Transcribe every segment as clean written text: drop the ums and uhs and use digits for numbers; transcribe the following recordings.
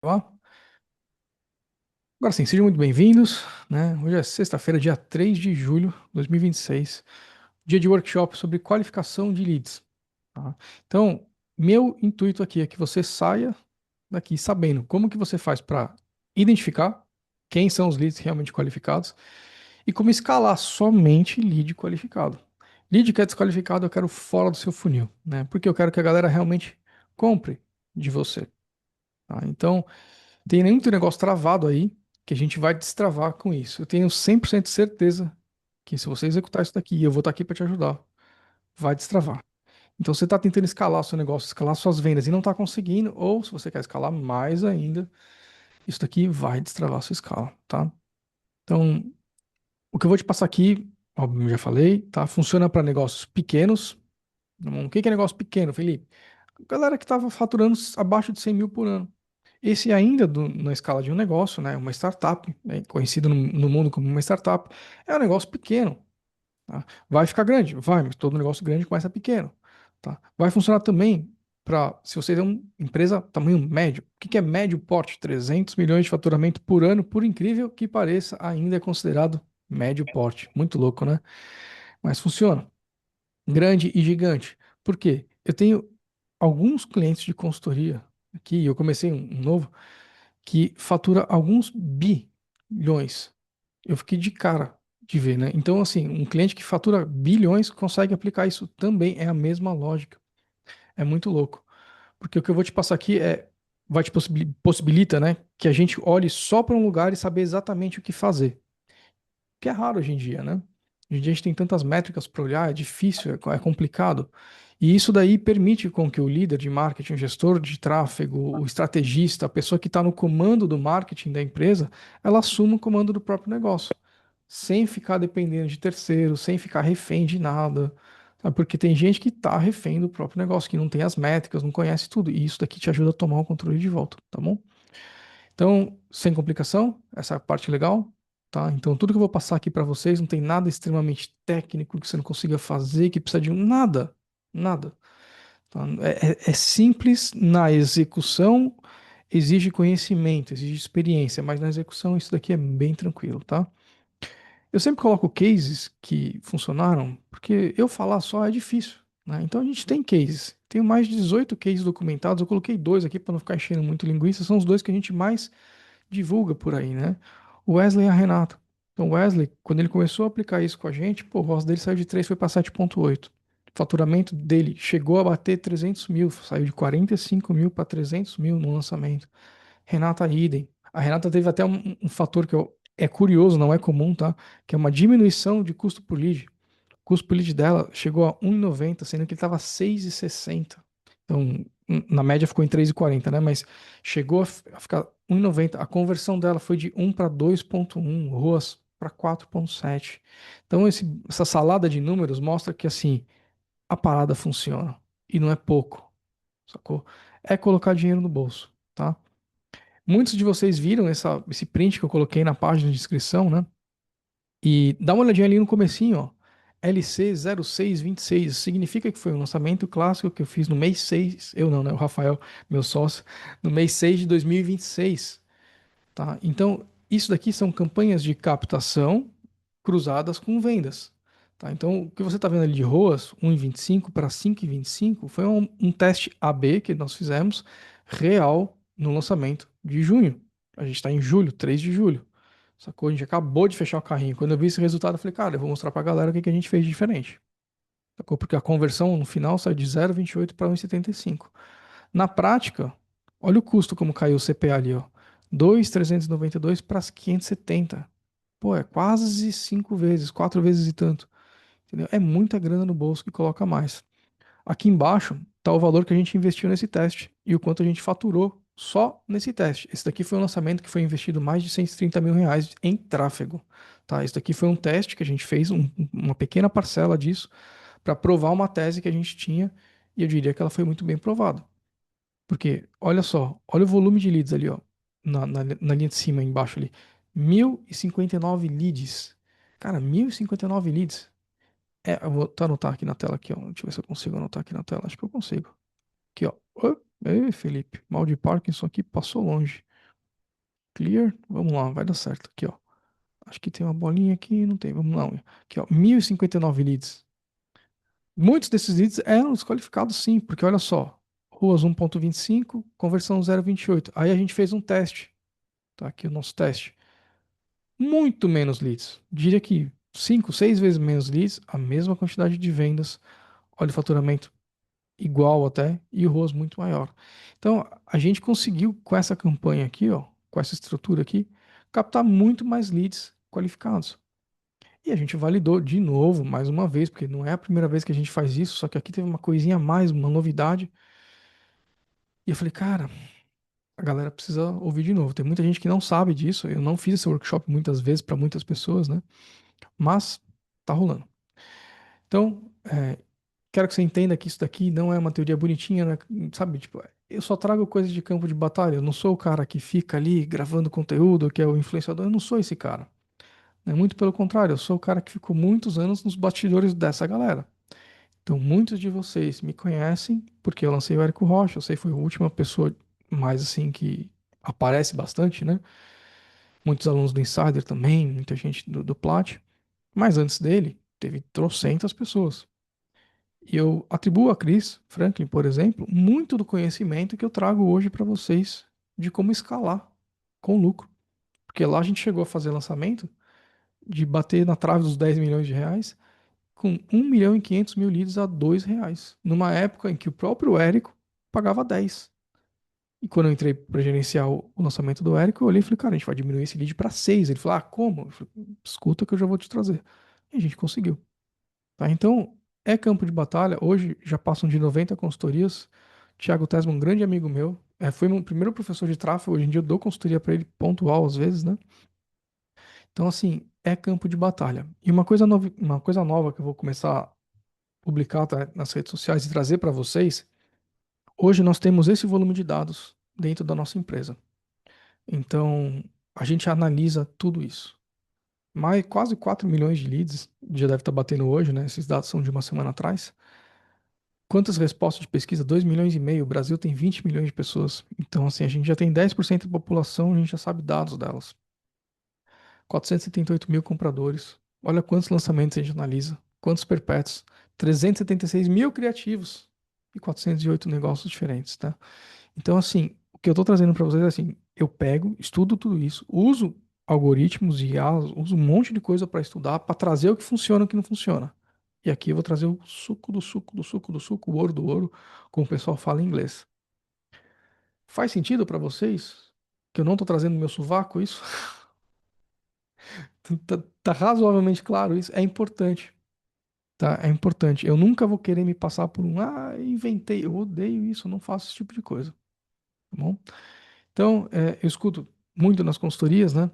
Ó, agora sim, sejam muito bem-vindos, né? Hoje é sexta-feira, dia 3 de julho de 2026, dia de workshop sobre qualificação de leads, tá? Então, meu intuito aqui é que você saia daqui sabendo como que você faz para identificar quem são os leads realmente qualificados e como escalar somente lead qualificado. Lead que é desqualificado, eu quero fora do seu funil, né? Porque eu quero que a galera realmente compre de você, tá? Então, tem muito negócio travado aí que a gente vai destravar com isso. Eu tenho 100% de certeza que se você executar isso daqui, eu vou estar aqui para te ajudar, vai destravar. Então você está tentando escalar o seu negócio, escalar suas vendas e não está conseguindo, ou se você quer escalar mais ainda, isso daqui vai destravar a sua escala, tá? Então, o que eu vou te passar aqui, óbvio, eu já falei, tá? Funciona para negócios pequenos. O que que é negócio pequeno, Felipe? Galera que estava faturando abaixo de 100 mil por ano. Esse ainda na escala de um negócio, né, uma startup, né, conhecido no mundo como uma startup, é um negócio pequeno, tá? Vai ficar grande? Vai, mas todo negócio grande começa pequeno, tá? Vai funcionar também para, se você é uma empresa tamanho médio. O que que é médio porte? 300 milhões de faturamento por ano, por incrível que pareça, ainda é considerado médio porte. Muito louco, né? Mas funciona. Grande e gigante. Por quê? Eu tenho alguns clientes de consultoria aqui, eu comecei um novo, que fatura alguns bilhões. Eu fiquei de cara de ver, né? Então, assim, um cliente que fatura bilhões consegue aplicar isso também, é a mesma lógica. É muito louco. Porque o que eu vou te passar aqui vai te possibilita, né, que a gente olhe só para um lugar e saber exatamente o que fazer. Que é raro hoje em dia, né? Hoje em dia a gente tem tantas métricas para olhar, é difícil, é complicado. E isso daí permite com que o líder de marketing, o gestor de tráfego, o estrategista, a pessoa que está no comando do marketing da empresa, ela assuma o comando do próprio negócio, sem ficar dependendo de terceiros, sem ficar refém de nada. Sabe? Porque tem gente que está refém do próprio negócio, que não tem as métricas, não conhece tudo. E isso daqui te ajuda a tomar o controle de volta, tá bom? Então, sem complicação, essa é a parte legal, tá? Então, tudo que eu vou passar aqui para vocês não tem nada extremamente técnico que você não consiga fazer, que precisa de nada, nada. Tá? É simples na execução, exige conhecimento, exige experiência, mas na execução isso daqui é bem tranquilo, tá? Eu sempre coloco cases que funcionaram, porque eu falar só é difícil, né? Então a gente tem cases. Tenho mais de 18 cases documentados, eu coloquei dois aqui para não ficar enchendo muito linguiça, são os dois que a gente mais divulga por aí, né? O Wesley e a Renata. Então, o Wesley, quando ele começou a aplicar isso com a gente, pô, o ROS dele saiu de 3 foi para 7,8. O faturamento dele chegou a bater 300 mil, saiu de 45 mil para 300 mil no lançamento. Renata idem. A Renata teve até um fator é curioso, não é comum, tá? Que é uma diminuição de custo por lead. O custo por lead dela chegou a 1,90, sendo que ele estava 6,60. Então, na média ficou em 3,40, né? Mas chegou a ficar 1,90. A conversão dela foi de 1 para 2,1, ROAS para 4,7. Então, essa salada de números mostra que, assim, a parada funciona. E não é pouco, sacou? É colocar dinheiro no bolso, tá? Muitos de vocês viram esse print que eu coloquei na página de inscrição, né? E dá uma olhadinha ali no comecinho, ó. LC0626 significa que foi um lançamento clássico que eu fiz no mês 6. Eu não, né? O Rafael, meu sócio, no mês 6 de 2026, tá? Então, isso daqui são campanhas de captação cruzadas com vendas, tá? Então, o que você está vendo ali de ROAS, 1,25 para 5,25, foi um teste AB que nós fizemos real no lançamento de junho. A gente está em julho, 3 de julho. Sacou? A gente acabou de fechar o carrinho. Quando eu vi esse resultado, eu falei, cara, eu vou mostrar pra galera o que que a gente fez de diferente. Sacou? Porque a conversão no final saiu de 0,28 para 1,75. Na prática, olha o custo como caiu o CPA ali, ó. 2,392 para 570. Pô, é quase 5 vezes, 4 vezes e tanto. Entendeu? É muita grana no bolso que coloca mais. Aqui embaixo está o valor que a gente investiu nesse teste e o quanto a gente faturou só nesse teste. Esse daqui foi um lançamento que foi investido mais de 130 mil reais em tráfego. Tá? Esse daqui foi um teste que a gente fez, uma pequena parcela disso, para provar uma tese que a gente tinha e eu diria que ela foi muito bem provada. Porque, olha só, olha o volume de leads ali, ó, na linha de cima, embaixo ali. 1.059 leads. Cara, 1.059 leads. Eu vou anotar aqui na tela aqui, ó. Deixa eu ver se eu consigo anotar aqui na tela. Acho que eu consigo. Aqui, ó. Ei, Felipe, mal de Parkinson aqui passou longe. Clear. Vamos lá, vai dar certo. Aqui, ó. Acho que tem uma bolinha aqui, não tem. Vamos lá. Aqui, ó. 1.059 leads. Muitos desses leads eram desqualificados, sim, porque olha só. Ruas 1,25, conversão 0,28. Aí a gente fez um teste. Tá aqui o nosso teste. Muito menos leads. Diria que 5, 6 vezes menos leads, a mesma quantidade de vendas. Olha o faturamento igual até, e o ROAS muito maior. Então, a gente conseguiu, com essa campanha aqui, ó, com essa estrutura aqui, captar muito mais leads qualificados. E a gente validou de novo, mais uma vez, porque não é a primeira vez que a gente faz isso, só que aqui teve uma coisinha a mais, uma novidade. E eu falei, cara, a galera precisa ouvir de novo. Tem muita gente que não sabe disso. Eu não fiz esse workshop muitas vezes para muitas pessoas, né? Mas tá rolando. Então, quero que você entenda que isso daqui não é uma teoria bonitinha, né? Sabe? Tipo, eu só trago coisas de campo de batalha. Eu não sou o cara que fica ali gravando conteúdo, que é o influenciador. Eu não sou esse cara. Né? Muito pelo contrário, eu sou o cara que ficou muitos anos nos bastidores dessa galera. Então, muitos de vocês me conhecem porque eu lancei o Érico Rocha. Eu sei que foi a última pessoa mais assim que aparece bastante, né? Muitos alunos do Insider também, muita gente do Plat. Mas antes dele, teve trocentas pessoas. E eu atribuo a Chris Franklin, por exemplo, muito do conhecimento que eu trago hoje para vocês de como escalar com lucro. Porque lá a gente chegou a fazer lançamento de bater na trave dos 10 milhões de reais com 1.500.000 leads a R$ 2, numa época em que o próprio Érico pagava 10. E quando eu entrei para gerenciar o lançamento do Érico, eu olhei e falei, cara, a gente vai diminuir esse lead para 6. Ele falou, ah, como? Eu falei, escuta que eu já vou te trazer. E a gente conseguiu. Tá? Então, é campo de batalha. Hoje já passam de 90 consultorias. Thiago Tesman, um grande amigo meu, foi meu primeiro professor de tráfego. Hoje em dia eu dou consultoria para ele pontual às vezes, né? Então, assim, é campo de batalha. E uma coisa nova que eu vou começar a publicar, tá, nas redes sociais e trazer para vocês. Hoje nós temos esse volume de dados dentro da nossa empresa. Então, a gente analisa tudo isso. Mais quase 4 milhões de leads, já deve estar batendo hoje, né? Esses dados são de uma semana atrás. Quantas respostas de pesquisa? 2,5 milhões. O Brasil tem 20 milhões de pessoas. Então, assim, a gente já tem 10% da população, a gente já sabe dados delas. 478 mil compradores. Olha quantos lançamentos a gente analisa. Quantos perpétuos. 376 mil criativos. E 408 negócios diferentes, tá? Então, assim, o que eu estou trazendo para vocês é assim, eu pego, estudo tudo isso, uso algoritmos e IA, uso um monte de coisa para estudar, para trazer o que funciona e o que não funciona. E aqui eu vou trazer o suco do suco do suco do suco, o ouro do ouro, como o pessoal fala em inglês. Faz sentido para vocês que eu não estou trazendo no meu sovaco isso? Tá razoavelmente claro isso? É importante, tá? É importante. Eu nunca vou querer me passar por inventei. Eu odeio isso, eu não faço esse tipo de coisa, tá bom? Então, eu escuto muito nas consultorias, né?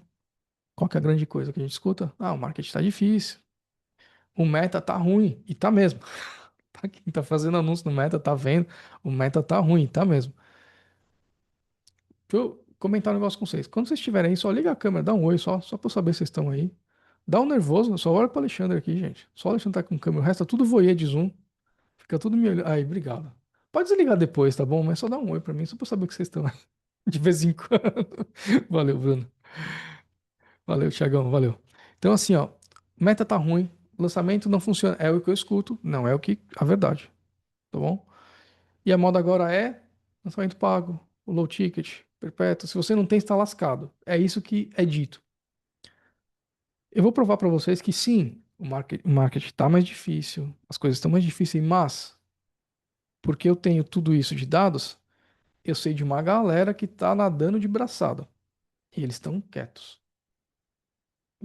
Qual que é a grande coisa que a gente escuta? Ah, o marketing tá difícil, o meta tá ruim, e tá mesmo. Tá, quem tá fazendo anúncio no meta tá vendo, o meta tá ruim, tá mesmo. Deixa eu comentar um negócio com vocês. Quando vocês estiverem aí, só liga a câmera, dá um oi só pra eu saber se vocês estão aí. Dá um nervoso, só olha pro Alexandre aqui, gente. Só o Alexandre tá com câmera, o resto tá tudo voyeur de Zoom. Fica tudo me olhando. Aí, obrigado. Pode desligar depois, tá bom? Mas só dá um oi pra mim, só pra eu saber que vocês estão aí. De vez em quando. Valeu, Bruno. Valeu, Thiagão, valeu. Então, assim, ó, meta tá ruim, lançamento não funciona. É o que eu escuto, não é o que a verdade, tá bom? E a moda agora é lançamento pago, o low ticket, perpétuo. Se você não tem, está lascado. É isso que é dito. Eu vou provar para vocês que sim, o marketing tá mais difícil, as coisas estão mais difíceis, mas porque eu tenho tudo isso de dados, eu sei de uma galera que tá nadando de braçada e eles estão quietos.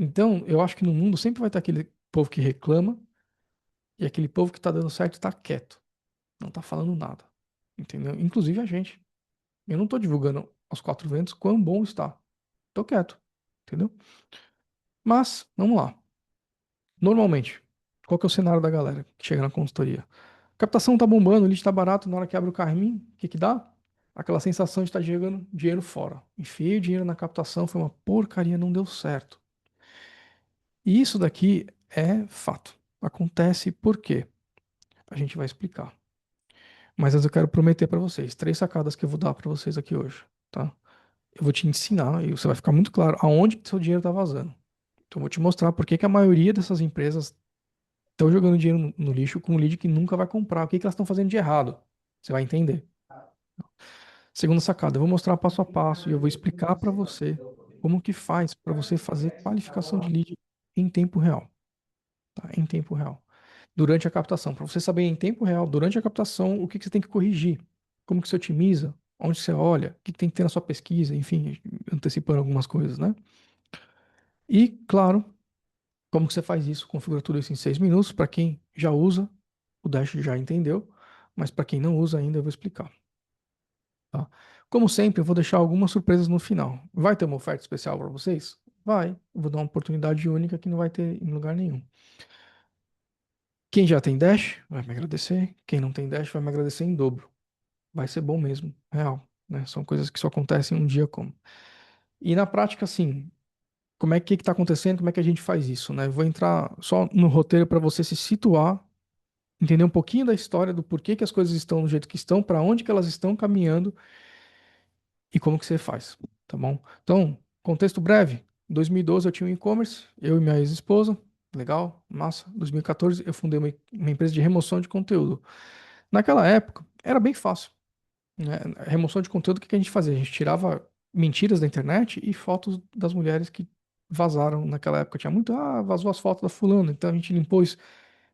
Então, eu acho que no mundo sempre vai ter aquele povo que reclama e aquele povo que tá dando certo tá quieto, não tá falando nada. Entendeu? Inclusive a gente. Eu não tô divulgando aos quatro ventos quão bom está. Tô quieto. Entendeu? Mas, vamos lá. Normalmente, qual que é o cenário da galera que chega na consultoria? Captação tá bombando, o lead tá barato, na hora que abre o carrinho, o que que dá? Aquela sensação de estar jogando dinheiro fora. Enfiei o dinheiro na captação, foi uma porcaria, não deu certo. E isso daqui é fato. Acontece por quê? A gente vai explicar. Mas antes eu quero prometer para vocês três sacadas que eu vou dar para vocês aqui hoje, tá? eu vou te ensinar e você vai ficar muito claro aonde que seu dinheiro está vazando. Então, eu vou te mostrar por que que a maioria dessas empresas estão jogando dinheiro no lixo com um lead que nunca vai comprar. O que que elas estão fazendo de errado? Você vai entender. Segunda sacada, eu vou mostrar passo a passo e eu vou explicar para você como que faz para você fazer qualificação de lead em tempo real, tá? Em tempo real. Durante a captação, para você saber em tempo real, durante a captação, o que que você tem que corrigir, como que você otimiza, onde você olha, o que que tem que ter na sua pesquisa, enfim, antecipando algumas coisas, né? E, claro, como que você faz isso? Configura tudo isso em 6 minutos. Para quem já usa, o Dash já entendeu, mas para quem não usa ainda, eu vou explicar. Tá? Como sempre, eu vou deixar algumas surpresas no final. Vai ter uma oferta especial para vocês? Vai. Eu vou dar uma oportunidade única que não vai ter em lugar nenhum. Quem já tem Dash vai me agradecer. Quem não tem Dash vai me agradecer em dobro. Vai ser bom mesmo, real, né? São coisas que só acontecem um dia como. E na prática, assim, como é que está acontecendo? Como é que a gente faz isso, né? Eu vou entrar só no roteiro para você se situar, entender um pouquinho da história do porquê que as coisas estão do jeito que estão, para onde que elas estão caminhando e como que você faz, tá bom? Então, contexto breve. Em 2012 eu tinha um e-commerce, eu e minha ex-esposa, legal, massa. Em 2014 eu fundei uma empresa de remoção de conteúdo. Naquela época era bem fácil, né? Remoção de conteúdo, o que que a gente fazia? A gente tirava mentiras da internet e fotos das mulheres que vazaram naquela época. Tinha muito, vazou as fotos da fulana, então a gente limpou isso,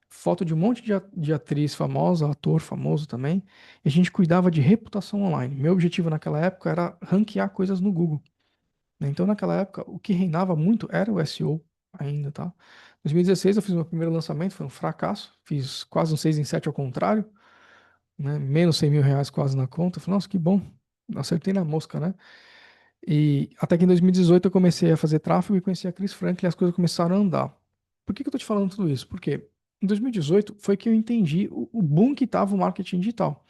foto de um monte de atriz famosa, ator famoso também, e a gente cuidava de reputação online. Meu objetivo naquela época era ranquear coisas no Google, né? Então, naquela época, o que reinava muito era o SEO ainda, tá? Em 2016, eu fiz meu primeiro lançamento, foi um fracasso, fiz quase um 6 em 7 ao contrário, né? Menos 100 mil reais quase na conta. Eu falei, nossa, que bom, acertei na mosca, né? E até que em 2018 eu comecei a fazer tráfego e conheci a Chris Franklin e as coisas começaram a andar. Por que que eu tô te falando tudo isso? Porque em 2018 foi que eu entendi o boom que estava o marketing digital.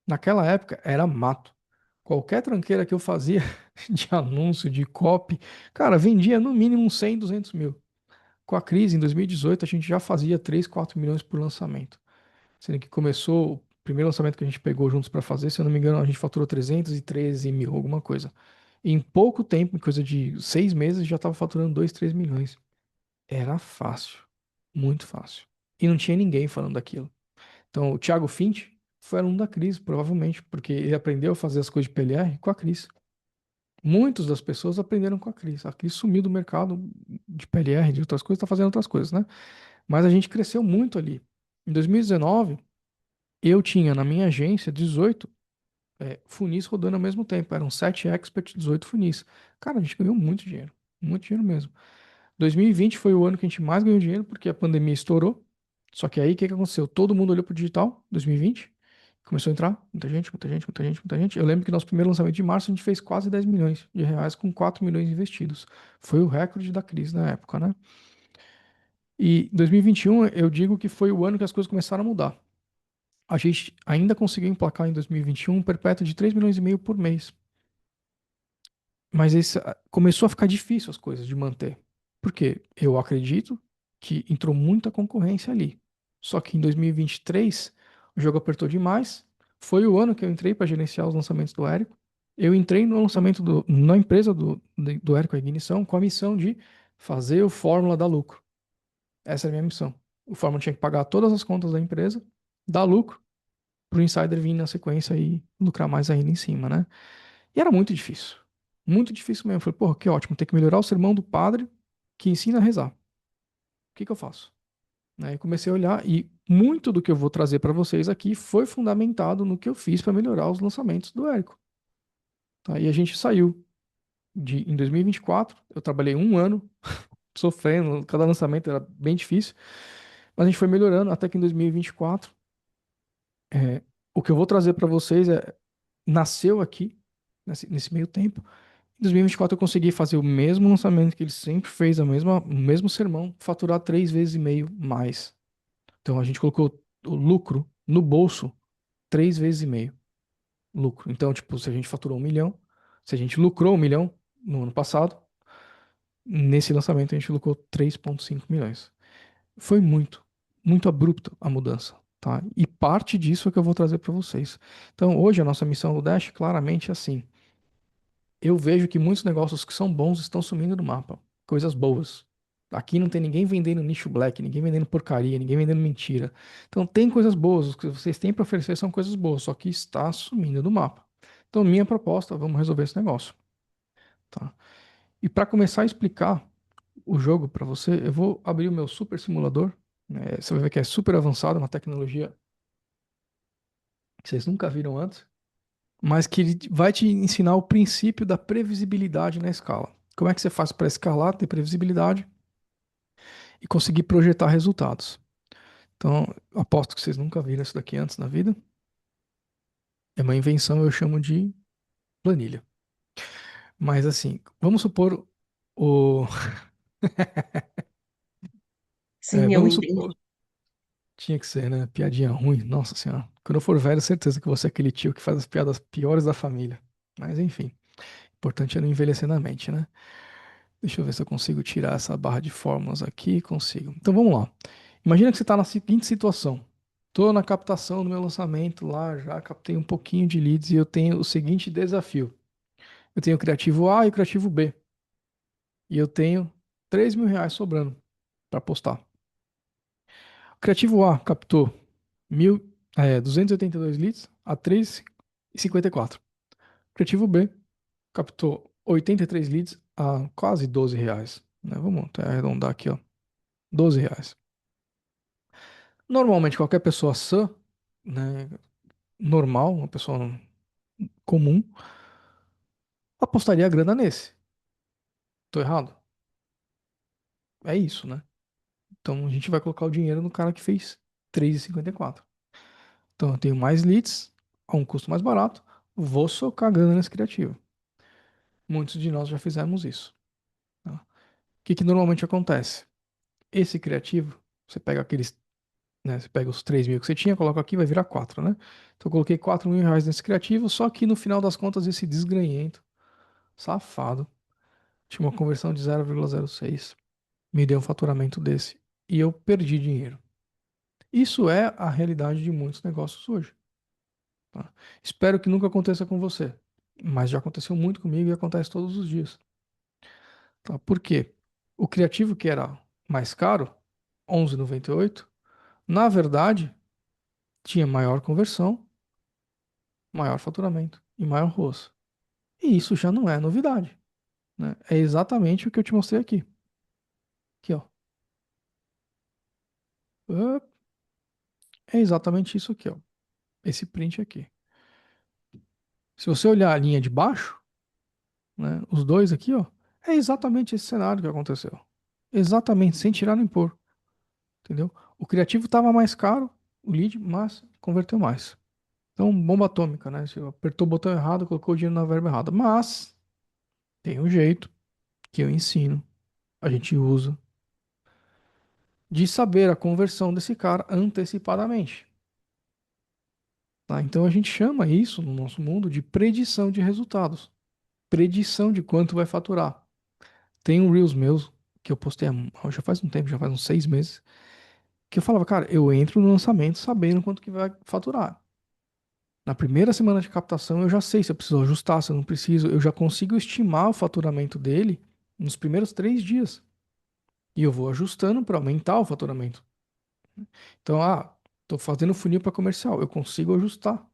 Naquela época era mato. Qualquer tranqueira que eu fazia de anúncio, de copy, cara, vendia no mínimo uns 100, 200 mil. Com a crise em 2018 a gente já fazia 3, 4 milhões por lançamento. Sendo que começou, o primeiro lançamento que a gente pegou juntos para fazer, se eu não me engano, a gente faturou 313 mil, alguma coisa. Em pouco tempo, em coisa de 6 meses, já estava faturando 2, 3 milhões. Era fácil, muito fácil. E não tinha ninguém falando daquilo. Então, o Thiago Finch foi aluno da Cris, provavelmente, porque ele aprendeu a fazer as coisas de PLR com a Cris. Muitas das pessoas aprenderam com a Cris. A Cris sumiu do mercado de PLR, de outras coisas, está fazendo outras coisas, né? Mas a gente cresceu muito ali. Em 2019, eu tinha na minha agência 18 funis rodando ao mesmo tempo. Eram 7 experts, 18 funis. Cara, a gente ganhou muito dinheiro mesmo. 2020 foi o ano que a gente mais ganhou dinheiro porque a pandemia estourou. Só que aí o que que aconteceu? Todo mundo olhou pro digital, 2020, começou a entrar, muita gente, muita gente, muita gente, muita gente. Eu lembro que nosso primeiro lançamento de março a gente fez quase 10 milhões de reais com 4 milhões investidos. Foi o recorde da crise na época, né? E 2021 eu digo que foi o ano que as coisas começaram a mudar. A gente ainda conseguiu emplacar em 2021 um perpétuo de 3 milhões e meio por mês. Mas esse, começou a ficar difícil as coisas de manter. Porque eu acredito que entrou muita concorrência ali. Só que em 2023 o jogo apertou demais. Foi o ano que eu entrei para gerenciar os lançamentos do Érico. Eu entrei no lançamento na empresa do Érico, a Ignição, com a missão de fazer o Fórmula dar lucro. Essa é a minha missão. O Fórmula tinha que pagar todas as contas da empresa, dar lucro, para o insider vir na sequência e lucrar mais ainda em cima, né? E era muito difícil. Muito difícil mesmo. Eu falei, porra, que ótimo, tem que melhorar o sermão do padre que ensina a rezar. O que que eu faço? Né, e comecei a olhar e muito do que eu vou trazer para vocês aqui foi fundamentado no que eu fiz para melhorar os lançamentos do Érico. Tá? E a gente saiu em 2024, eu trabalhei um ano sofrendo, cada lançamento era bem difícil, mas a gente foi melhorando até que em 2024, o que eu vou trazer para vocês nasceu aqui, nesse meio tempo. Em 2024 eu consegui fazer o mesmo lançamento que ele sempre fez, o mesmo sermão, faturar 3 vezes e meio mais. Então a gente colocou o lucro no bolso 3 vezes e meio lucro. Então, tipo, se a gente faturou 1 milhão, se a gente lucrou 1 milhão no ano passado, nesse lançamento a gente lucrou 3,5 milhões. Foi muito abrupta a mudança, tá? E parte disso é que eu vou trazer para vocês. Então, hoje a nossa missão do Dash claramente é assim. eu vejo que muitos negócios que são bons estão sumindo do mapa. Coisas boas. Aqui não tem ninguém vendendo nicho black, ninguém vendendo porcaria, ninguém vendendo mentira. Então tem coisas boas, o que vocês têm para oferecer são coisas boas, só que está sumindo do mapa. Então minha proposta, vamos resolver esse negócio, tá? E para começar a explicar o jogo para você, eu vou abrir o meu super simulador, né? Você vai ver que é super avançado, uma tecnologia que vocês nunca viram antes, mas que ele vai te ensinar o princípio da previsibilidade na escala. Como é que você faz para escalar, ter previsibilidade e conseguir projetar resultados? Então, aposto que vocês nunca viram isso daqui antes na vida. É uma invenção, eu chamo de planilha. Mas assim, vamos supor o. Sim, eu Vamos entendi. supor. Tinha que ser, né? Piadinha ruim. Nossa senhora. Quando eu for velho, certeza que você é aquele tio que faz as piadas piores da família. Mas enfim, importante é não envelhecer na mente, né? Deixa eu ver se eu consigo tirar essa barra de fórmulas aqui. Consigo. Então vamos lá. Imagina que você está na seguinte situação. Estou na captação do meu lançamento lá, já captei um pouquinho de leads e eu tenho o seguinte desafio. Eu tenho o criativo A e o criativo B. E eu tenho R$ 3.000 sobrando para postar. O criativo A captou 282 leads a 3,54. O criativo B captou 83 leads a quase R$ 12, né? Vamos até arredondar aqui, ó. R$ 12. Normalmente, qualquer pessoa sã, né, normal, uma pessoa comum, apostaria a grana nesse. Tô errado? É isso, né? Então a gente vai colocar o dinheiro no cara que fez 3,54. Então eu tenho mais leads a um custo mais barato, vou socar grana nesse criativo. Muitos de nós já fizemos isso, tá? O que que normalmente acontece? Esse criativo, você pega aqueles, né, você pega os 3.000 que você tinha, coloca aqui, vai virar 4, né? Então eu coloquei R$ 4.000 nesse criativo, só que no final das contas esse desgranhento, safado, tinha uma conversão de 0,06, me deu um faturamento desse e eu perdi dinheiro. Isso é a realidade de muitos negócios hoje, tá? Espero que nunca aconteça com você, mas já aconteceu muito comigo e acontece todos os dias, tá? Por quê? O criativo que era mais caro, 11,98, na verdade, tinha maior conversão, maior faturamento e maior ROAS. E isso já não é novidade, né? É exatamente o que eu te mostrei aqui. Aqui, ó. Ah, é exatamente isso aqui, ó. Esse print aqui. Se você olhar a linha de baixo, né, os dois aqui, ó, é exatamente esse cenário que aconteceu. Exatamente, sem tirar nem pôr, entendeu? O criativo estava mais caro, o lead, mas converteu mais. Então, bomba atômica, né? Você apertou o botão errado, colocou o dinheiro na verba errada. Mas tem um jeito que eu ensino, a gente usa, de saber a conversão desse cara antecipadamente, tá? Então a gente chama isso no nosso mundo de predição de resultados, predição de quanto vai faturar. Tem um Reels meus que eu postei já faz um tempo, já faz uns 6 meses, que eu falava, cara, eu entro no lançamento sabendo quanto que vai faturar. Na primeira semana de captação eu já sei se eu preciso ajustar, se eu não preciso, eu já consigo estimar o faturamento dele nos primeiros 3 dias. E eu vou ajustando para aumentar o faturamento. Então, tô fazendo funil para comercial, eu consigo ajustar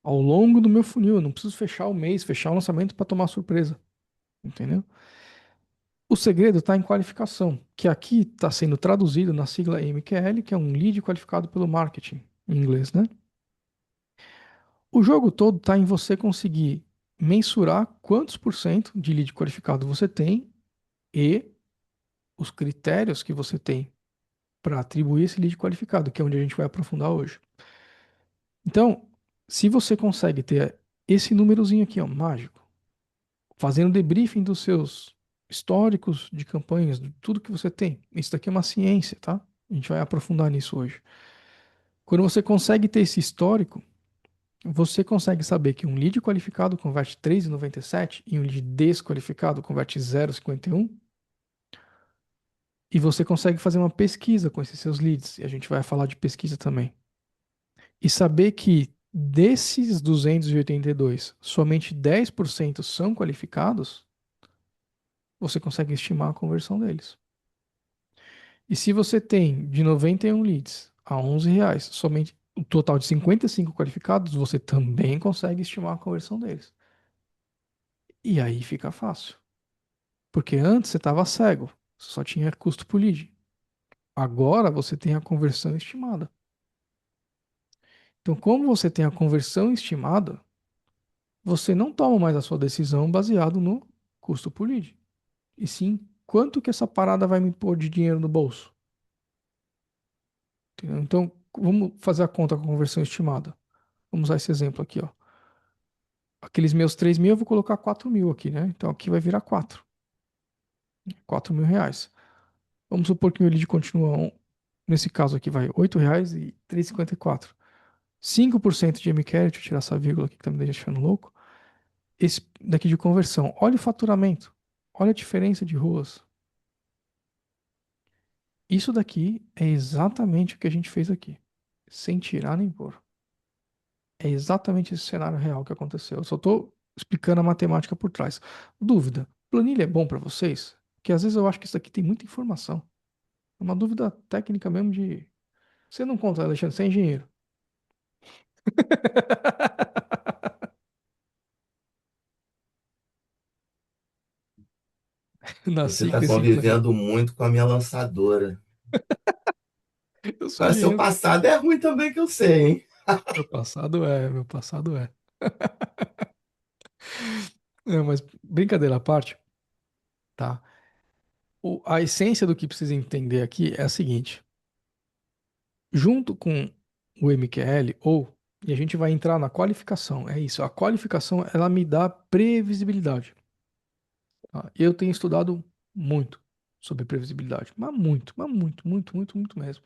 ao longo do meu funil, eu não preciso fechar o mês, fechar o lançamento para tomar surpresa, entendeu? O segredo está em qualificação, que aqui está sendo traduzido na sigla MQL, que é um lead qualificado pelo marketing, em inglês, né? O jogo todo está em você conseguir mensurar quantos por cento de lead qualificado você tem e os critérios que você tem para atribuir esse lead qualificado, que é onde a gente vai aprofundar hoje. Então, se você consegue ter esse númerozinho aqui, ó, mágico, fazendo debriefing dos seus históricos de campanhas, de tudo que você tem, isso daqui é uma ciência, tá? A gente vai aprofundar nisso hoje. Quando você consegue ter esse histórico, você consegue saber que um lead qualificado converte 3,97 e um lead desqualificado converte 0,51. E você consegue fazer uma pesquisa com esses seus leads. E a gente vai falar de pesquisa também. E saber que Desses 282, somente 10% são qualificados, você consegue estimar a conversão deles. E se você tem de 91 leads a R$ 11, somente o total de 55 qualificados, você também consegue estimar a conversão deles. E aí fica fácil. Porque antes você estava cego, só tinha custo por lead. Agora você tem a conversão estimada. Então, como você tem a conversão estimada, você não toma mais a sua decisão baseado no custo por lead. E sim, quanto que essa parada vai me pôr de dinheiro no bolso? Entendeu? Então, vamos fazer a conta com a conversão estimada. Vamos usar esse exemplo aqui, ó. Aqueles meus 3 mil, eu vou colocar 4 mil aqui, né? Então aqui vai virar 4 mil reais. Vamos supor que o meu lead continua, nesse caso aqui, vai R$ 8 e 3,54. 5% de MCAR, deixa eu tirar essa vírgula aqui que tá me deixando louco. Esse daqui de conversão. Olha o faturamento. Olha a diferença de ruas. Isso daqui é exatamente o que a gente fez aqui. Sem tirar nem pôr. É exatamente esse cenário real que aconteceu. Eu só estou explicando a matemática por trás. Dúvida: planilha é bom para vocês? Porque às vezes eu acho que isso aqui tem muita informação. É uma dúvida técnica mesmo de. Você não conta, Alexandre, você é engenheiro. Você Nasci está com esse implante. convivendo muito com a minha lançadora. Eu sou Agora, seu engenheiro. passado é ruim também, que eu sei, hein? Meu passado é. Não, mas brincadeira à parte, tá? A essência do que precisa entender aqui é a seguinte: junto com o MQL, e a gente vai entrar na qualificação, é isso, a qualificação ela me dá previsibilidade. Tá? Eu tenho estudado muito sobre previsibilidade, mas muito, muito, muito, muito mesmo.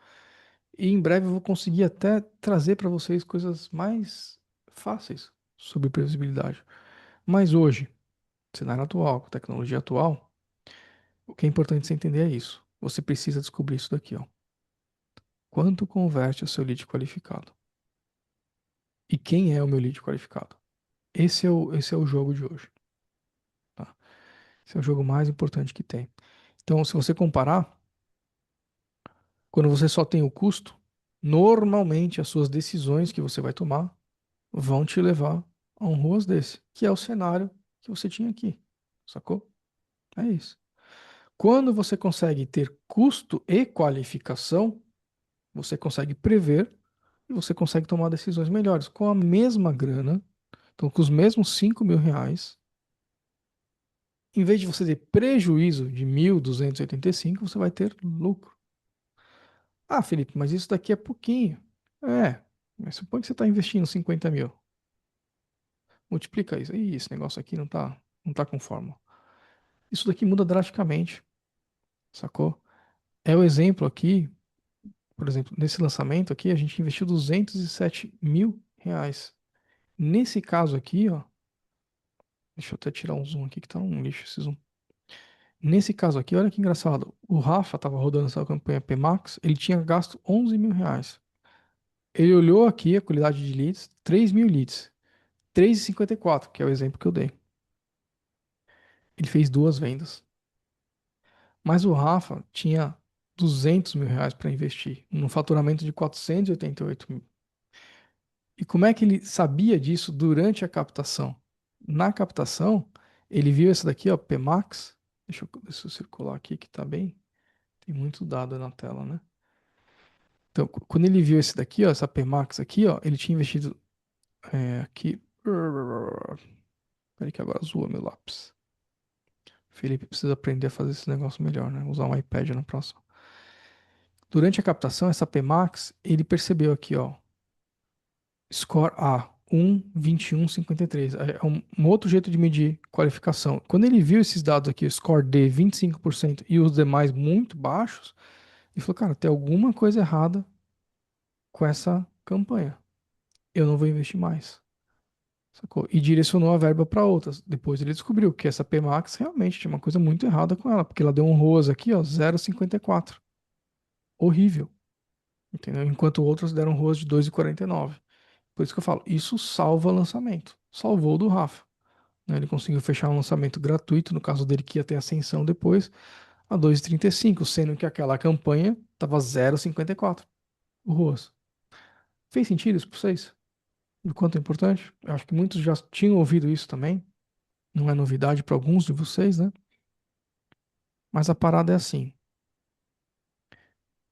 E em breve eu vou conseguir até trazer para vocês coisas mais fáceis sobre previsibilidade. Mas hoje, cenário atual, com tecnologia atual, o que é importante você entender é isso. Você precisa descobrir isso daqui, ó. Quanto converte o seu lead qualificado? E quem é o meu lead qualificado? Esse é o jogo de hoje, tá? Esse é o jogo mais importante que tem. Então, se você comparar, quando você só tem o custo, normalmente as suas decisões que você vai tomar vão te levar a um ROAS desse, que é o cenário que você tinha aqui, sacou? É isso. Quando você consegue ter custo e qualificação, você consegue prever e você consegue tomar decisões melhores. Com a mesma grana, então com os mesmos R$ 5.000, em vez de você ter prejuízo de 1.285, você vai ter lucro. Ah, Felipe, mas isso daqui é pouquinho. É, mas suponha que você está investindo 50 mil. Multiplica isso. Ih, esse negócio aqui não tá com fórmula. Isso daqui muda drasticamente, sacou? É o exemplo aqui, por exemplo, nesse lançamento aqui, a gente investiu R$ 207.000. Nesse caso aqui, ó, deixa eu até tirar um zoom aqui que tá um lixo esse zoom. Nesse caso aqui, olha que engraçado. O Rafa estava rodando essa campanha PMax, ele tinha gasto R$ 11.000. Ele olhou aqui a qualidade de leads, 3.000 leads, 3,54, que é o exemplo que eu dei. Ele fez duas vendas. Mas o Rafa tinha R$ 200.000 para investir, num faturamento de 488 mil. E como é que ele sabia disso durante a captação? Na captação, ele viu esse daqui, ó, PMax. Deixa eu circular aqui que tá bem. Tem muito dado na tela, né? Então, quando ele viu esse daqui, ó, essa PMax aqui, ó, ele tinha investido aqui. Peraí que agora zoa meu lápis. Felipe precisa aprender a fazer esse negócio melhor, né? Usar um iPad na próxima. Durante a captação, essa PMax, ele percebeu aqui, ó, score A, 1,2153. É um outro jeito de medir qualificação. Quando ele viu esses dados aqui, score D, 25% e os demais muito baixos, ele falou, cara, tem alguma coisa errada com essa campanha. Eu não vou investir mais. Sacou? E direcionou a verba para outras. Depois ele descobriu que essa PMax realmente tinha uma coisa muito errada com ela, porque ela deu um ROAS aqui, ó, 0,54. Horrível, entendeu? Enquanto outras deram ROAS de 2,49. Por isso que eu falo, isso salva lançamento. Salvou o do Rafa, né? Ele conseguiu fechar um lançamento gratuito, no caso dele que ia ter ascensão depois, a 2,35, sendo que aquela campanha tava 0,54 o ROAS. Fez sentido isso para vocês? Do quanto é importante? Eu acho que muitos já tinham ouvido isso também. Não é novidade para alguns de vocês, né? Mas a parada é assim.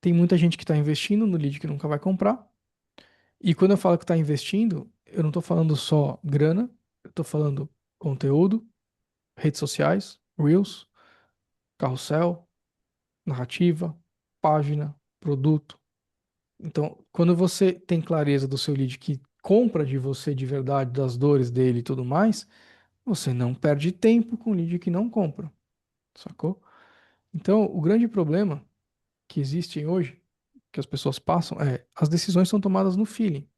Tem muita gente que está investindo no lead que nunca vai comprar. E quando eu falo que está investindo, eu não estou falando só grana, eu estou falando conteúdo, redes sociais, Reels, carrossel, narrativa, página, produto. Então, quando você tem clareza do seu lead que compra de você de verdade, das dores dele e tudo mais, você não perde tempo com lead que não compra, sacou? Então, o grande problema que existe hoje, que as pessoas passam, é as decisões são tomadas no feeling.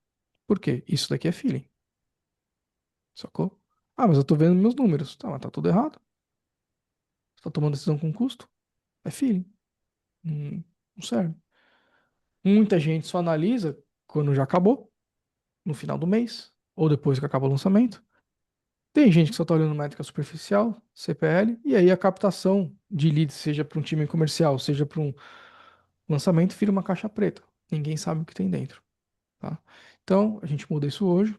Por quê? Isso daqui é feeling, sacou? Ah, mas eu tô vendo meus números. Tá, mas tá tudo errado. Você tá tomando decisão com custo? É feeling. Não serve. Muita gente só analisa quando já acabou, no final do mês, ou depois que acaba o lançamento. Tem gente que só está olhando métrica superficial, CPL, e aí a captação de leads, seja para um time comercial, seja para um lançamento, vira uma caixa preta. Ninguém sabe o que tem dentro, tá? Então, a gente muda isso hoje,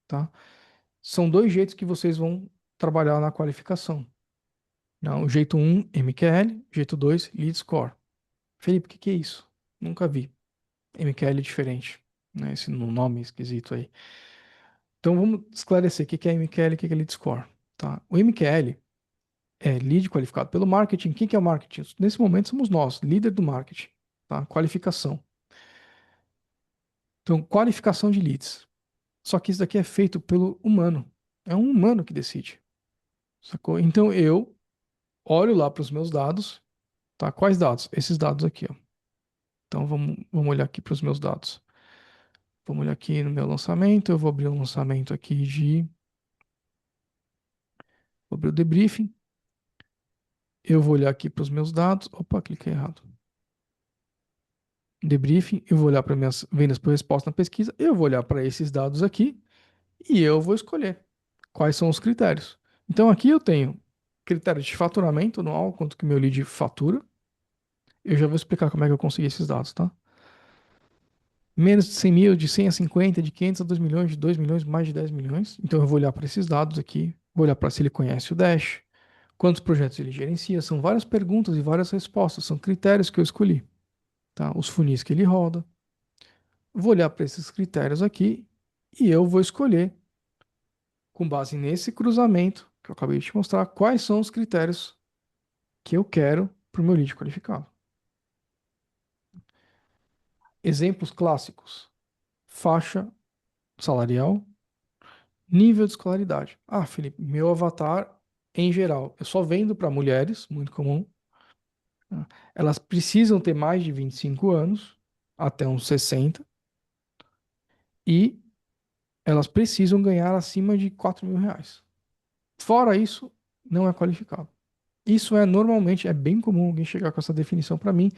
tá? São dois jeitos que vocês vão trabalhar na qualificação. Não, o jeito um MQL, jeito 2 Lead Score. Felipe, o que que é isso? Nunca vi. MQL é diferente, né? Esse nome esquisito aí. Então vamos esclarecer o que que é MQL e o que que é Lead Score, tá? O MQL é lead qualificado pelo marketing. Quem que é o marketing? Nesse momento somos nós, líder do marketing, tá? Qualificação. Então, qualificação de leads. Só que isso daqui é feito pelo humano. É um humano que decide, sacou? Então eu olho lá para os meus dados, tá? Quais dados? Esses dados aqui, ó. Então vamos olhar aqui para os meus dados. Vamos olhar aqui no meu lançamento. Eu vou abrir um lançamento aqui de. Vou abrir o debriefing. Eu vou olhar aqui para os meus dados. Opa, cliquei errado. Debriefing. Eu vou olhar para minhas vendas por resposta na pesquisa. Eu vou olhar para esses dados aqui e eu vou escolher quais são os critérios. Então aqui eu tenho critério de faturamento anual, quanto que meu lead fatura. Eu já vou explicar como é que eu consegui esses dados, tá? Menos de 100 mil, de 100 a 50, de 500 a 2 milhões, de 2 milhões, mais de 10 milhões. Então eu vou olhar para esses dados aqui, vou olhar para se ele conhece o Dash, quantos projetos ele gerencia. São várias perguntas e várias respostas, são critérios que eu escolhi, tá? Os funis que ele roda. Vou olhar para esses critérios aqui e eu vou escolher, com base nesse cruzamento que eu acabei de te mostrar, quais são os critérios que eu quero para o meu lead qualificado. Exemplos clássicos: faixa salarial, nível de escolaridade. Ah, Felipe, meu avatar em geral, eu só vendo para mulheres, muito comum. Tá? Elas precisam ter mais de 25 anos, até uns 60, e elas precisam ganhar acima de R$ 4.000. Fora isso, não é qualificado. Isso é normalmente, é bem comum alguém chegar com essa definição para mim,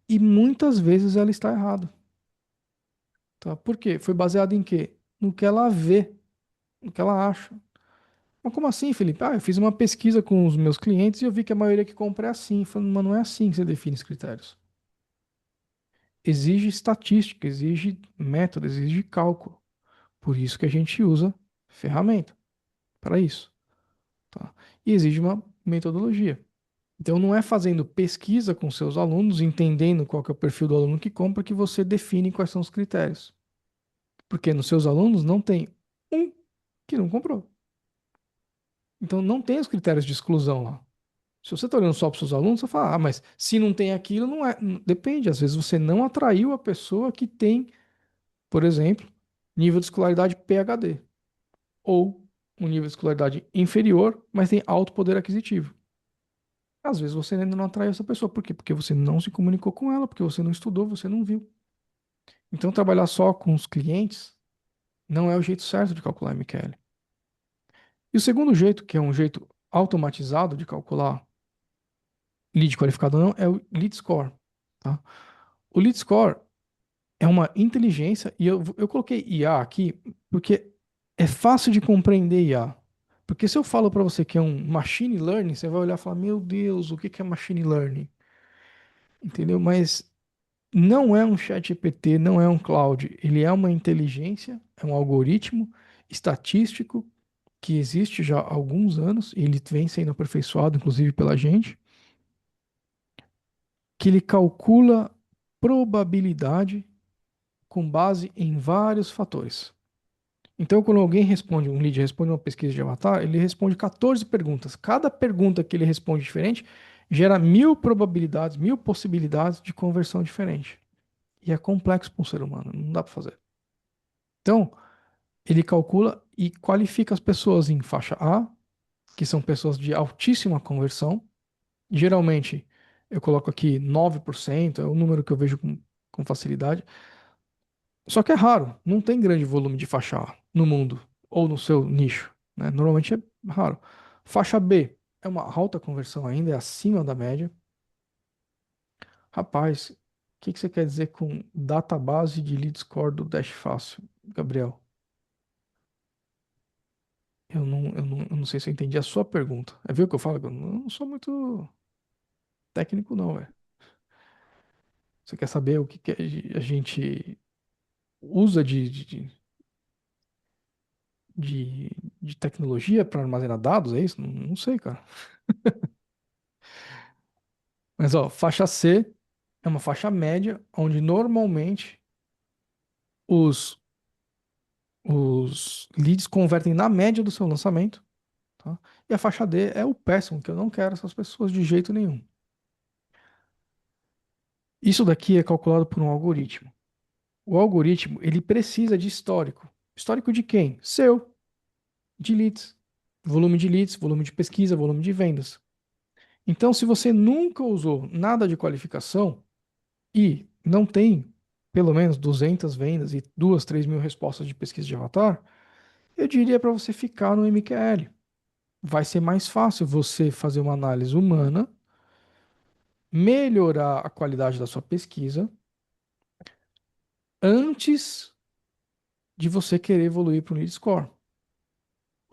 e muitas vezes ela está errada. Tá? Por quê? Foi baseado em quê? No que ela vê, no que ela acha. Mas como assim, Felipe? Ah, eu fiz uma pesquisa com os meus clientes e eu vi que a maioria que compra é assim. Falando, mas não é assim que você define os critérios. Exige estatística, exige método, exige cálculo. Por isso que a gente usa ferramenta para isso, tá? E exige uma metodologia. Então não é fazendo pesquisa com seus alunos, entendendo qual que é o perfil do aluno que compra, que você define quais são os critérios. Porque nos seus alunos não tem um que não comprou. Então não tem os critérios de exclusão lá. Se você está olhando só para os seus alunos, você fala, ah, mas se não tem aquilo, não é. Depende, às vezes você não atraiu a pessoa que tem, por exemplo, nível de escolaridade PhD, ou um nível de escolaridade inferior, mas tem alto poder aquisitivo. Às vezes você ainda não atraiu essa pessoa. Por quê? Porque você não se comunicou com ela, porque você não estudou, você não viu. Então, trabalhar só com os clientes não é o jeito certo de calcular MQL. E o segundo jeito, que é um jeito automatizado de calcular lead qualificado ou não, é o lead score, tá? O lead score É uma inteligência, e eu coloquei IA aqui porque é fácil de compreender IA. Porque se eu falo para você que é um machine learning, você vai olhar e falar, meu Deus, o que que é machine learning? Entendeu? Mas não é um chat GPT, não é um cloud. Ele é uma inteligência, é um algoritmo estatístico que existe já há alguns anos, e ele vem sendo aperfeiçoado, inclusive pela gente, que ele calcula probabilidade com base em vários fatores. Então, quando alguém responde, um lead responde uma pesquisa de avatar, ele responde 14 perguntas. Cada pergunta que ele responde diferente gera 1.000 probabilidades, 1.000 possibilidades de conversão diferente. E é complexo para um ser humano, não dá para fazer. Então, ele calcula e qualifica as pessoas em faixa A, que são pessoas de altíssima conversão. Geralmente, eu coloco aqui 9%, é o número que eu vejo com facilidade. Só que é raro, não tem grande volume de faixa A no mundo ou no seu nicho, né? Normalmente é raro. Faixa B é uma alta conversão ainda, é acima da média. Rapaz, o que que você quer dizer com database de lead score do Dash Fácil, Gabriel? Eu não sei se eu entendi a sua pergunta. É ver o que eu falo? Eu não sou muito técnico, não, velho. Você quer saber o que que a gente usa de, de tecnologia para armazenar dados? É isso? Não sei, cara. Mas, ó, faixa C é uma faixa média, onde normalmente os, os leads convertem na média do seu lançamento, tá? E a faixa D é o péssimo, que eu não quero essas pessoas de jeito nenhum. Isso daqui é calculado por um algoritmo. O algoritmo, ele precisa de histórico. Histórico de quem? Seu, de leads. Volume de leads, volume de pesquisa, volume de vendas. Então, se você nunca usou nada de qualificação e não tem pelo menos 200 vendas e 2, 3 mil respostas de pesquisa de avatar, eu diria para você ficar no MQL. Vai ser mais fácil você fazer uma análise humana, melhorar a qualidade da sua pesquisa antes de você querer evoluir para o lead score.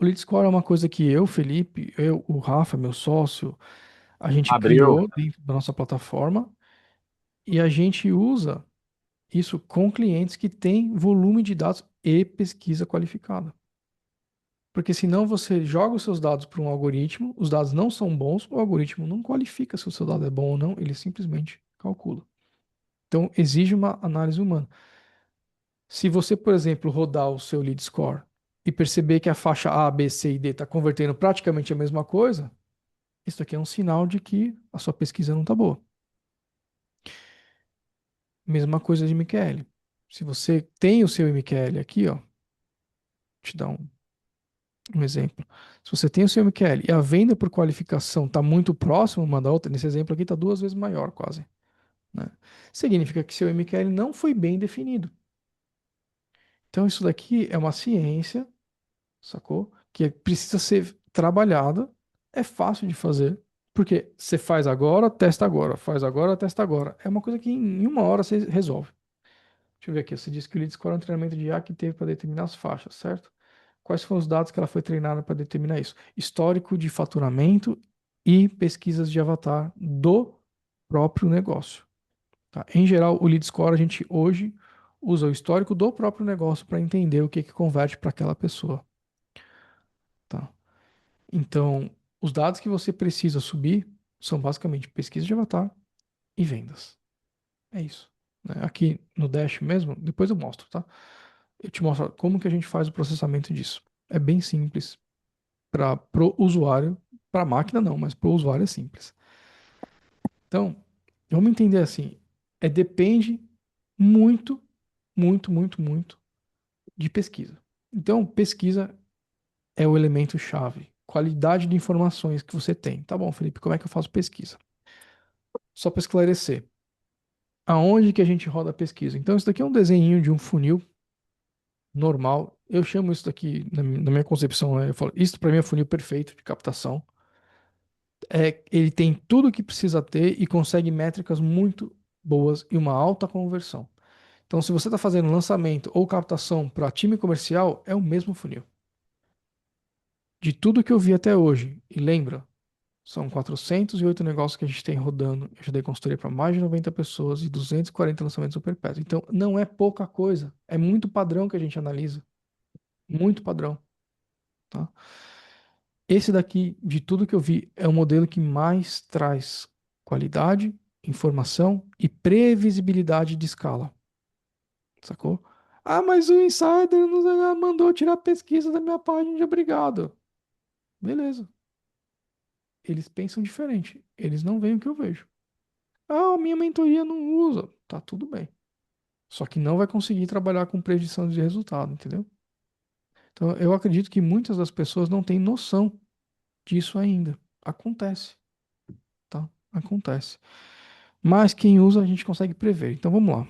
O lead score é uma coisa que eu, Felipe, o Rafa, meu sócio, a gente Abriu. criou dentro da nossa plataforma e a gente usa isso com clientes que têm volume de dados e pesquisa qualificada. Porque senão você joga os seus dados para um algoritmo, os dados não são bons, o algoritmo não qualifica se o seu dado é bom ou não, ele simplesmente calcula. Então, exige uma análise humana. Se você, por exemplo, rodar o seu lead score e perceber que a faixa A, B, C e D está convertendo praticamente a mesma coisa, isso aqui é um sinal de que a sua pesquisa não está boa. Mesma coisa de MQL. Se você tem o seu MQL aqui, ó, vou te dar um exemplo. Se você tem o seu MQL e a venda por qualificação está muito próxima uma da outra, nesse exemplo aqui está 2 vezes maior, quase, né? Significa que seu MQL não foi bem definido. Então, isso daqui é uma ciência, sacou? Que precisa ser trabalhada, é fácil de fazer, porque você faz agora, testa agora, faz agora, testa agora. É uma coisa que em uma hora você resolve. Deixa eu ver aqui. Você disse que o lead score é um treinamento de IA que teve para determinar as faixas, certo? Quais foram os dados que ela foi treinada para determinar isso? Histórico de faturamento e pesquisas de avatar do próprio negócio. Tá? Em geral, o lead score a gente hoje usa o histórico do próprio negócio para entender o que que converte para aquela pessoa. Tá? Então, os dados que você precisa subir são basicamente pesquisa de avatar e vendas. É isso. Né? Aqui no Dash mesmo, depois eu mostro, tá? Eu te mostro como que a gente faz o processamento disso. É bem simples para pro usuário, para a máquina não, mas para o usuário é simples. Então, vamos entender assim, depende muito, muito, muito, muito de pesquisa. Então, pesquisa é o elemento chave. Qualidade de informações que você tem. Tá bom, Felipe, como é que eu faço pesquisa? Só para esclarecer, aonde que a gente roda a pesquisa? Então, isso daqui é um desenho de um funil normal. Eu chamo isso daqui, na minha concepção, né? Eu falo, isso para mim é o funil perfeito de captação. Ele tem tudo o que precisa ter e consegue métricas muito boas e uma alta conversão. Então, se você está fazendo lançamento ou captação para time comercial, é o mesmo funil. De tudo que eu vi até hoje, e lembra, são 408 negócios que a gente tem rodando. Eu já dei consultoria para mais de 90 pessoas e 240 lançamentos super perto. Então, não é pouca coisa. É muito padrão que a gente analisa. Muito padrão, tá? Esse daqui, de tudo que eu vi, é o modelo que mais traz qualidade, informação e previsibilidade de escala, sacou? Ah, mas o Insider mandou tirar a pesquisa da minha página de obrigado. Beleza. Eles pensam diferente. Eles não veem o que eu vejo. Ah, a minha mentoria não usa. Tá tudo bem. Só que não vai conseguir trabalhar com predição de resultado, entendeu? Então, eu acredito que muitas das pessoas não têm noção disso ainda. Acontece, tá? Acontece. Mas quem usa a gente consegue prever. Então vamos lá.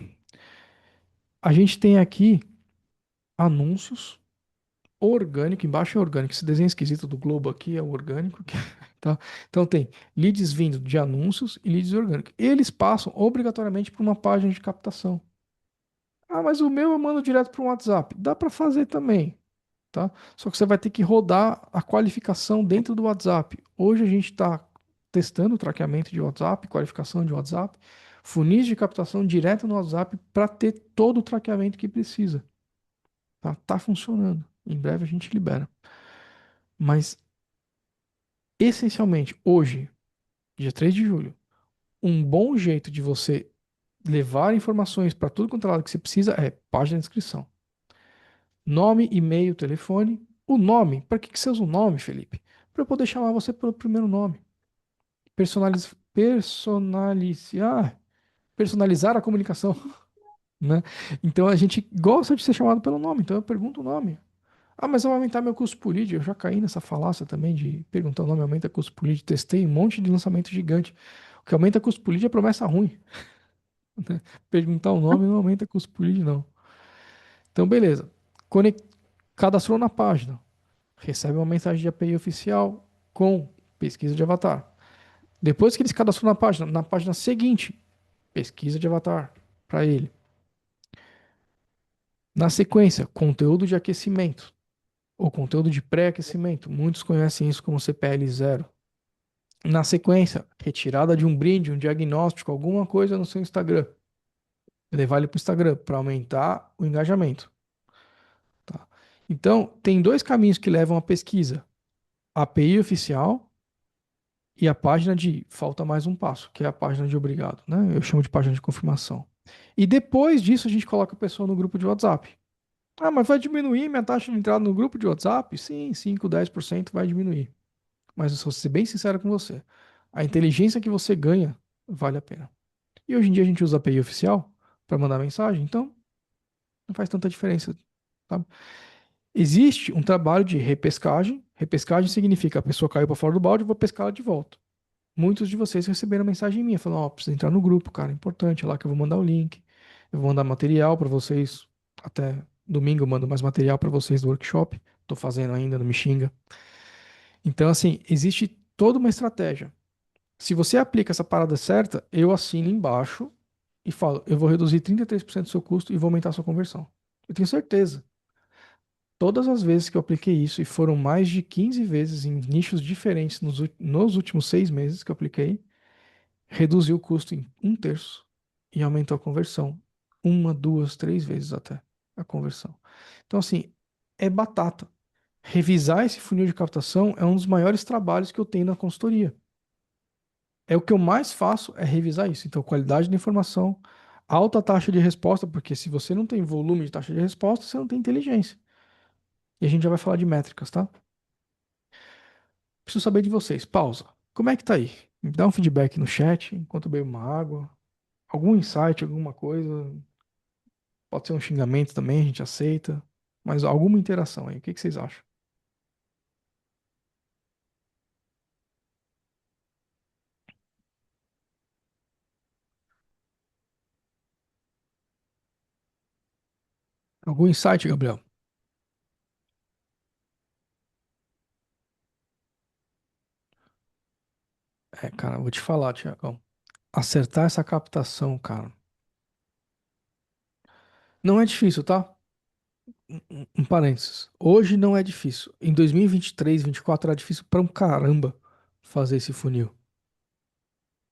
A gente tem aqui anúncios orgânico, embaixo é orgânico. Esse desenho esquisito do globo aqui é o orgânico, tá? Então tem leads vindo de anúncios e leads orgânicos. Eles passam obrigatoriamente por uma página de captação. Ah, mas o meu eu mando direto para o WhatsApp. Dá para fazer também, tá? Só que você vai ter que rodar a qualificação dentro do WhatsApp. Hoje a gente está testando o traqueamento de WhatsApp, qualificação de WhatsApp, funis de captação direto no WhatsApp para ter todo o traqueamento que precisa. Tá? Tá funcionando. Em breve a gente libera. Mas essencialmente, hoje, dia 3 de julho, um bom jeito de você levar informações para tudo quanto é lado que você precisa é página de inscrição. Nome, e-mail, telefone. O nome, para que que você usa o nome, Felipe? Para eu poder chamar você pelo primeiro nome. Personalizar a comunicação, né? Então a gente gosta de ser chamado pelo nome, então eu pergunto o nome. Ah, mas vai aumentar meu custo por lead. Eu já caí nessa falácia também de perguntar o nome aumenta custo por lead. Testei um monte de lançamento gigante. O que aumenta custo por lead é promessa ruim. Perguntar o nome não aumenta custo por lead, não. Então, beleza. Cadastrou na página. Recebe uma mensagem de API oficial com pesquisa de avatar. Depois que ele se cadastrou na página seguinte, pesquisa de avatar para ele. Na sequência, conteúdo de aquecimento ou conteúdo de pré-aquecimento. Muitos conhecem isso como CPL zero. Na sequência, retirada de um brinde, um diagnóstico, alguma coisa no seu Instagram. Levar ele para o Instagram para aumentar o engajamento. Tá? Então, tem dois caminhos que levam à pesquisa: a API oficial e a página de falta mais um passo, que é a página de obrigado, né? Eu chamo de página de confirmação. E depois disso, a gente coloca a pessoa no grupo de WhatsApp. Ah, mas vai diminuir minha taxa de entrada no grupo de WhatsApp? Sim, 5, 10% vai diminuir. Mas eu vou ser bem sincero com você. A inteligência que você ganha vale a pena. E hoje em dia a gente usa a API oficial para mandar mensagem, então não faz tanta diferença, sabe? Existe um trabalho de repescagem. Repescagem significa a pessoa caiu para fora do balde, eu vou pescar ela de volta. Muitos de vocês receberam mensagem minha, falando, ó, precisa entrar no grupo, cara, é importante, é lá que eu vou mandar o link. Eu vou mandar material para vocês. Até domingo eu mando mais material para vocês do workshop. Tô fazendo ainda, não me xinga. Então, assim, existe toda uma estratégia. Se você aplica essa parada certa, eu assino embaixo e falo, eu vou reduzir 33% do seu custo e vou aumentar a sua conversão. Eu tenho certeza. Todas as vezes que eu apliquei isso, e foram mais de 15 vezes em nichos diferentes nos últimos 6 meses que eu apliquei, reduziu o custo em um terço e aumentou a conversão. Uma, duas, três vezes até a conversão. Então, assim, é batata. Revisar esse funil de captação é um dos maiores trabalhos que eu tenho na consultoria. É o que eu mais faço é revisar isso. Então, qualidade da informação, alta taxa de resposta, porque se você não tem volume de taxa de resposta, você não tem inteligência. E a gente já vai falar de métricas, tá? Preciso saber de vocês. Pausa. Como é que tá aí? Me dá um feedback no chat enquanto eu bebo uma água. Algum insight, alguma coisa. Pode ser um xingamento também, a gente aceita. Mas alguma interação aí. O que que vocês acham? Algum insight, Gabriel? É, cara, eu vou te falar, Tiagão. Acertar essa captação, cara. Não é difícil, tá? Um parênteses. Hoje não é difícil. Em 2023, 24 era difícil pra um caramba fazer esse funil,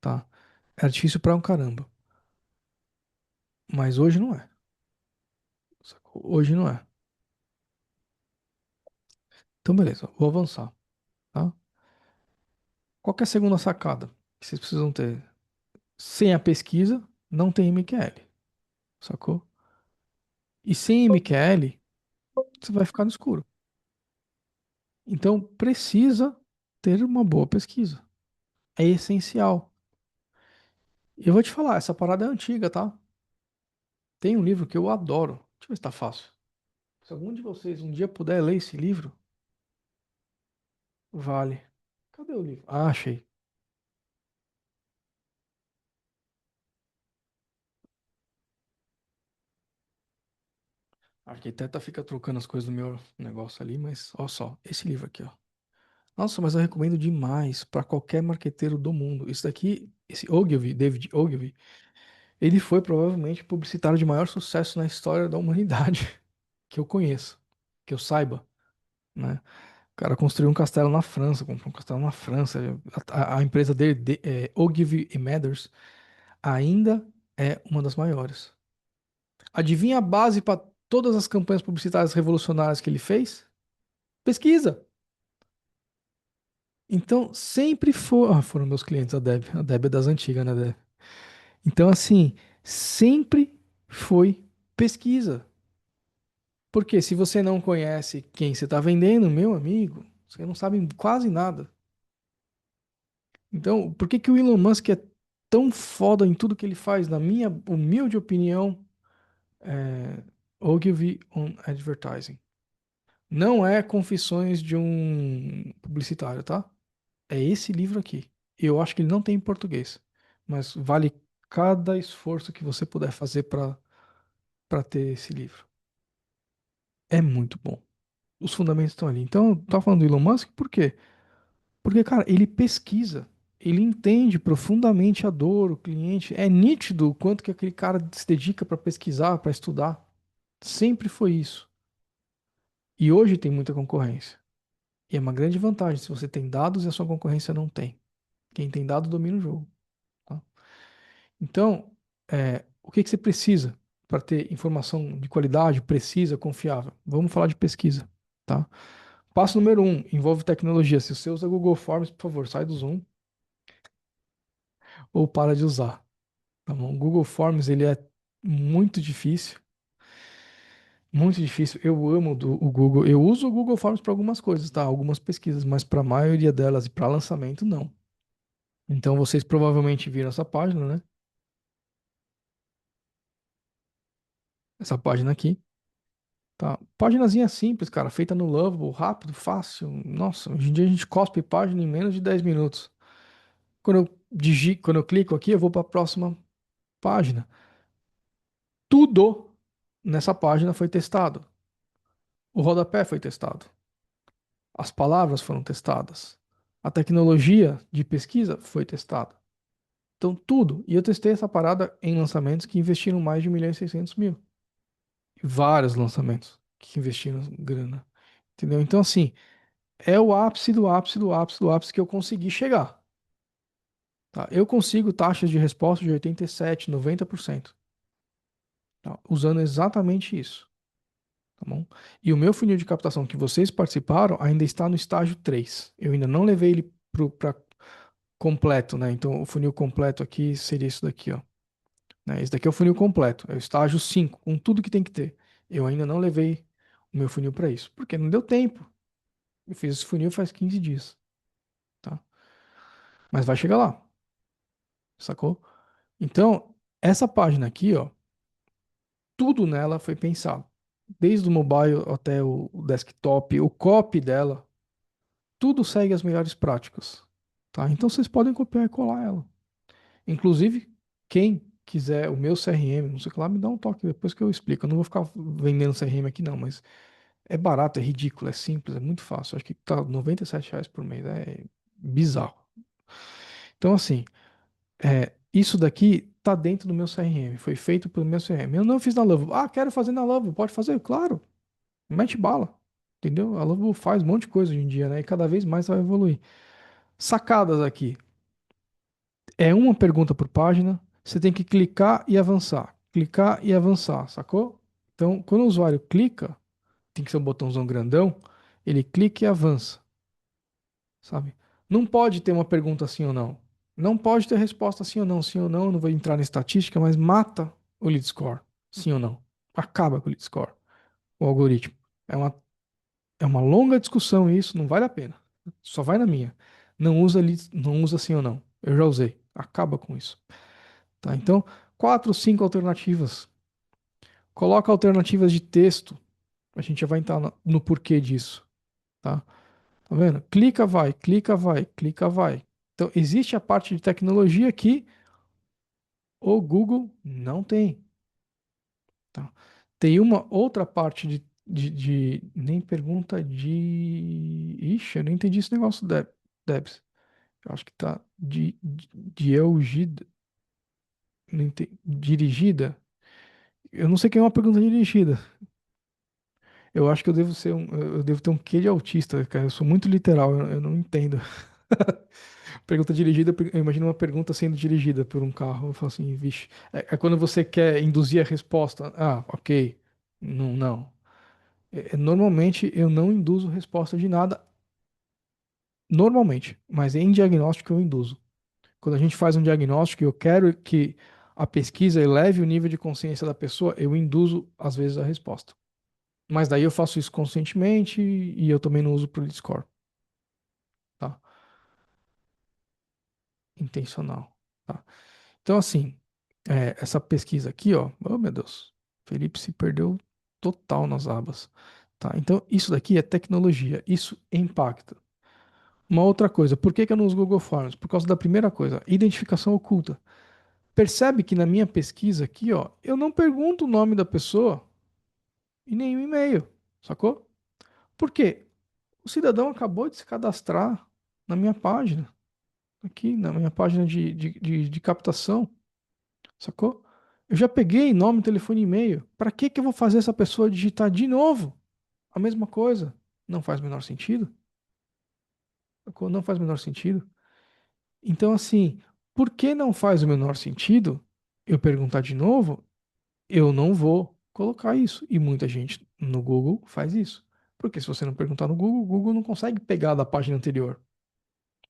tá? Era difícil pra um caramba. Mas hoje não é. Sacou? Hoje não é. Então, beleza, vou avançar, tá? Qual que é a segunda sacada que vocês precisam ter? Sem a pesquisa, não tem MQL, sacou? E sem MQL, você vai ficar no escuro. Então, precisa ter uma boa pesquisa. É essencial. E eu vou te falar, essa parada é antiga, tá? Tem um livro que eu adoro. Deixa eu ver se tá fácil. Se algum de vocês um dia puder ler esse livro, vale. Cadê o livro? Ah, achei. A arquiteta fica trocando as coisas do meu negócio ali, mas olha só, esse livro aqui, ó. Nossa, mas eu recomendo demais para qualquer marqueteiro do mundo. Isso daqui, esse Ogilvy, David Ogilvy, ele foi provavelmente o publicitário de maior sucesso na história da humanidade que eu conheço, que eu saiba, né? O cara construiu um castelo na França, comprou um castelo na França. A empresa dele, Ogilvy e Mathers, ainda é uma das maiores. Adivinha a base para todas as campanhas publicitárias revolucionárias que ele fez? Pesquisa. Então, sempre foi. Ah, foram meus clientes, a Deb. A Deb é das antigas, né, Deb? Então, assim, sempre foi pesquisa. Porque se você não conhece quem você está vendendo, meu amigo, você não sabe quase nada. Então, por que que o Elon Musk é tão foda em tudo que ele faz? Na minha humilde opinião, é Ogilvy on Advertising. Não é Confissões de um Publicitário, tá? É esse livro aqui. Eu acho que ele não tem em português, mas vale cada esforço que você puder fazer para ter esse livro. É muito bom. Os fundamentos estão ali. Então, tá falando do Elon Musk por quê? Porque, cara, ele pesquisa, ele entende profundamente a dor, o cliente. É nítido o quanto que aquele cara se dedica para pesquisar, para estudar. Sempre foi isso. E hoje tem muita concorrência. E é uma grande vantagem se você tem dados e a sua concorrência não tem. Quem tem dados domina o jogo, tá? Então, o que que você precisa para ter informação de qualidade, precisa, confiável? Vamos falar de pesquisa, tá? Passo número um, envolve tecnologia. Se você usa Google Forms, por favor, sai do Zoom ou para de usar, tá bom? O Google Forms, ele é muito difícil, muito difícil. Eu amo o Google. Eu uso o Google Forms para algumas coisas, tá? Algumas pesquisas, mas para a maioria delas e para lançamento, não. Então, vocês provavelmente viram essa página, né? Essa página aqui. Tá. Páginazinha simples, cara, feita no Lovable, rápido, fácil. Nossa, hoje em dia a gente cospe página em menos de 10 minutos. Quando eu clico aqui, eu vou para a próxima página. Tudo nessa página foi testado. O rodapé foi testado. As palavras foram testadas. A tecnologia de pesquisa foi testada. Então, tudo. E eu testei essa parada em lançamentos que investiram mais de 1.600.000. Vários lançamentos que investiram grana. Entendeu? Então, assim, é o ápice do ápice do ápice do ápice que eu consegui chegar. Tá? Eu consigo taxas de resposta de 87, 90%, tá? Usando exatamente isso, tá bom? E o meu funil de captação que vocês participaram ainda está no estágio 3. Eu ainda não levei ele para completo, né? Então o funil completo aqui seria isso daqui, ó. Né? Esse daqui é o funil completo, é o estágio 5, com tudo que tem que ter. Eu ainda não levei o meu funil para isso, porque não deu tempo. Eu fiz esse funil faz 15 dias, tá? Mas vai chegar lá, sacou? Então, essa página aqui, ó, tudo nela foi pensado. Desde o mobile até o desktop, o copy dela, tudo segue as melhores práticas, tá? Então vocês podem copiar e colar ela. Inclusive, quem quiser o meu CRM, não sei o que lá, me dá um toque depois que eu explico. Eu não vou ficar vendendo CRM aqui não, mas é barato, é ridículo, é simples, é muito fácil. Acho que tá R$ 97 por mês, é bizarro. Então assim, isso daqui tá dentro do meu CRM, foi feito pelo meu CRM. Eu não fiz na Lovable. Ah, quero fazer na Lovable, pode fazer? Claro, mete bala. Entendeu? A Lovable faz um monte de coisa hoje em dia, né? E cada vez mais vai evoluir. Sacadas aqui. É uma pergunta por página, você tem que clicar e avançar. Clicar e avançar, sacou? Então, quando o usuário clica, tem que ser um botãozão grandão, ele clica e avança, sabe? Não pode ter uma pergunta sim ou não. Não pode ter resposta sim ou não, eu não vou entrar na estatística, mas mata o lead score, sim ou não. Acaba com o lead score, o algoritmo. É uma, é uma longa discussão isso, não vale a pena. Só vai na minha. Não usa sim ou não. Eu já usei. Acaba com isso. Tá? Então, quatro, cinco alternativas. Coloca alternativas de texto. A gente já vai entrar no porquê disso. Tá? Tá vendo? Clica, vai, clica, vai, clica, vai. Então, existe a parte de tecnologia que o Google não tem. Tá? Tem uma outra parte nem pergunta de. Ixi, eu não entendi esse negócio, Debs. Eu acho que tá de Elgida, dirigida. Eu não sei quem é uma pergunta dirigida. Eu acho que eu devo ter um quê de autista, cara. Eu sou muito literal, eu não entendo. Pergunta dirigida, eu imagino uma pergunta sendo dirigida por um carro. Eu falo assim, vixe. É quando você quer induzir a resposta. Ah, ok. Não, não. Normalmente eu não induzo resposta de nada, normalmente, mas em diagnóstico eu induzo. Quando a gente faz um diagnóstico e eu quero que a pesquisa eleve o nível de consciência da pessoa, eu induzo, às vezes, a resposta. Mas daí eu faço isso conscientemente e eu também não uso para o Discord, tá? Intencional, tá? Então, assim, essa pesquisa aqui, ó, oh meu Deus, Felipe se perdeu total nas abas, tá? Então, isso daqui é tecnologia, isso impacta. Uma outra coisa, por que que eu não uso Google Forms? Por causa da primeira coisa, identificação oculta. Percebe que na minha pesquisa aqui, ó, eu não pergunto o nome da pessoa e nenhum e-mail, sacou? Por quê? O cidadão acabou de se cadastrar na minha página, aqui na minha página de captação, sacou? Eu já peguei nome, telefone e e-mail. Para que que eu vou fazer essa pessoa digitar de novo a mesma coisa? Não faz o menor sentido, sacou? Não faz o menor sentido. Então, assim, por que não faz o menor sentido eu perguntar de novo? Eu não vou colocar isso. E muita gente no Google faz isso. Porque se você não perguntar no Google, o Google não consegue pegar da página anterior.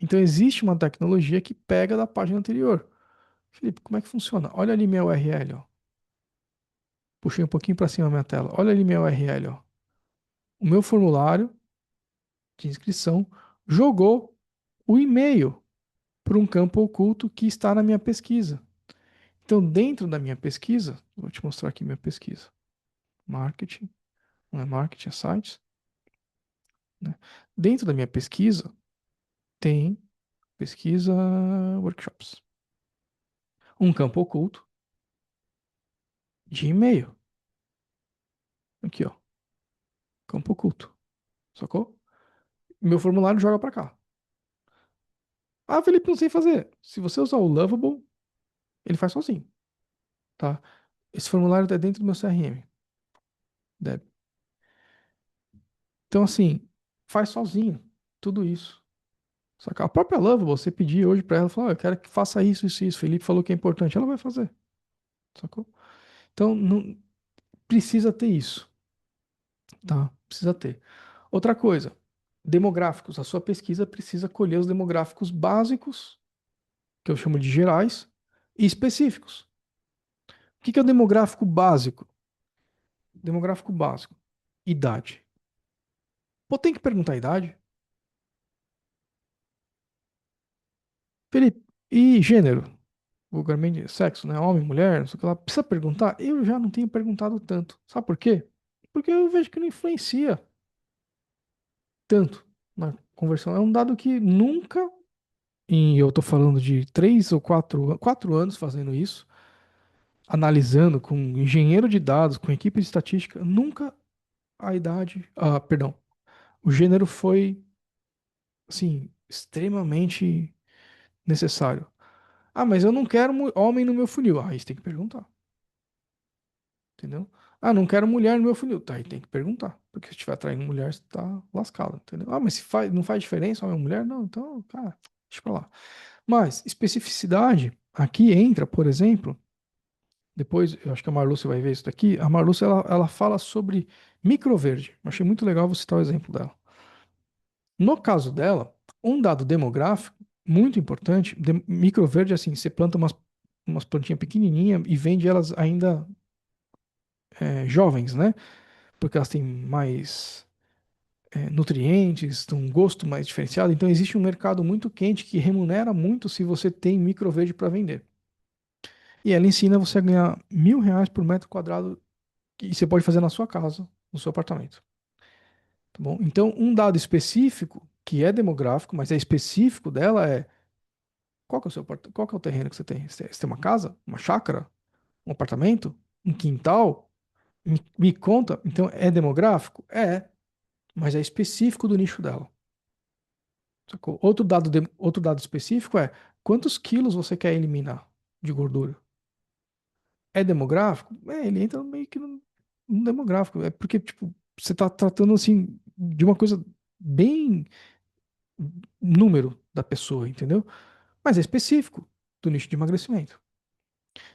Então existe uma tecnologia que pega da página anterior. Felipe, como é que funciona? Olha ali minha URL, ó. Puxei um pouquinho para cima a minha tela. Olha ali minha URL, ó. O meu formulário de inscrição jogou o e-mail para um campo oculto que está na minha pesquisa. Então, dentro da minha pesquisa, vou te mostrar aqui minha pesquisa. Marketing, não é marketing, é sites, né? Dentro da minha pesquisa tem pesquisa workshops. Um campo oculto de e-mail. Aqui, ó. Campo oculto. Sacou? Meu formulário joga para cá. Ah, Felipe, não sei fazer. Se você usar o Lovable, ele faz sozinho, tá? Esse formulário tá dentro do meu CRM. Deb. Então, assim, faz sozinho tudo isso. Saca? A própria Lovable, você pedir hoje para ela, falar, eu quero que faça isso, isso, isso. Felipe falou que é importante, ela vai fazer. Sacou? Então, não precisa ter isso, tá? Precisa ter. Outra coisa, demográficos. A sua pesquisa precisa colher os demográficos básicos, que eu chamo de gerais, e específicos. O que que é o demográfico básico? Demográfico básico. Idade. Pô, tem que perguntar a idade? Felipe, e gênero? Vulgarmente, sexo, né? Homem, mulher, não sei o que lá. Precisa perguntar? Eu já não tenho perguntado tanto. Sabe por quê? Porque eu vejo que não influencia tanto na conversão. É um dado que nunca, e eu tô falando de 3 ou 4 anos fazendo isso, analisando com engenheiro de dados, com equipe de estatística, nunca a idade, perdão, o gênero foi, assim, extremamente necessário. Ah, mas eu não quero homem no meu funil. Aí você tem que perguntar, entendeu? Ah, não quero mulher no meu funil. Tá, aí tem que perguntar. Porque se estiver atraindo mulher, você tá lascado, entendeu? Ah, mas se faz, não faz diferença homem ou mulher? Não, então, cara, deixa pra lá. Mas especificidade, aqui entra, por exemplo, depois, eu acho que a Marluce vai ver isso daqui. A Marluce, ela fala sobre microverde. Eu achei muito legal, vou citar o exemplo dela. No caso dela, um dado demográfico muito importante, microverde, assim, você planta umas plantinhas pequenininhas e vende elas ainda jovens, né? Porque elas têm mais nutrientes, têm um gosto mais diferenciado. Então, existe um mercado muito quente que remunera muito se você tem microverde para vender. E ela ensina você a ganhar R$ 1.000 por metro quadrado que você pode fazer na sua casa, no seu apartamento. Tá bom? Então, um dado específico, que é demográfico, mas é específico dela, é qual que é o qual que é o terreno que você tem? Você tem uma casa? Uma chácara? Um apartamento? Um quintal? Me conta. Então, é demográfico? É, mas é específico do nicho dela. Sacou? Outro dado específico é quantos quilos você quer eliminar de gordura? É demográfico? É, ele entra meio que no demográfico. É porque, tipo, você tá tratando, assim, de uma coisa bem número da pessoa, entendeu? Mas é específico do nicho de emagrecimento.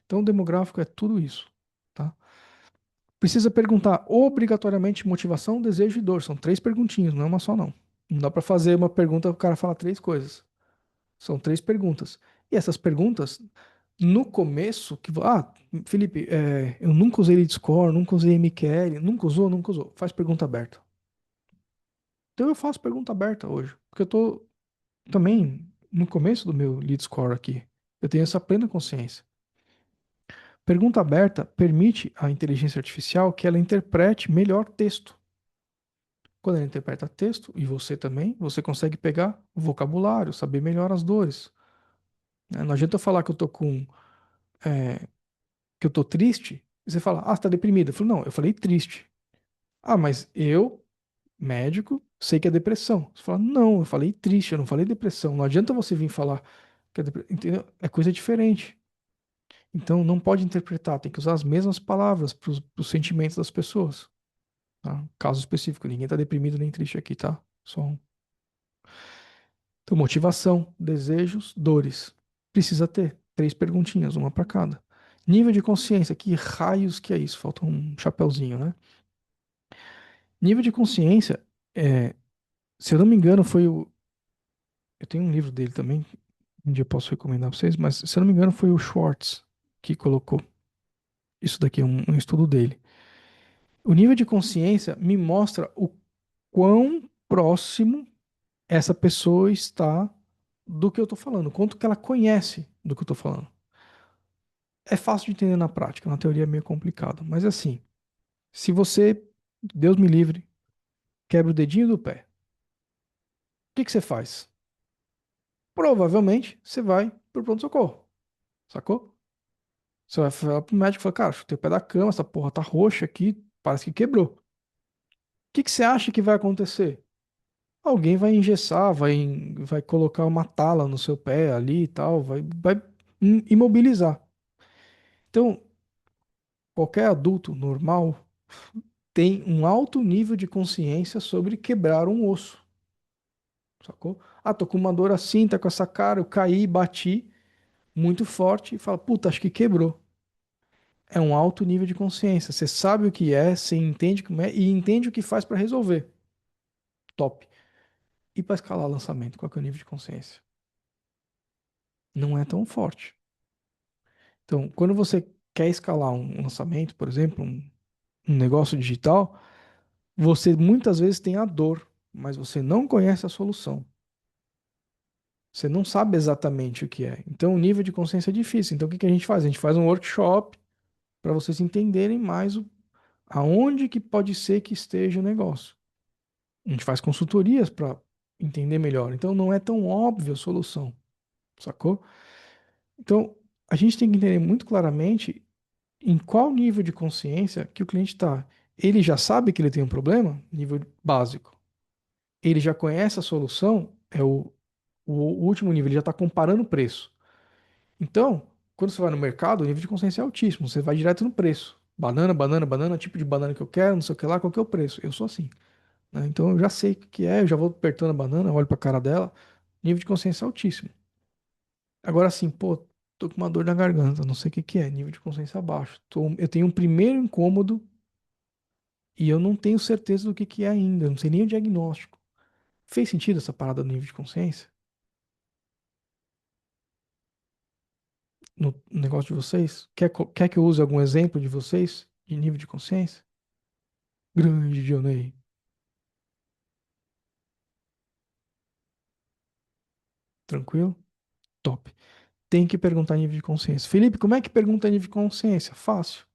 Então, o demográfico é tudo isso, tá? Precisa perguntar obrigatoriamente motivação, desejo e dor. São três perguntinhas, não é uma só, não. Não dá para fazer uma pergunta e o cara fala três coisas. São três perguntas. E essas perguntas, no começo, Felipe, eu nunca usei Lead Score, nunca usei MQL, nunca usou, nunca usou. Faz pergunta aberta. Então eu faço pergunta aberta hoje, porque eu tô também no começo do meu Lead Score aqui. Eu tenho essa plena consciência. Pergunta aberta permite à inteligência artificial que ela interprete melhor texto. Quando ela interpreta texto, e você também, você consegue pegar o vocabulário, saber melhor as dores, né? Não adianta eu falar que eu tô é, que eu tô triste, e você fala, ah, você tá deprimido. Eu falo, não, eu falei triste. Ah, mas eu, médico, sei que é depressão. Você fala, não, eu falei triste, eu não falei depressão. Não adianta você vir falar que é depressão, entendeu? É coisa diferente. Então não pode interpretar, tem que usar as mesmas palavras para os sentimentos das pessoas. Tá? Caso específico, ninguém está deprimido nem triste aqui, tá? Só um. Então, motivação, desejos, dores. Precisa ter três perguntinhas, uma para cada. Nível de consciência, que raios que é isso? Falta um chapeuzinho, né? Nível de consciência, é, se eu não me engano, foi o. Eu tenho um livro dele também, um dia eu posso recomendar para vocês, mas se eu não me engano, foi o Schwartz que colocou. Isso daqui é um estudo dele. O nível de consciência me mostra o quão próximo essa pessoa está do que eu estou falando, quanto que ela conhece do que eu estou falando. É fácil de entender na prática, na teoria é meio complicado, mas assim, se você, Deus me livre, quebra o dedinho do pé, o que que você faz? Provavelmente você vai pro pronto-socorro, sacou? Você vai falar pro médico e fala, cara, chutei o pé da cama, essa porra tá roxa aqui, parece que quebrou. O que que você acha que vai acontecer? Alguém vai engessar, vai colocar uma tala no seu pé ali e tal, vai imobilizar. Então, qualquer adulto normal tem um alto nível de consciência sobre quebrar um osso, sacou? Ah, tô com uma dor assim, tá com essa cara, eu caí, bati muito forte e fala, puta, acho que quebrou. É um alto nível de consciência. Você sabe o que é, você entende como é e entende o que faz para resolver. Top. E para escalar lançamento, qual que é o nível de consciência? Não é tão forte. Então, quando você quer escalar um lançamento, por exemplo, um negócio digital, você muitas vezes tem a dor, mas você não conhece a solução. Você não sabe exatamente o que é. Então, o nível de consciência é difícil. Então, o que que a gente faz? A gente faz um workshop para vocês entenderem mais aonde que pode ser que esteja o negócio. A gente faz consultorias para entender melhor. Então, não é tão óbvia a solução, sacou? Então, a gente tem que entender muito claramente em qual nível de consciência que o cliente está. Ele já sabe que ele tem um problema? Nível básico. Ele já conhece a solução? É o último nível, ele já está comparando o preço. Então, quando você vai no mercado, o nível de consciência é altíssimo. Você vai direto no preço. Banana, banana, banana, tipo de banana que eu quero, não sei o que lá, qual que é o preço. Eu sou assim, né? Então eu já sei o que que é, eu já vou apertando a banana, olho pra cara dela. Nível de consciência é altíssimo. Agora assim, pô, tô com uma dor na garganta, não sei o que que é, nível de consciência baixo. Eu tenho um primeiro incômodo e eu não tenho certeza do que é ainda, não sei nem o diagnóstico. Fez sentido essa parada do nível de consciência? No negócio de vocês? Quer que eu use algum exemplo de vocês de nível de consciência? Grande Dionei. Tranquilo? Top. Tem que perguntar nível de consciência. Felipe, como é que pergunta nível de consciência? Fácil.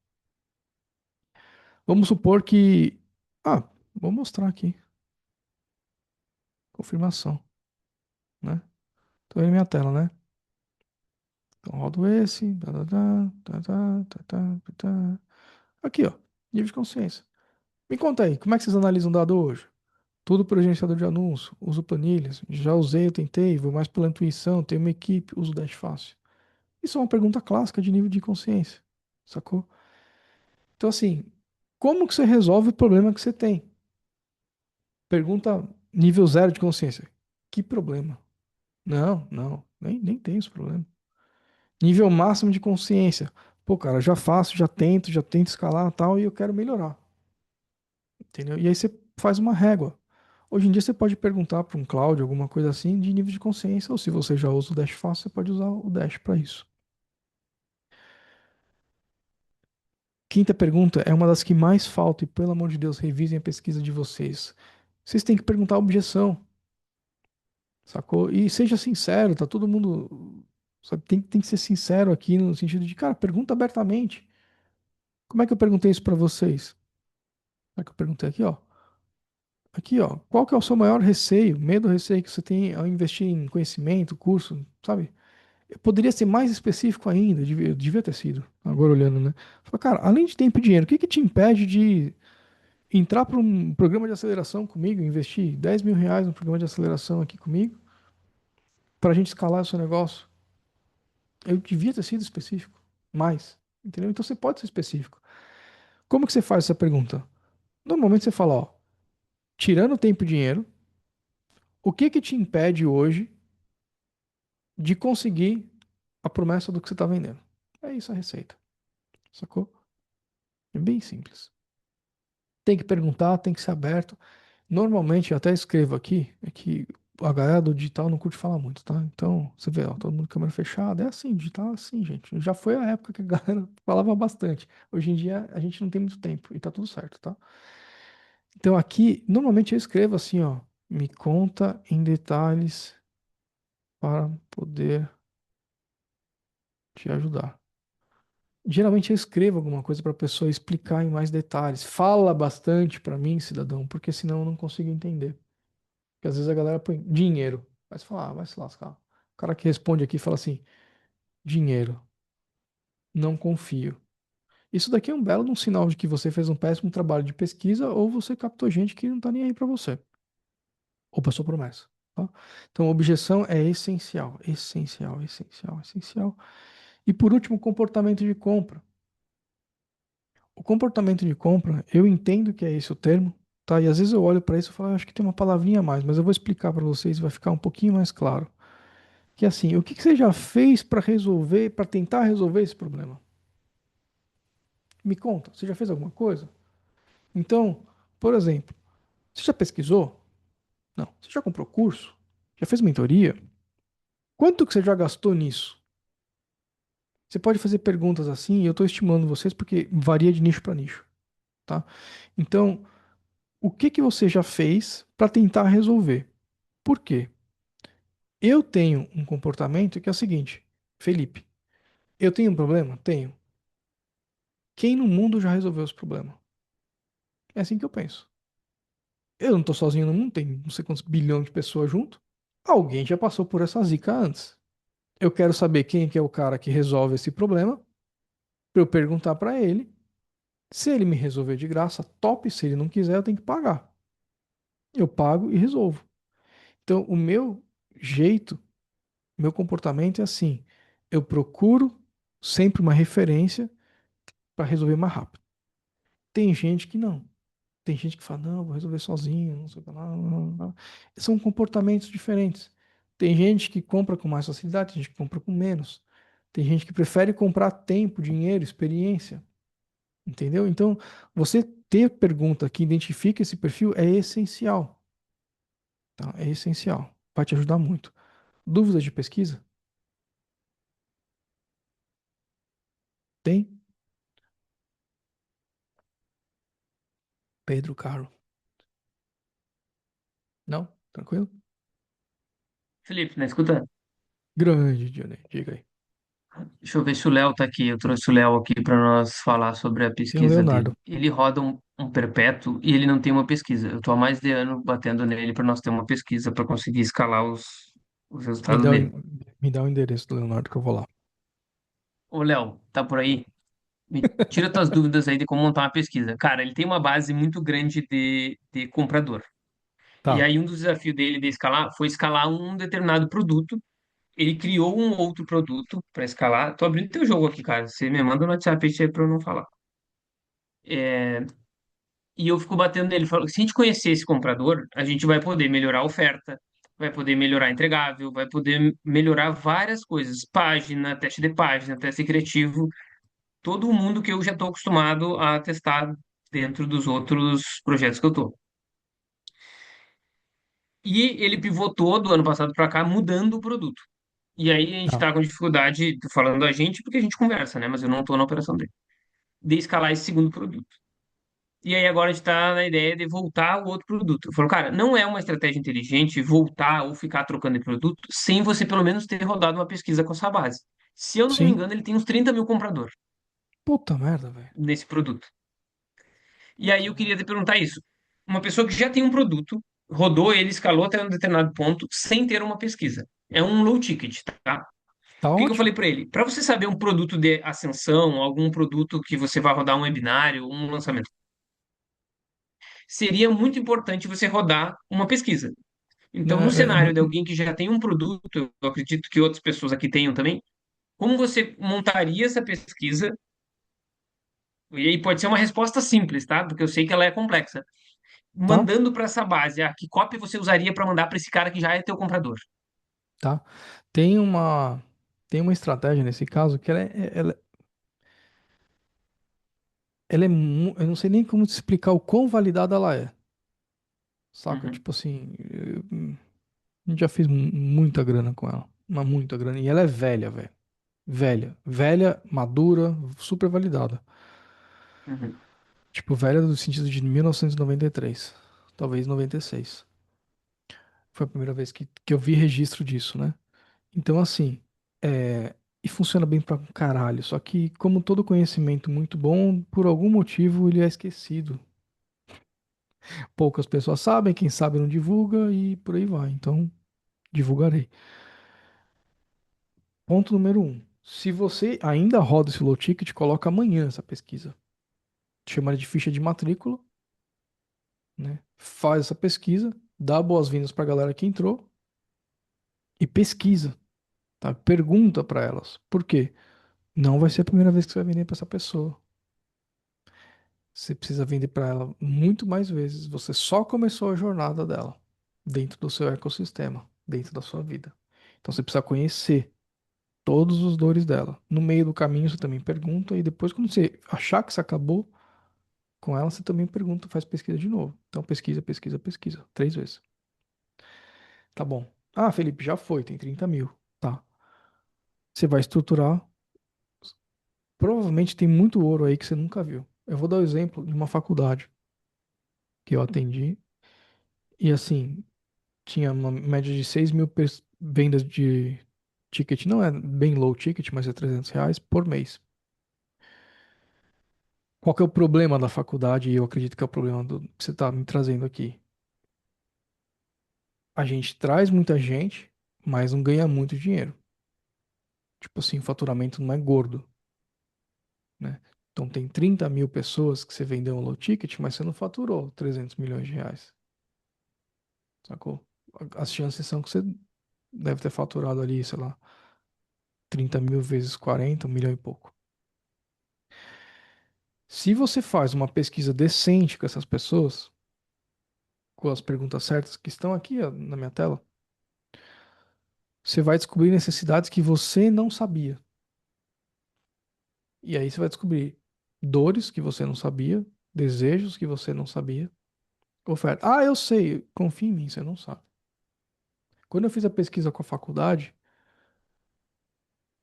Vamos supor que. Ah, vou mostrar aqui. Confirmação, né? Tô vendo minha tela, né? Então, rodo esse. Tá, tá, tá, tá, tá, tá, tá, tá. Aqui, ó. Nível de consciência. Me conta aí, como é que vocês analisam dado hoje? Tudo por gerenciador de anúncio, uso planilhas. Já usei, eu tentei, vou mais pela intuição, tenho uma equipe, uso Dash fácil. Isso é uma pergunta clássica de nível de consciência, sacou? Então, assim, como que você resolve o problema que você tem? Pergunta nível zero de consciência. Que problema? Não, não, nem tem esse problema. Nível máximo de consciência. Pô, cara, já faço, já tento escalar e tal, e eu quero melhorar. Entendeu? E aí você faz uma régua. Hoje em dia você pode perguntar para um cloud, alguma coisa assim, de nível de consciência, ou se você já usa o Dash Fácil, você pode usar o Dash para isso. Quinta pergunta é uma das que mais falta, e pelo amor de Deus, revisem a pesquisa de vocês. Vocês têm que perguntar a objeção, sacou? E seja sincero, tá todo mundo. Sabe, tem que ser sincero aqui no sentido de, cara, pergunta abertamente. Como é que eu perguntei isso para vocês? Como é que eu perguntei aqui, ó? Aqui, ó. Qual que é o seu maior receio, medo ou receio que você tem ao investir em conhecimento, curso, sabe? Eu poderia ser mais específico ainda, devia ter sido, agora olhando, né? Fala, cara, além de tempo e dinheiro, o que que te impede de entrar para um programa de aceleração comigo, investir R$ 10.000 no programa de aceleração aqui comigo, para a gente escalar o seu negócio? Eu devia ter sido específico, mais, entendeu? Então você pode ser específico. Como que você faz essa pergunta? Normalmente você fala, ó, tirando tempo e dinheiro, o que que te impede hoje de conseguir a promessa do que você está vendendo? É isso a receita, sacou? É bem simples. Tem que perguntar, tem que ser aberto. Normalmente, eu até escrevo aqui, é que a galera do digital não curte falar muito, tá? Então, você vê, ó, todo mundo com câmera fechada. É assim, digital é assim, gente. Já foi a época que a galera falava bastante. Hoje em dia, a gente não tem muito tempo e tá tudo certo, tá? Então, aqui, normalmente eu escrevo assim, ó. Me conta em detalhes para poder te ajudar. Geralmente eu escrevo alguma coisa para a pessoa explicar em mais detalhes. Fala bastante para mim, cidadão, porque senão eu não consigo entender. Porque às vezes a galera põe dinheiro. Vai se falar, vai se lascar. O cara que responde aqui fala assim: dinheiro, não confio. Isso daqui é um belo de um sinal de que você fez um péssimo trabalho de pesquisa ou você captou gente que não tá nem aí pra você. Ou passou promessa. Tá? Então, objeção é essencial, essencial, essencial, essencial. E por último, comportamento de compra. O comportamento de compra, eu entendo que é esse o termo, tá? E às vezes eu olho para isso e falo, "Ah, acho que tem uma palavrinha a mais, mas eu vou explicar para vocês e vai ficar um pouquinho mais claro. Que é assim, o que que você já fez para resolver, para tentar resolver esse problema? Me conta, você já fez alguma coisa? Então, por exemplo, você já pesquisou? Não. Você já comprou curso? Já fez mentoria? Quanto que você já gastou nisso? Você pode fazer perguntas assim, e eu estou estimulando vocês porque varia de nicho para nicho, tá? Então, o que que você já fez para tentar resolver? Por quê? Eu tenho um comportamento que é o seguinte, Felipe, eu tenho um problema? Tenho. Quem no mundo já resolveu esse problema? É assim que eu penso. Eu não tô sozinho no mundo, tem não sei quantos bilhões de pessoas junto. Alguém já passou por essa zica antes. Eu quero saber quem que é o cara que resolve esse problema, para eu perguntar para ele. Se ele me resolver de graça, top. Se ele não quiser, eu tenho que pagar. Eu pago e resolvo. Então, o meu jeito, meu comportamento é assim. eu procuro sempre uma referência para resolver mais rápido. Tem gente que não. Tem gente que fala, não, vou resolver sozinho, não sei o que lá. Não, não, não. São comportamentos diferentes. Tem gente que compra com mais facilidade, tem gente que compra com menos. Tem gente que prefere comprar tempo, dinheiro, experiência. Entendeu? Então, você ter pergunta que identifica esse perfil é essencial. Tá? É essencial. Vai te ajudar muito. Dúvidas de pesquisa? Tem? Pedro Caro. Não? Tranquilo? Felipe, né? Escuta, Grande, Johnny. Diga aí. deixa eu ver se o Léo tá aqui. Eu trouxe o Léo aqui para nós falar sobre a Tem o pesquisa dele. Leonardo. Ele roda um perpétuo e ele não tem uma pesquisa. Eu tô há mais de ano batendo nele para nós ter uma pesquisa para conseguir escalar os Me resultados dá dele. me dá o endereço do Leonardo que eu vou lá. Ô, Léo, tá por aí? Me tira tuas dúvidas aí de como montar uma pesquisa. Cara, ele tem uma base muito grande de comprador. E Tá. aí, um dos desafios dele de escalar foi escalar um determinado produto. Ele criou um outro produto para escalar. Tô abrindo teu jogo aqui, cara. Você me manda no WhatsApp aí para eu não falar. E eu fico batendo nele, falo, se a gente conhecer esse comprador, a gente vai poder melhorar a oferta, vai poder melhorar entregável, vai poder melhorar várias coisas, página, teste criativo, todo o mundo que eu já estou acostumado a testar dentro dos outros projetos que eu estou. E ele pivotou do ano passado para cá, mudando o produto. E aí a gente Tá. está com dificuldade, tô falando a gente, porque a gente conversa, né? Mas eu não estou na operação dele, de escalar esse segundo produto. E aí agora a gente está na ideia de voltar ao outro produto. Eu falo, cara, não é uma estratégia inteligente voltar ou ficar trocando de produto sem você pelo menos ter rodado uma pesquisa com essa base. Se eu não me Sim. engano, ele tem uns 30 mil compradores Puta merda, velho. nesse produto. E aí Puta eu queria te merda. perguntar isso. Uma pessoa que já tem um produto, rodou ele, escalou até um determinado ponto, sem ter uma pesquisa. É um low ticket, tá? Tá O que que eu ótimo. falei para ele? Para você saber um produto de ascensão, algum produto que você vai rodar um webinário, um lançamento, seria muito importante você rodar uma pesquisa. Então, no Né, cenário de alguém que já tem um produto, eu acredito que outras pessoas aqui tenham também, como você montaria essa pesquisa? E aí pode ser uma resposta simples, tá? Porque eu sei que ela é complexa. tá? Mandando para essa base, que cópia você usaria para mandar para esse cara que já é teu comprador? Tá. Tem uma, tem uma estratégia nesse caso que ela é, eu não sei nem como te explicar o quão validada ela é. Saca? Uhum, Tipo assim, a gente já fez muita grana com ela. Uma muita grana. E ela é velha, velho. Velha. Velha, madura, super validada. uhum, Tipo, velha no sentido de 1993. Talvez 96. Foi a primeira vez que eu vi registro disso, né? Então, assim, e funciona bem pra caralho. Só que, como todo conhecimento muito bom, por algum motivo ele é esquecido. Poucas pessoas sabem, quem sabe não divulga e por aí vai. Então, divulgarei. Ponto número um. Se você ainda roda esse low ticket, coloca amanhã essa pesquisa. Chama de ficha de matrícula, né? Faz essa pesquisa, dá boas-vindas pra galera que entrou e pesquisa, tá? Pergunta pra elas. Por quê? Não vai ser a primeira vez que você vai vender pra essa pessoa. Você precisa vender para ela muito mais vezes. Você só começou a jornada dela dentro do seu ecossistema, dentro da sua vida. Então você precisa conhecer todos os dores dela. No meio do caminho você também pergunta e depois quando você achar que você acabou com ela, você também pergunta, faz pesquisa de novo. Então pesquisa, pesquisa, pesquisa, 3 vezes. Tá bom. Ah, Felipe, já foi, tem 30 mil. Tá. Você vai estruturar. Provavelmente tem muito ouro aí que você nunca viu. Eu vou dar o exemplo de uma faculdade que eu atendi. E assim, tinha uma média de 6 mil vendas de ticket. Não é bem low ticket, mas é R$ 300 por mês. Qual que é o problema da faculdade? E eu acredito que é o problema que você está me trazendo aqui. A gente traz muita gente, mas não ganha muito dinheiro. Tipo assim, o faturamento não é gordo, né? Então tem 30 mil pessoas que você vendeu um low ticket, mas você não faturou 300 milhões de reais, sacou? As chances são que você deve ter faturado ali, sei lá, 30 mil vezes 40, 1 milhão e pouco. Se você faz uma pesquisa decente com essas pessoas, com as perguntas certas que estão aqui ó, na minha tela, você vai descobrir necessidades que você não sabia. E aí você vai descobrir dores que você não sabia, desejos que você não sabia, oferta. Ah, eu sei, confia em mim, você não sabe. Quando eu fiz a pesquisa com a faculdade,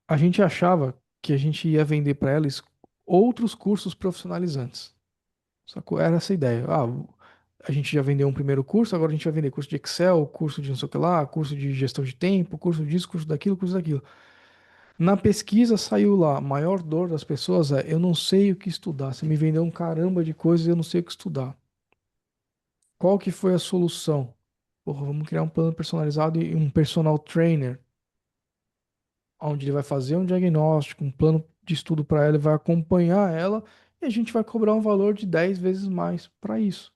a gente achava que a gente ia vender para eles outros cursos profissionalizantes. Sacou? Era essa a ideia. Ah, a gente já vendeu um primeiro curso, agora a gente vai vender curso de Excel, curso de não sei o que lá, curso de gestão de tempo, curso disso, curso daquilo, curso daquilo. Na pesquisa saiu lá, a maior dor das pessoas é eu não sei o que estudar. Você me vendeu um caramba de coisas e eu não sei o que estudar. Qual que foi a solução? Porra, vamos criar um plano personalizado e um personal trainer, onde ele vai fazer um diagnóstico, um plano de estudo para ela, ele vai acompanhar ela e a gente vai cobrar um valor de 10 vezes mais para isso.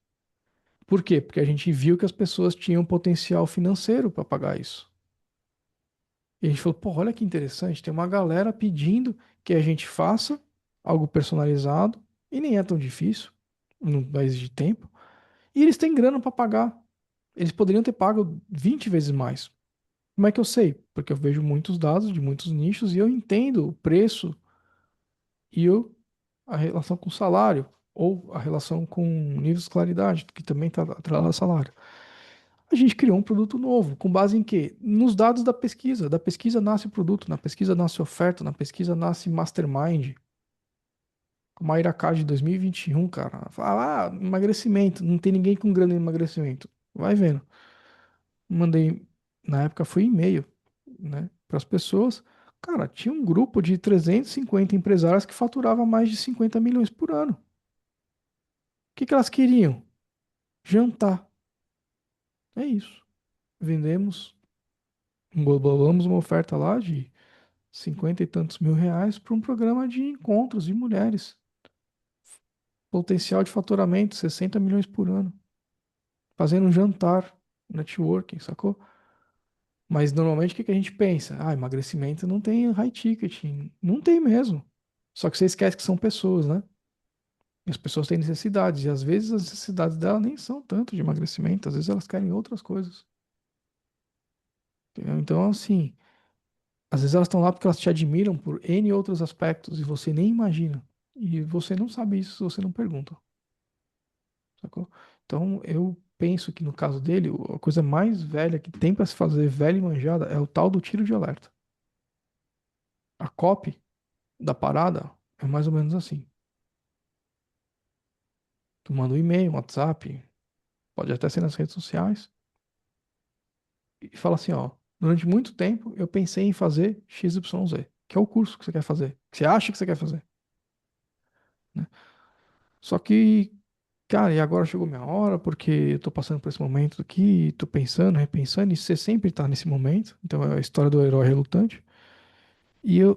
Por quê? Porque a gente viu que as pessoas tinham potencial financeiro para pagar isso. E a gente falou, pô, olha que interessante, tem uma galera pedindo que a gente faça algo personalizado e nem é tão difícil, não vai exigir tempo, e eles têm grana para pagar. Eles poderiam ter pago 20 vezes mais. Como é que eu sei? Porque eu vejo muitos dados de muitos nichos e eu entendo o preço e a relação com o salário, ou a relação com nível de escolaridade, que também está atrelado ao salário. A gente criou um produto novo, com base em quê? Nos dados da pesquisa. Da pesquisa nasce o produto, na pesquisa nasce oferta, na pesquisa nasce mastermind. Uma Iracard de 2021, cara. Fala, ah, emagrecimento, não tem ninguém com grana em emagrecimento. Vai vendo. Mandei, na época foi e-mail, né, para as pessoas. Cara, tinha um grupo de 350 empresários que faturava mais de 50 milhões por ano. O que que elas queriam? Jantar. É isso. Vendemos, bolamos uma oferta lá de 50 e tantos mil reais para um programa de encontros de mulheres. Potencial de faturamento, 60 milhões por ano. Fazendo um jantar, networking, sacou? Mas normalmente o que que a gente pensa? Ah, emagrecimento não tem high ticket. Não tem mesmo. Só que você esquece que são pessoas, né? E as pessoas têm necessidades. E às vezes as necessidades delas nem são tanto de emagrecimento. Às vezes elas querem outras coisas. Entendeu? Então, assim, às vezes elas estão lá porque elas te admiram por N outros aspectos e você nem imagina. E você não sabe isso se você não pergunta. Sacou? Então, eu penso que no caso dele, a coisa mais velha que tem para se fazer, velha e manjada, é o tal do tiro de alerta. A copy da parada é mais ou menos assim. Tu manda um e-mail, um WhatsApp, pode até ser nas redes sociais, e fala assim, ó, durante muito tempo eu pensei em fazer XYZ, que é o curso que você quer fazer, que você acha que você quer fazer, né? Só que, cara, e agora chegou minha hora, porque eu tô passando por esse momento aqui, tô pensando, repensando, e você sempre tá nesse momento, então é a história do herói relutante, e eu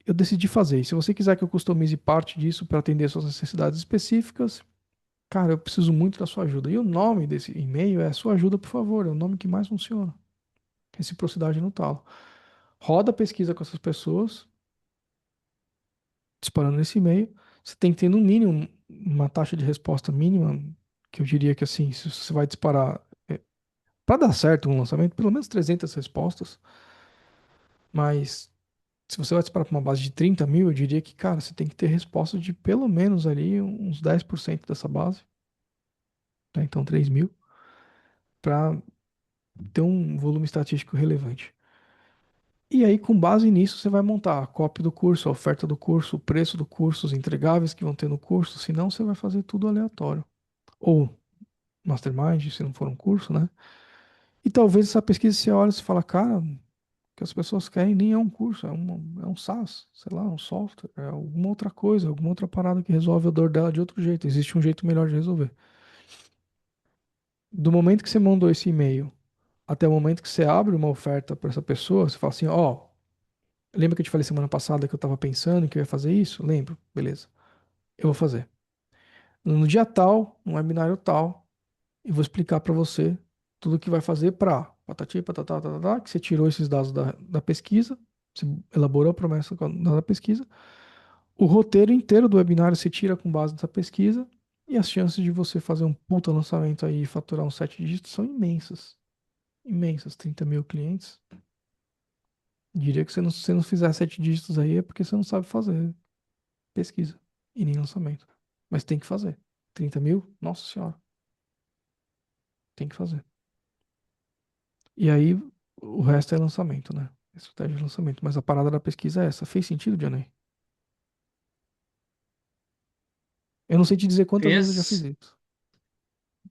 decidi fazer. E se você quiser que eu customize parte disso para atender suas necessidades específicas, cara, eu preciso muito da sua ajuda. E o nome desse e-mail é Sua Ajuda, por favor. É o nome que mais funciona. Reciprocidade no talo. Roda a pesquisa com essas pessoas, disparando nesse e-mail. Você tem que ter, no mínimo, uma taxa de resposta mínima, que eu diria que, assim, se você vai disparar, para dar certo um lançamento, pelo menos 300 respostas. Mas se você vai disparar para uma base de 30 mil, eu diria que, cara, você tem que ter resposta de pelo menos ali uns 10% dessa base. Tá? Então, 3 mil, para ter um volume estatístico relevante. E aí, com base nisso, você vai montar a cópia do curso, a oferta do curso, o preço do curso, os entregáveis que vão ter no curso. Senão, você vai fazer tudo aleatório. Ou mastermind, se não for um curso, né? E talvez essa pesquisa você olha e você fala, cara, o que as pessoas querem nem é um curso, é um SaaS, sei lá, um software, é alguma outra coisa, alguma outra parada que resolve a dor dela de outro jeito. Existe um jeito melhor de resolver. Do momento que você mandou esse e-mail até o momento que você abre uma oferta para essa pessoa, você fala assim, ó, lembra que eu te falei semana passada que eu tava pensando que eu ia fazer isso? Lembro, beleza. Eu vou fazer. No dia tal, no webinário tal, eu vou explicar para você tudo o que vai fazer para patati, patatá, tatatá, que você tirou esses dados da pesquisa. Você elaborou a promessa da pesquisa, o roteiro inteiro do webinário se tira com base nessa pesquisa e as chances de você fazer um puta lançamento aí e faturar uns 7 dígitos são imensas. Imensas. 30 mil clientes. Diria que se você não fizer 7 dígitos aí é porque você não sabe fazer pesquisa e nem lançamento. Mas tem que fazer. 30 mil? Nossa senhora. Tem que fazer. E aí o resto é lançamento, né? Estratégia de lançamento. Mas a parada da pesquisa é essa. Fez sentido, Johnny? Eu não sei te dizer quantas vezes eu já fiz Fez, isso.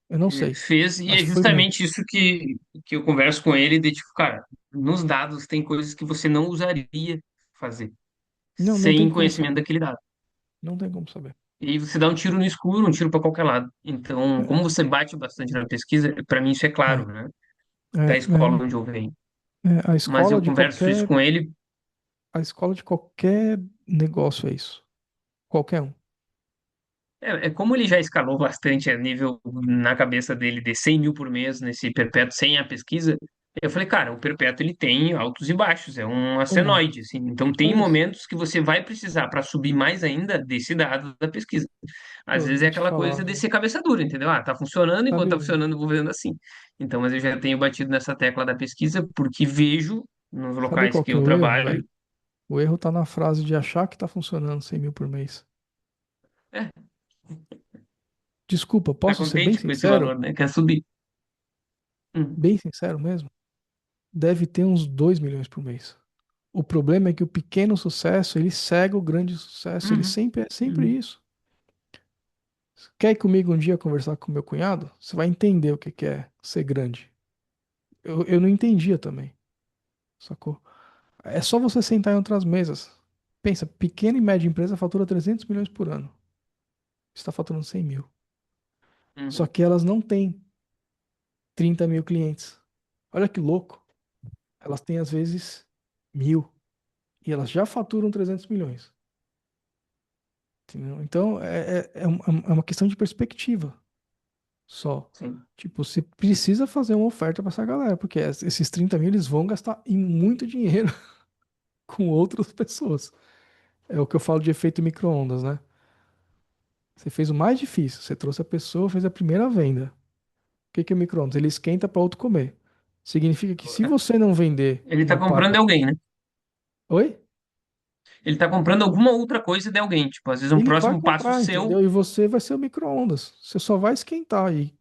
Eu não sei. fez, e é Acho que foi muito. justamente isso que eu converso com ele, de tipo, cara, nos dados tem coisas que você não usaria fazer Não, não tem sem como conhecimento saber. daquele dado. Não tem como saber. E aí você dá um tiro no escuro, um tiro para qualquer lado. Então, como É, você bate bastante na pesquisa, para mim isso é claro, é, né? Da escola é, onde eu venho. a Mas escola eu de converso isso qualquer, com ele. a escola de qualquer negócio é isso. Qualquer um. É como ele já escalou bastante a nível na cabeça dele de 100 mil por mês nesse perpétuo sem a pesquisa, eu falei, cara, o perpétuo ele tem altos e baixos, é um Ô, senoide, assim. Então tem olha isso. momentos que você vai precisar para subir mais ainda desse dado da pesquisa. Às Ô, vezes é vou te aquela falar, coisa de viu? ser cabeça dura, entendeu? Ah, tá funcionando, enquanto tá Sabe, funcionando, eu vou vendo assim. Então, mas eu já tenho batido nessa tecla da pesquisa porque vejo nos sabe locais qual que que é eu o erro, trabalho. velho? O erro tá na frase de achar que tá funcionando 100 mil por mês. É, Desculpa, tá posso ser bem contente com esse sincero? valor, né? Quer subir. Hum, Bem sincero mesmo? Deve ter uns 2 milhões por mês. O problema é que o pequeno sucesso, ele cega o grande sucesso. Ele uhum, sempre é sempre uhum, isso. Quer ir comigo um dia conversar com meu cunhado? Você vai entender o que que é ser grande. Eu não entendia também, sacou? É só você sentar em outras mesas. Pensa, pequena e média empresa fatura 300 milhões por ano. Está faturando 100 mil. Só uhum, que elas não têm 30 mil clientes. Olha que louco. Elas têm às vezes 1.000. E elas já faturam 300 milhões. Entendeu? Então é uma questão de perspectiva só. sim. Tipo, você precisa fazer uma oferta para essa galera, porque esses 30 mil eles vão gastar em muito dinheiro com outras pessoas. É o que eu falo de efeito micro-ondas, né? Você fez o mais difícil, você trouxe a pessoa, fez a primeira venda. O que que é o micro-ondas? Ele esquenta para outro comer. Significa que se você não vender Ele tá uma comprando parte. de alguém, né? Oi? Ele tá comprando alguma outra coisa de alguém. Tipo, às vezes um Ele vai próximo passo comprar, seu, entendeu? E você vai ser o micro-ondas. Você só vai esquentar. E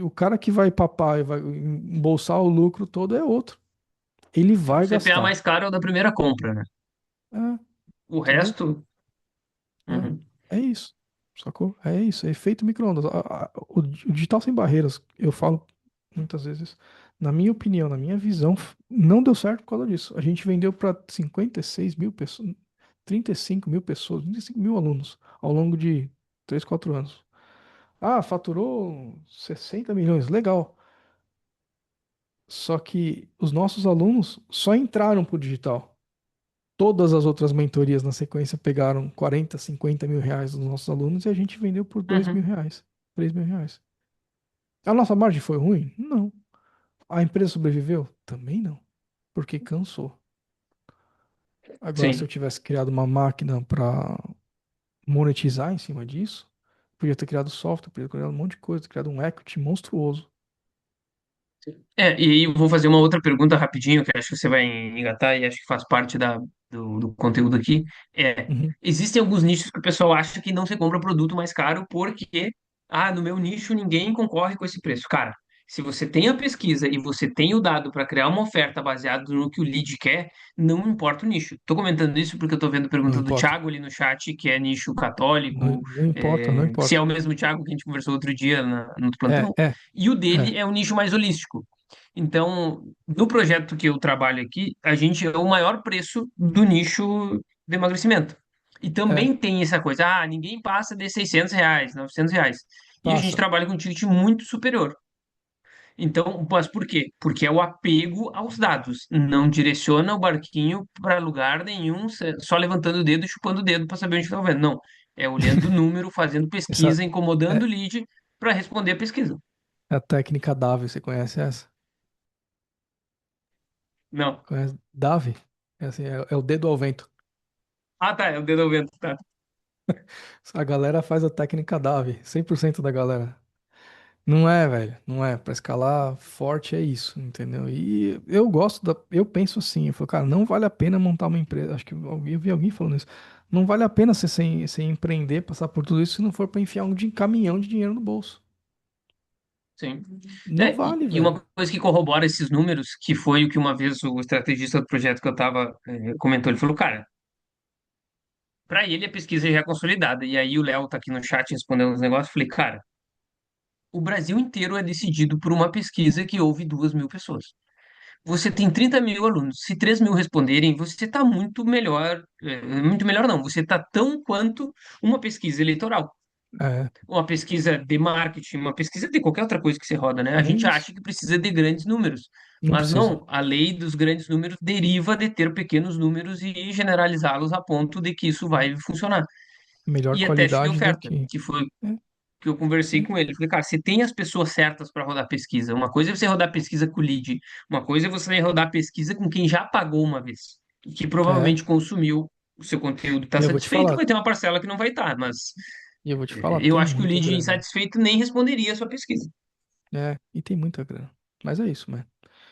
o cara que vai papar e vai embolsar o lucro todo é outro. Ele o vai CPA gastar. mais caro é o da primeira compra, né? É, O entendeu? resto. Uhum, É isso. Sacou? É isso. É efeito micro-ondas. O digital sem barreiras, eu falo muitas vezes, na minha opinião, na minha visão, não deu certo por causa disso. A gente vendeu para 56 mil pessoas, 35 mil pessoas, 25 mil alunos ao longo de 3 4 anos. Ah, faturou 60 milhões, legal. Só que os nossos alunos só entraram pro digital. Todas as outras mentorias na sequência pegaram 40, 50 mil reais dos nossos alunos e a gente vendeu por 2 mil uhum. reais, 3 mil reais. A nossa margem foi ruim? Não. A empresa sobreviveu? Também não. Porque cansou. Agora, se eu Sim. tivesse criado uma máquina para monetizar em cima disso, podia ter criado software, podia ter criado um monte de coisa, criado um equity monstruoso. E aí eu vou fazer uma outra pergunta rapidinho, que acho que você vai engatar e acho que faz parte do conteúdo aqui. Uhum. Existem alguns nichos que o pessoal acha que não se compra produto mais caro porque, no meu nicho ninguém concorre com esse preço. Cara, se você tem a pesquisa e você tem o dado para criar uma oferta baseada no que o lead quer, não importa o nicho. Estou comentando isso porque eu estou vendo a Não pergunta do importa. Thiago ali no chat, que é nicho Não, católico, não importa, não se é importa. o mesmo Thiago que a gente conversou outro dia no É, plantão. é, E o dele é, é um nicho mais holístico. Então, no projeto que eu trabalho aqui, a gente é o maior preço do nicho de emagrecimento. E é. também tem essa coisa, ninguém passa de 600 reais, 900 reais. E a gente Passa. trabalha com um ticket muito superior. Então, mas por quê? Porque é o apego aos dados. Não direciona o barquinho para lugar nenhum, só levantando o dedo e chupando o dedo para saber onde está vendo. Não. É olhando o número, fazendo Essa pesquisa, incomodando é, o lead para responder a pesquisa. é a técnica DAVI, você conhece essa? Não. Conhece DAVI? É assim, é o dedo ao vento. Ah, tá, é o dedo ao vento, tá. A galera faz a técnica DAVI, 100% da galera. Não é, velho, não é. Pra escalar forte é isso, entendeu? E eu gosto eu penso assim, eu falo, cara, não vale a pena montar uma empresa. Acho que eu vi alguém falando isso. Não vale a pena você empreender, passar por tudo isso se não for pra enfiar caminhão de dinheiro no bolso. Sim. Não É, e, vale, e velho. uma coisa que corrobora esses números, que foi o que uma vez o estrategista do projeto que eu estava comentou, ele falou, cara, para ele a pesquisa já é consolidada. E aí o Léo tá aqui no chat respondendo uns negócios, eu falei, cara, o Brasil inteiro é decidido por uma pesquisa que houve 2.000 pessoas. Você tem 30 mil alunos. Se 3 mil responderem, você está muito melhor. Muito melhor não, você está tão quanto uma pesquisa eleitoral. É, Uma pesquisa de marketing, uma pesquisa de qualquer outra coisa que você roda, né? A é gente isso. acha que precisa de grandes números, Não mas precisa. não, a lei dos grandes números deriva de ter pequenos números e generalizá-los a ponto de que isso vai funcionar. Melhor E é teste de qualidade do oferta, que. que foi É, que eu conversei é, com ele. Falei, cara, você tem as pessoas certas para rodar pesquisa. Uma coisa é você rodar pesquisa com o lead, uma coisa é você rodar pesquisa com quem já pagou uma vez e que é. provavelmente consumiu o seu conteúdo, está E eu vou te satisfeito, falar, vai ter uma parcela que não vai estar, mas eu tem acho que o muita lead grana. insatisfeito nem responderia a sua pesquisa. É, e tem muita grana. Mas é isso, mano.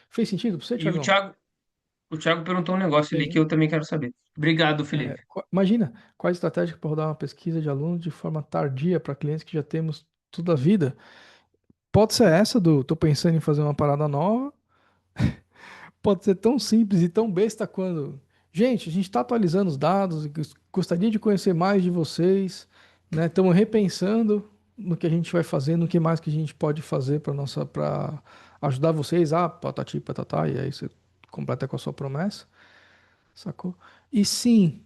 Fez sentido pra você, E Thiagão? O Thiago perguntou um negócio ali que Tem. eu também quero saber. Obrigado, Felipe. Imagina, qual a estratégia para rodar uma pesquisa de alunos de forma tardia para clientes que já temos toda a vida? Pode ser essa do tô pensando em fazer uma parada nova, pode ser tão simples e tão besta quando, gente, a gente está atualizando os dados, e gostaria de conhecer mais de vocês, né? Estamos repensando no que a gente vai fazer, no que mais que a gente pode fazer para ajudar vocês a patati patatá, e aí você completa com a sua promessa, sacou? E sim,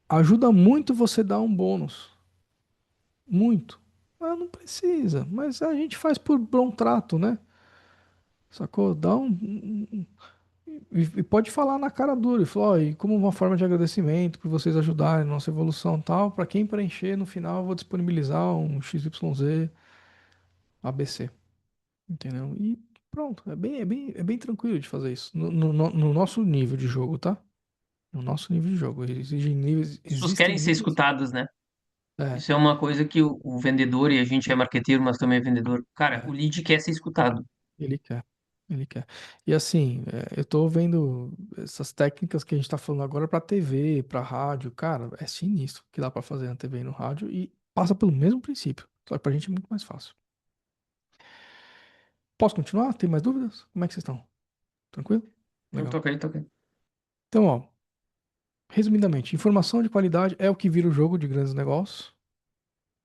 ajuda muito você dar um bônus. Muito. Ah, não precisa, mas a gente faz por bom trato, né? Sacou? Dá e pode falar na cara dura, e falar, ó, e como uma forma de agradecimento por vocês ajudarem na nossa evolução e tal, para quem preencher no final eu vou disponibilizar um XYZ ABC, entendeu? E pronto, é bem tranquilo de fazer isso. No nosso nível de jogo, tá? No nosso nível de jogo. As pessoas querem Existem ser níveis. escutadas, né? É, Isso é uma coisa que o vendedor, e a gente é marqueteiro, mas também é vendedor. Cara, o é. lead quer ser escutado. Ele quer. Ele quer. E assim, eu tô vendo essas técnicas que a gente tá falando agora pra TV, pra rádio. Cara, é sinistro o que dá pra fazer na TV e no rádio e passa pelo mesmo princípio. Só que pra gente é muito mais fácil. Posso continuar? Tem mais dúvidas? Como é que vocês estão? Tranquilo? Não, Legal. toca aí. Então, ó, resumidamente, informação de qualidade é o que vira o jogo de grandes negócios,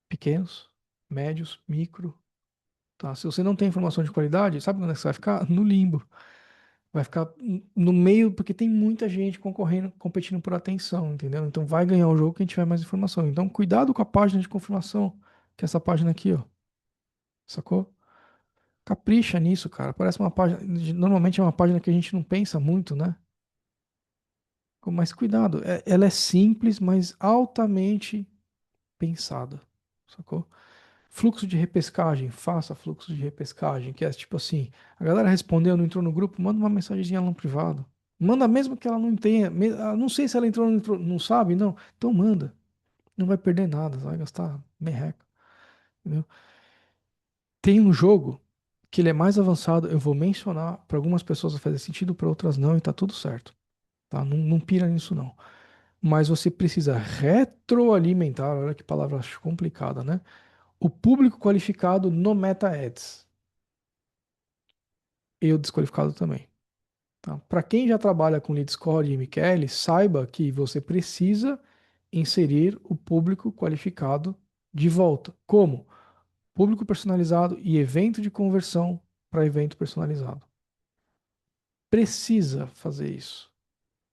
pequenos, médios, micro, tá? Se você não tem informação de qualidade, sabe onde é que você vai ficar? No limbo. Vai ficar no meio, porque tem muita gente concorrendo, competindo por atenção, entendeu? Então vai ganhar o jogo quem tiver mais informação. Então cuidado com a página de confirmação, que é essa página aqui, ó. Sacou? Capricha nisso, cara. Parece uma página. Normalmente é uma página que a gente não pensa muito, né? Mas cuidado, ela é simples, mas altamente pensada. Sacou? Fluxo de repescagem, faça fluxo de repescagem, que é tipo assim, a galera respondeu, não entrou no grupo, manda uma mensagenzinha lá no privado. Manda mesmo que ela não tenha, não sei se ela entrou ou não entrou, não sabe, não. Então manda. Não vai perder nada, vai gastar merreca, entendeu? Tem um jogo que ele é mais avançado, eu vou mencionar, para algumas pessoas vai fazer sentido, para outras não, e tá tudo certo, tá? Não, não pira nisso não. Mas você precisa retroalimentar, olha que palavra complicada, né? O público qualificado no Meta Ads. Eu desqualificado também. Tá? Para quem já trabalha com lead score e MQL, saiba que você precisa inserir o público qualificado de volta. Como? Público personalizado e evento de conversão para evento personalizado. Precisa fazer isso.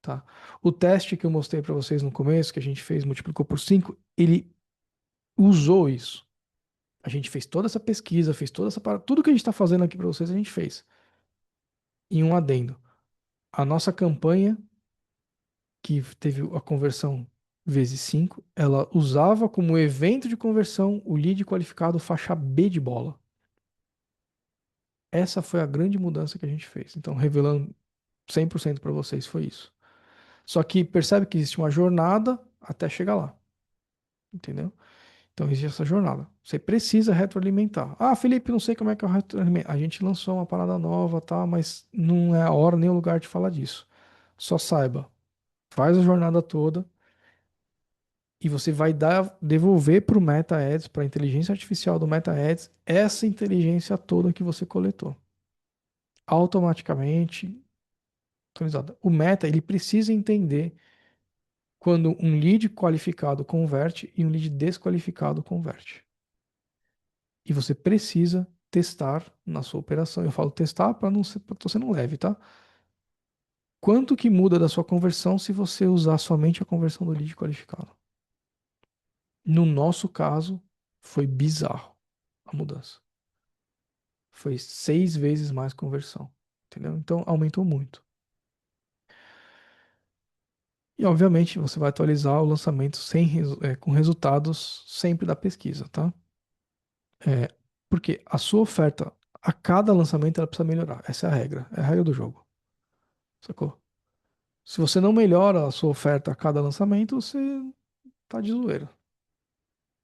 Tá? O teste que eu mostrei para vocês no começo, que a gente fez, multiplicou por 5, ele usou isso. A gente fez toda essa pesquisa, fez toda essa. Tudo que a gente está fazendo aqui para vocês, a gente fez. E um adendo. A nossa campanha que teve a conversão vezes 5, ela usava como evento de conversão o lead qualificado faixa B de bola. Essa foi a grande mudança que a gente fez. Então, revelando 100% para vocês, foi isso. Só que percebe que existe uma jornada até chegar lá, entendeu? Então existe essa jornada. Você precisa retroalimentar. Ah, Felipe, não sei como é que eu retroalimento. A gente lançou uma parada nova, tá? Mas não é a hora nem o lugar de falar disso. Só saiba, faz a jornada toda e você vai devolver para o MetaEds, para a inteligência artificial do MetaEds, essa inteligência toda que você coletou. Automaticamente atualizada. O Meta, ele precisa entender quando um lead qualificado converte e um lead desqualificado converte. E você precisa testar na sua operação. Eu falo testar para não ser, tô sendo leve, tá? Quanto que muda da sua conversão se você usar somente a conversão do lead qualificado? No nosso caso, foi bizarro a mudança. Foi 6 vezes mais conversão, entendeu? Então aumentou muito. E obviamente você vai atualizar o lançamento com resultados sempre da pesquisa, tá? É, porque a sua oferta a cada lançamento ela precisa melhorar. Essa é a regra do jogo, sacou? Se você não melhora a sua oferta a cada lançamento, você tá de zoeira.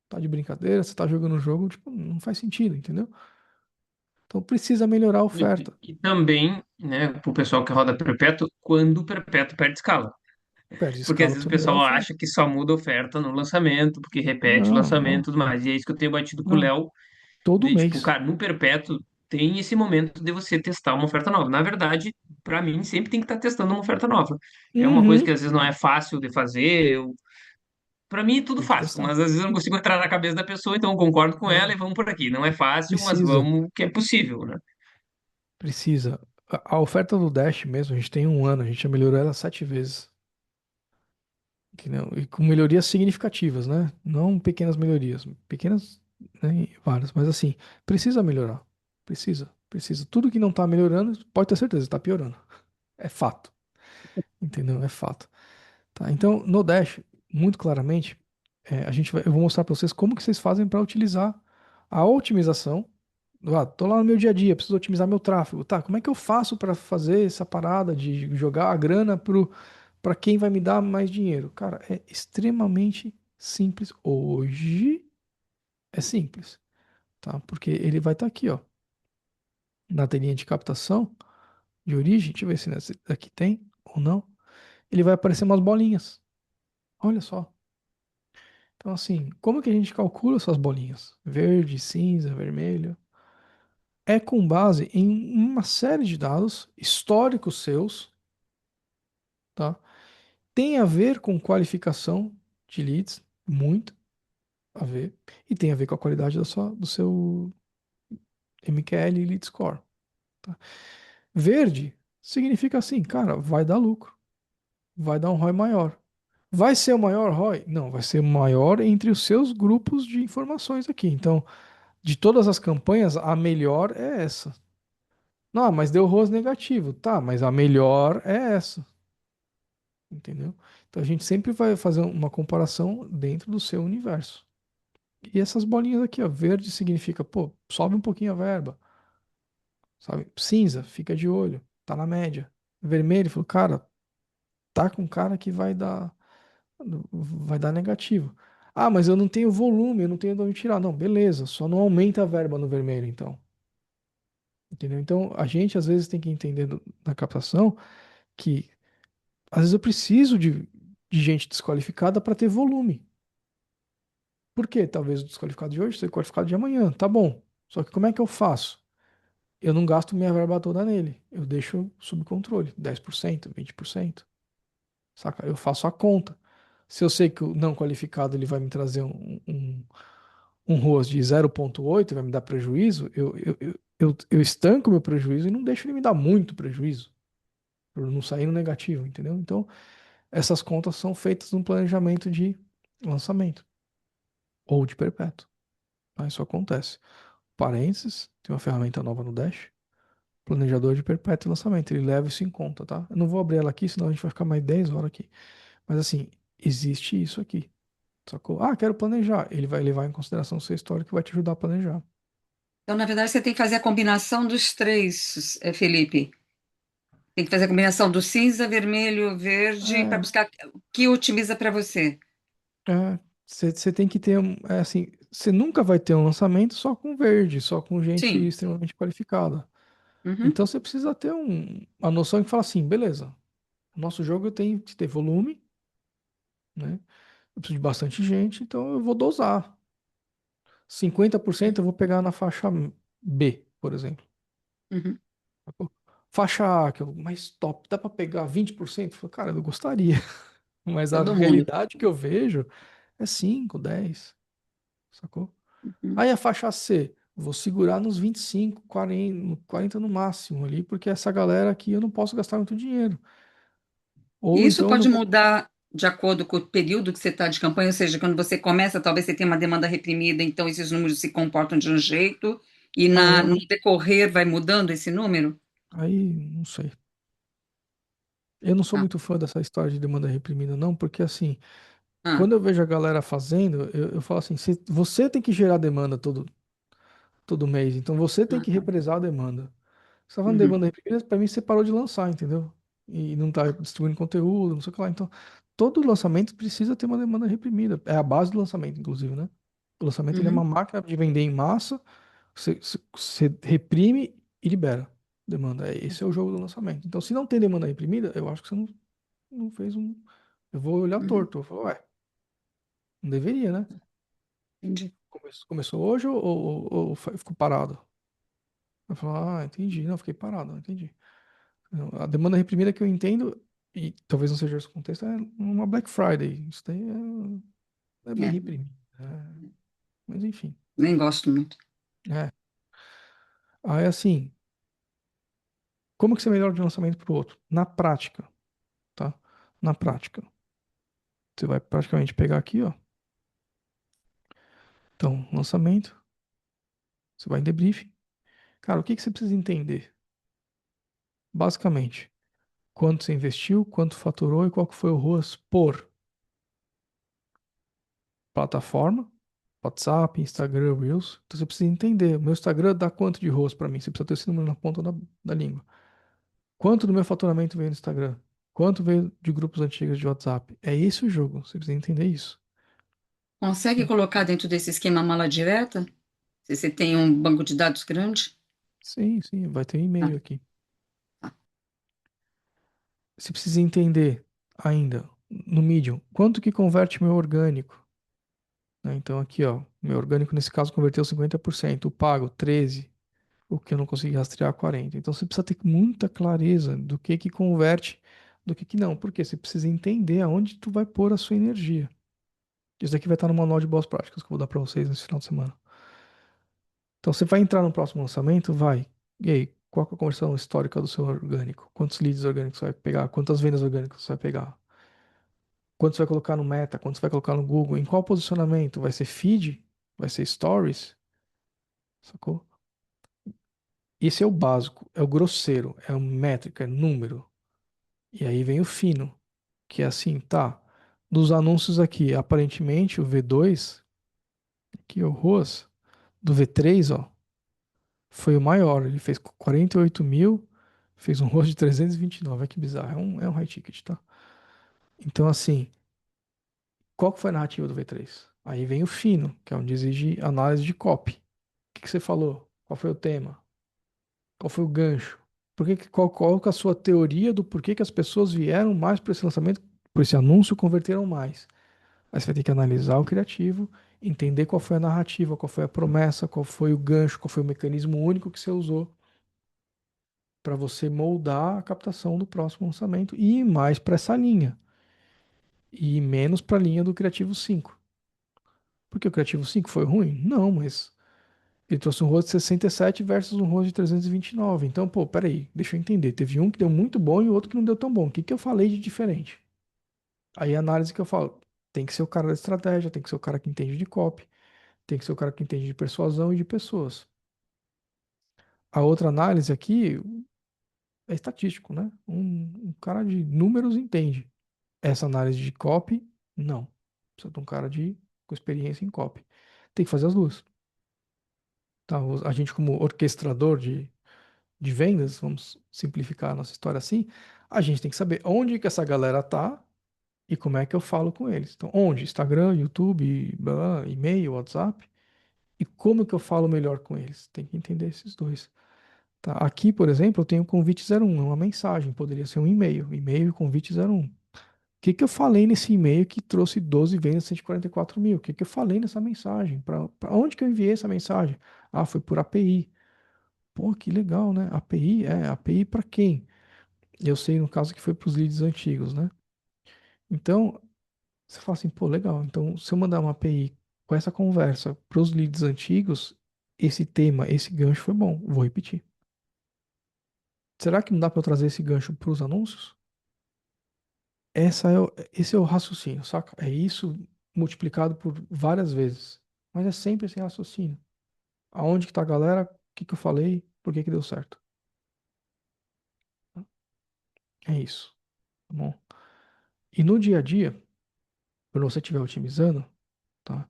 Tá de brincadeira, você tá jogando um jogo, tipo, não faz sentido, entendeu? Então precisa melhorar a E, oferta. e também, né, para o pessoal que roda perpétuo, quando o perpétuo perde escala. Perde Porque às escala pra vezes o você melhorar a pessoal oferta. acha que só muda a oferta no lançamento, porque repete o Não, lançamento e não, tudo mais. E é isso que eu tenho batido com o não. Léo, Todo de tipo, mês. cara, no perpétuo tem esse momento de você testar uma oferta nova. Na verdade, para mim, sempre tem que estar testando uma oferta nova. É uma coisa que Uhum. às vezes não é fácil de fazer. Para mim é tudo Tem que fácil, testar. mas às vezes eu não consigo entrar na cabeça da pessoa, então eu concordo com ela Não, e vamos por aqui. Não é fácil, mas precisa. vamos que é possível, né? Precisa. A oferta do Dash mesmo, a gente tem um ano, a gente já melhorou ela 7 vezes. Entendeu? E com melhorias significativas, né? Não pequenas melhorias. Pequenas, né? Várias. Mas assim, precisa melhorar. Precisa. Precisa. Tudo que não tá melhorando, pode ter certeza, tá piorando. É fato. Entendeu? É fato. Tá? Então, no Dash, muito claramente, eu vou mostrar para vocês como que vocês fazem para utilizar a otimização. Ah, tô lá no meu dia a dia, preciso otimizar meu tráfego. Tá, como é que eu faço para fazer essa parada de jogar a grana para quem vai me dar mais dinheiro? Cara, é extremamente simples. Hoje é simples, tá? Porque ele vai estar aqui, ó, na telinha de captação de origem. Deixa eu ver se nessa aqui tem ou não. Ele vai aparecer umas bolinhas. Olha só. Então, assim, como que a gente calcula essas bolinhas? Verde, cinza, vermelho. É com base em uma série de dados históricos seus, tá? Tem a ver com qualificação de leads, muito a ver, e tem a ver com a qualidade do seu MQL e Lead Score, tá? Verde significa assim, cara, vai dar lucro, vai dar um ROI maior. Vai ser o maior ROI? Não, vai ser maior entre os seus grupos de informações aqui. Então, de todas as campanhas, a melhor é essa. Não, mas deu ROAS negativo. Tá, mas a melhor é essa. Entendeu? Então a gente sempre vai fazer uma comparação dentro do seu universo. E essas bolinhas aqui, ó, verde significa, pô, sobe um pouquinho a verba, sabe? Cinza, fica de olho, tá na média. Vermelho, falou, cara, tá com cara que vai dar negativo. Ah, mas eu não tenho volume, eu não tenho de onde tirar. Não, beleza, só não aumenta a verba no vermelho, então. Entendeu? Então, a gente às vezes tem que entender na captação que às vezes eu preciso de gente desqualificada para ter volume. Por quê? Talvez o desqualificado de hoje seja qualificado de amanhã. Tá bom. Só que como é que eu faço? Eu não gasto minha verba toda nele. Eu deixo sob controle. 10%, 20%. Saca? Eu faço a conta. Se eu sei que o não qualificado ele vai me trazer um ROAS de 0,8, vai me dar prejuízo, eu estanco meu prejuízo e não deixo ele me dar muito prejuízo. Por não sair no negativo, entendeu? Então, essas contas são feitas no planejamento de lançamento ou de perpétuo. Tá? Isso acontece. Parênteses, tem uma ferramenta nova no Dash, planejador de perpétuo e lançamento. Ele leva isso em conta, tá? Eu não vou abrir ela aqui, senão a gente vai ficar mais 10 horas aqui. Mas assim, existe isso aqui. Sacou? Ah, quero planejar. Ele vai levar em consideração o seu histórico e vai te ajudar a planejar. Então, na verdade, você tem que fazer a combinação dos três, Felipe. Tem que fazer a combinação do cinza, vermelho, verde, para É, buscar o que otimiza para você. você tem que ter, assim, você nunca vai ter um lançamento só com verde, só com gente Sim. extremamente qualificada. Uhum. Então você precisa ter uma noção que fala assim, beleza, o nosso jogo tem que ter volume, né? Eu preciso de bastante gente, então eu vou dosar. 50% eu vou pegar na faixa B, por exemplo. Uhum. Sacou? Faixa A, que é o mais top, dá pra pegar 20%? Falei, cara, eu gostaria, mas a Todo mundo. realidade que eu vejo é 5, 10, sacou? Uhum. Aí a faixa C, vou segurar nos 25, 40, 40 no máximo ali, porque essa galera aqui eu não posso gastar muito dinheiro. E Ou isso então eu não pode vou. mudar de acordo com o período que você está de campanha, ou seja, quando você começa, talvez você tenha uma demanda reprimida, então esses números se comportam de um jeito, e Ah, no decorrer vai mudando esse número? aí não sei. Eu não sou Tá. muito fã dessa história de demanda reprimida, não, porque assim, Ah, quando eu vejo a galera fazendo, eu falo assim, você tem que gerar demanda todo mês, então você tem ah, que tá. represar a demanda. Você tá falando de Uhum, demanda reprimida, pra mim você parou de lançar, entendeu? E não tá distribuindo conteúdo, não sei o que lá. Então, todo lançamento precisa ter uma demanda reprimida. É a base do lançamento, inclusive, né? O lançamento ele é uma uhum, máquina de vender em massa, você reprime e libera demanda. Esse é o jogo do lançamento. Então, se não tem demanda reprimida, eu acho que você não fez um. Eu vou olhar uhum. torto. Eu vou falar, ué, não deveria, né? Entendi. Começou hoje ou ficou parado? Eu falo, ah, entendi. Não, fiquei parado, não entendi. Não, a demanda reprimida que eu entendo, e talvez não seja esse o contexto, é uma Black Friday. Isso daí é bem É, reprimido. Mas enfim. nem gosto muito. É. Aí assim, como que você melhora de um lançamento para o outro? Na prática, tá? Na prática. Você vai praticamente pegar aqui, ó. Então, lançamento, você vai em debriefing. Cara, o que que você precisa entender? Basicamente, quanto você investiu, quanto faturou e qual que foi o ROAS por plataforma, WhatsApp, Instagram, Reels. Então você precisa entender. O meu Instagram dá quanto de ROAS para mim? Você precisa ter esse número na ponta da língua. Quanto do meu faturamento veio no Instagram? Quanto veio de grupos antigos de WhatsApp? É esse o jogo. Você precisa entender isso. Consegue Né? colocar dentro desse esquema mala direta? Se você tem um banco de dados grande? Sim, sim, vai ter um Tá, e-mail aqui. tá. Você precisa entender ainda no Medium quanto que converte meu orgânico. Né? Então aqui, ó, meu orgânico nesse caso converteu 50%, o pago 13%. O que eu não consegui rastrear 40. Então você precisa ter muita clareza do que converte, do que não. Porque você precisa entender aonde tu vai pôr a sua energia. Isso daqui vai estar no manual de boas práticas que eu vou dar para vocês nesse final de semana. Então você vai entrar no próximo lançamento, vai. E aí, qual que é a conversão histórica do seu orgânico? Quantos leads orgânicos você vai pegar? Quantas vendas orgânicas você vai pegar? Quantos você vai colocar no Meta? Quantos você vai colocar no Google? Em qual posicionamento? Vai ser feed? Vai ser stories? Sacou? Esse é o básico, é o grosseiro, é o métrica, é número. E aí vem o fino, que é assim, tá? Dos anúncios aqui, aparentemente o V2, que é o ROAS, do V3, ó, foi o maior. Ele fez 48 mil, fez um ROAS de 329. Olha que bizarro, é um high ticket, tá? Então, assim, qual que foi a narrativa do V3? Aí vem o fino, que é onde exige análise de copy. O que você falou? Qual foi o tema? Qual foi o gancho? Qual que é a sua teoria do porquê que as pessoas vieram mais para esse lançamento, por esse anúncio, converteram mais? Aí você vai ter que analisar o criativo, entender qual foi a narrativa, qual foi a promessa, qual foi o gancho, qual foi o mecanismo único que você usou para você moldar a captação do próximo lançamento e ir mais para essa linha e menos para a linha do Criativo 5. Porque o Criativo 5 foi ruim? Não, mas ele trouxe um rosto de 67 versus um rosto de 329. Então, pô, peraí, deixa eu entender. Teve um que deu muito bom e o outro que não deu tão bom. O que que eu falei de diferente? Aí a análise que eu falo, tem que ser o cara da estratégia, tem que ser o cara que entende de copy, tem que ser o cara que entende de persuasão e de pessoas. A outra análise aqui é estatístico, né? Um cara de números entende. Essa análise de copy, não. Precisa de um cara com experiência em copy. Tem que fazer as duas. Tá? A gente como orquestrador de vendas, vamos simplificar a nossa história assim, a gente tem que saber onde que essa galera tá e como é que eu falo com eles. Então, onde? Instagram, YouTube, blá, blá, e-mail, WhatsApp. E como que eu falo melhor com eles? Tem que entender esses dois. Tá? Aqui, por exemplo, eu tenho o convite 01, é uma mensagem, poderia ser um e-mail, e-mail e convite 01. O que que eu falei nesse e-mail que trouxe 12 vendas, 144 mil? O que que eu falei nessa mensagem? Para onde que eu enviei essa mensagem? Ah, foi por API. Pô, que legal, né? API, API para quem? Eu sei no caso que foi para os leads antigos, né? Então, você fala assim, pô, legal. Então, se eu mandar uma API com essa conversa para os leads antigos, esse tema, esse gancho foi bom. Vou repetir. Será que não dá para eu trazer esse gancho para os anúncios? Esse é o raciocínio, saca? É isso multiplicado por várias vezes. Mas é sempre esse raciocínio. Aonde que tá a galera? O que que eu falei? Por que que deu certo? É isso, tá bom? E no dia a dia, quando você estiver otimizando, tá?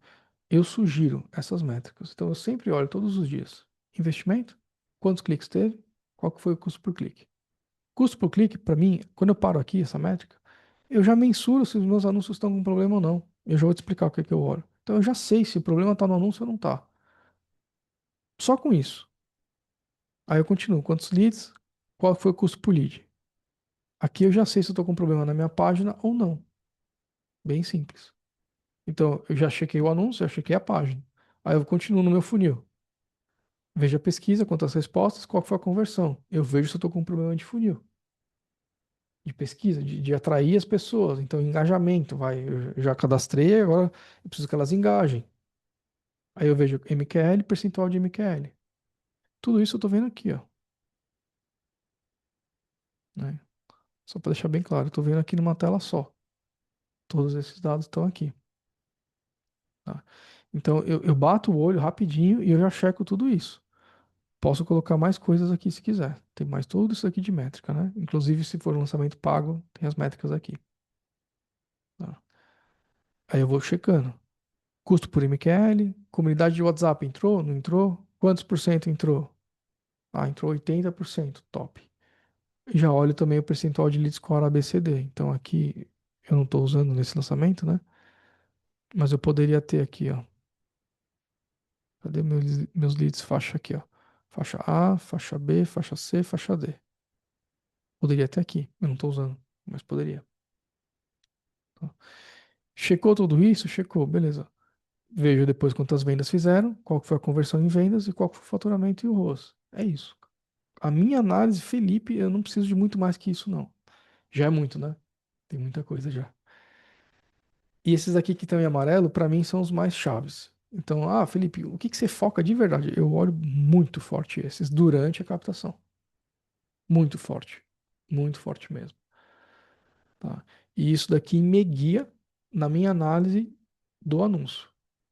Eu sugiro essas métricas. Então eu sempre olho todos os dias. Investimento, quantos cliques teve, qual que foi o custo por clique. Custo por clique, para mim, quando eu paro aqui, essa métrica, eu já mensuro se os meus anúncios estão com problema ou não. Eu já vou te explicar o que é que eu olho. Então eu já sei se o problema está no anúncio ou não está. Só com isso. Aí eu continuo. Quantos leads? Qual foi o custo por lead? Aqui eu já sei se eu estou com problema na minha página ou não. Bem simples. Então eu já chequei o anúncio, já chequei a página. Aí eu continuo no meu funil. Vejo a pesquisa, quantas respostas, qual foi a conversão. Eu vejo se eu estou com um problema de funil, de pesquisa, de atrair as pessoas. Então, engajamento, vai. Eu já cadastrei, agora eu preciso que elas engajem. Aí eu vejo MQL, percentual de MQL. Tudo isso eu estou vendo aqui, ó. Né? Só para deixar bem claro, eu estou vendo aqui numa tela só. Todos esses dados estão aqui. Tá? Então, eu bato o olho rapidinho e eu já checo tudo isso. Posso colocar mais coisas aqui se quiser. Tem mais tudo isso aqui de métrica, né? Inclusive, se for lançamento pago, tem as métricas aqui. Tá? Aí eu vou checando. Custo por MQL, comunidade de WhatsApp entrou, não entrou? Quantos por cento entrou? Ah, entrou 80%, top. E já olho também o percentual de lead score ABCD. Então aqui eu não estou usando nesse lançamento, né? Mas eu poderia ter aqui, ó. Cadê meus leads faixa aqui, ó? Faixa A, faixa B, faixa C, faixa D. Poderia ter aqui, eu não estou usando, mas poderia. Tá? Checou tudo isso? Checou, beleza. Vejo depois quantas vendas fizeram, qual que foi a conversão em vendas e qual que foi o faturamento e o ROAS. É isso. A minha análise, Felipe, eu não preciso de muito mais que isso, não. Já é muito, né? Tem muita coisa já. E esses aqui que estão em amarelo, para mim, são os mais chaves. Então, Felipe, o que que você foca de verdade? Eu olho muito forte esses durante a captação. Muito forte. Muito forte mesmo. Tá? E isso daqui me guia na minha análise do anúncio.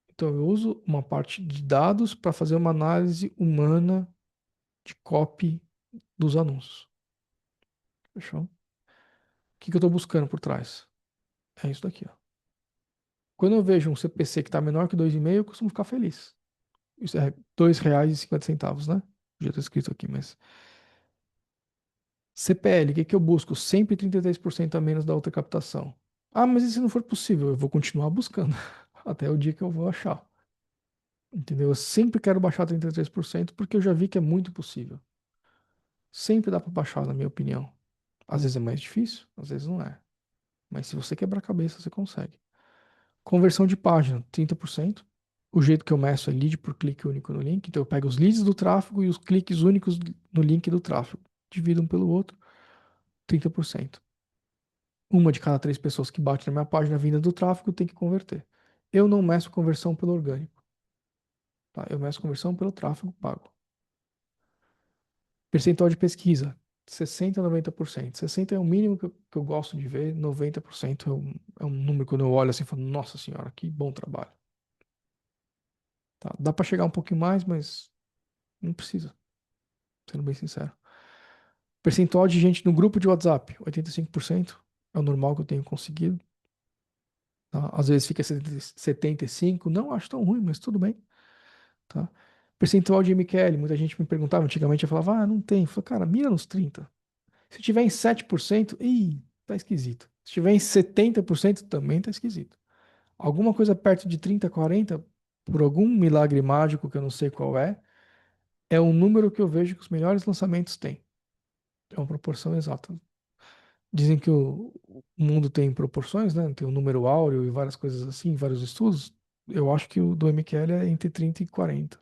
Então, eu uso uma parte de dados para fazer uma análise humana de copy dos anúncios. Fechou? O que que eu estou buscando por trás? É isso daqui, ó. Quando eu vejo um CPC que está menor que 2,5, eu costumo ficar feliz. Isso é R$ 2,50, né? Já está escrito aqui, mas. CPL, o que que eu busco? Sempre 33% a menos da outra captação. Ah, mas e se não for possível? Eu vou continuar buscando até o dia que eu vou achar. Entendeu? Eu sempre quero baixar 33% porque eu já vi que é muito possível. Sempre dá para baixar, na minha opinião. Às vezes é mais difícil, às vezes não é. Mas se você quebrar a cabeça, você consegue. Conversão de página, 30%. O jeito que eu meço é lead por clique único no link. Então eu pego os leads do tráfego e os cliques únicos no link do tráfego. Divido um pelo outro, 30%. Uma de cada 3 pessoas que bate na minha página vinda do tráfego tem que converter. Eu não meço conversão pelo orgânico. Tá? Eu meço conversão pelo tráfego pago. Percentual de pesquisa, 60 a 90%. 60 é o mínimo que eu gosto de ver, 90% é um número quando eu olho assim e falo, nossa senhora, que bom trabalho. Tá? Dá para chegar um pouquinho mais, mas não precisa, sendo bem sincero. Percentual de gente no grupo de WhatsApp, 85%. É o normal que eu tenho conseguido. Tá? Às vezes fica 75%, não acho tão ruim, mas tudo bem. Tá? Percentual de MQL, muita gente me perguntava, antigamente eu falava, não tem. Eu falei, cara, mira nos 30. Se tiver em 7%, tá esquisito. Se tiver em 70%, também tá esquisito. Alguma coisa perto de 30, 40, por algum milagre mágico que eu não sei qual é o número que eu vejo que os melhores lançamentos têm. É uma proporção exata. Dizem que o mundo tem proporções, né? Tem um número áureo e várias coisas assim, vários estudos. Eu acho que o do MQL é entre 30 e 40%,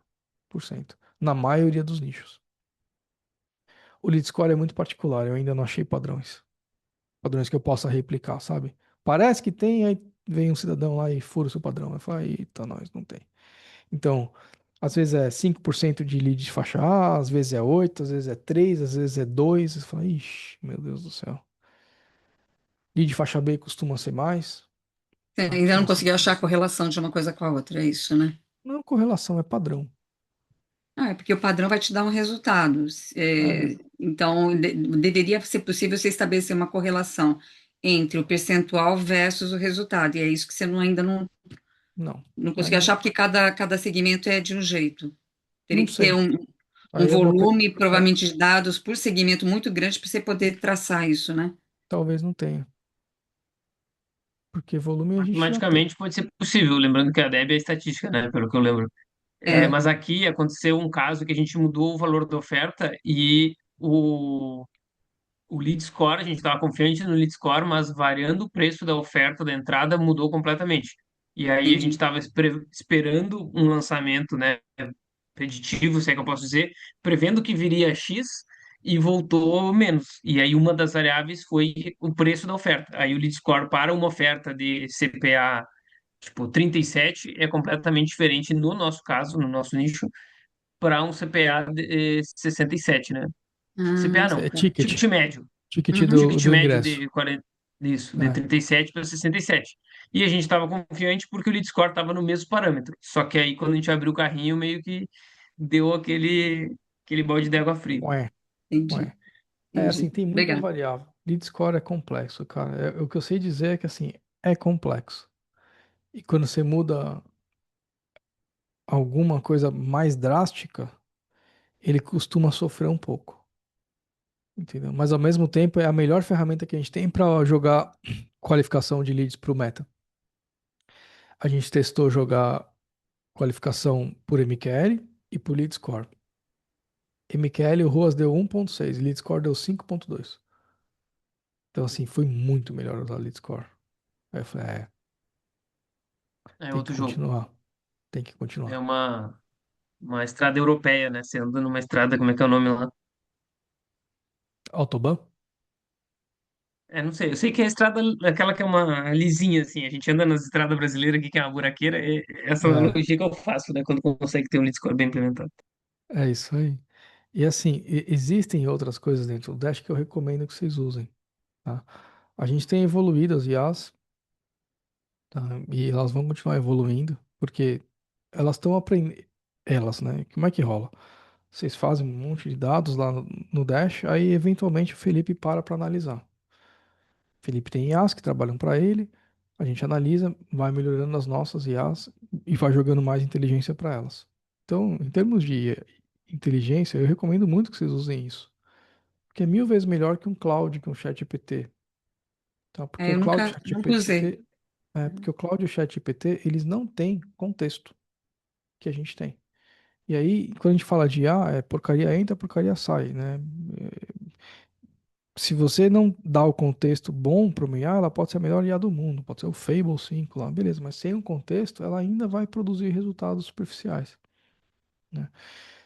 na maioria dos nichos. O lead score é muito particular, eu ainda não achei padrões. Padrões que eu possa replicar, sabe? Parece que tem, aí vem um cidadão lá e fura o seu padrão. Eu falo, eita, nós não tem. Então, às vezes é 5% de lead de faixa A, às vezes é 8, às vezes é 3, às vezes é 2. Você fala, ixi, meu Deus do céu. Lead de faixa B costuma ser mais, Você tá? ainda não Costuma ser conseguiu achar a mais. correlação de uma coisa com a outra, é isso, né? Não é correlação, é padrão. É porque o padrão vai te dar um resultado. É, Então, deveria ser possível você estabelecer uma correlação entre o percentual versus o resultado. E é isso que você ainda não. não Aí conseguiu não, achar, porque cada segmento é de um jeito. Teria não que ter sei. um Aí é uma coisa. volume, provavelmente, de dados por segmento muito grande para você poder traçar isso, né? Talvez não tenha. Porque volume a gente já tem. Matematicamente pode ser possível, lembrando que a DEB é estatística, né? Pelo que eu lembro. É, Mas aqui aconteceu um caso que a gente mudou o valor da oferta e o lead score, a gente estava confiante no lead score, mas variando o preço da oferta da entrada mudou completamente. E aí a gente entendi. estava esperando um lançamento, né, preditivo, se é que eu posso dizer, prevendo que viria X e voltou menos. E aí uma das variáveis foi o preço da oferta. Aí o lead score para uma oferta de CPA tipo 37 é completamente diferente no nosso caso, no nosso nicho, para um CPA de 67, né? Ah, CPA É não, ticket. ticket médio. Ticket uhum, Ticket do médio ingresso. de 40, isso, de É, 37 para 67. E a gente estava confiante porque o lead score estava no mesmo parâmetro. Só que aí, quando a gente abriu o carrinho, meio que deu aquele balde de água fria. ué, entendi, ué. É assim, entendi. tem muita Obrigada. variável. Lead score é complexo, cara. O que eu sei dizer é que assim, é complexo. E quando você muda alguma coisa mais drástica, ele costuma sofrer um pouco. Entendeu? Mas ao mesmo tempo é a melhor ferramenta que a gente tem para jogar qualificação de leads para o meta. A gente testou jogar qualificação por MQL e por lead score. MQL o ROAS deu 1,6, lead score deu 5,2. Então assim, foi muito melhor usar lead score. Aí eu falei, É tem que outro jogo. continuar, tem que É continuar. uma estrada europeia, né? Você anda numa estrada, como é que é o nome lá? Autobahn? Não sei. Eu sei que é a estrada, aquela que é uma lisinha, assim. A gente anda nas estradas brasileiras aqui, que é uma buraqueira. É essa É, analogia que eu faço, né? Quando consegue ter um lead score bem implementado. é isso aí. E assim, existem outras coisas dentro do Dash que eu recomendo que vocês usem, tá? A gente tem evoluído as IAs, tá? E elas vão continuar evoluindo, porque elas estão aprendendo. Elas, né? Como é que rola? Vocês fazem um monte de dados lá no Dash, aí eventualmente o Felipe para analisar. O Felipe tem IAs que trabalham para ele, a gente analisa, vai melhorando as nossas IAs e vai jogando mais inteligência para elas. Então, em termos de inteligência, eu recomendo muito que vocês usem isso, porque é mil vezes melhor que um Claude, que um ChatGPT, tá? Porque o Eu Claude e o nunca usei. ChatGPT, porque o Claude e o ChatGPT, eles não têm contexto que a gente tem. E aí, quando a gente fala de IA, é porcaria entra, porcaria sai, né? Se você não dá o contexto bom para uma IA, ela pode ser a melhor IA do mundo, pode ser o Fable 5 lá, beleza, mas sem um contexto, ela ainda vai produzir resultados superficiais, né?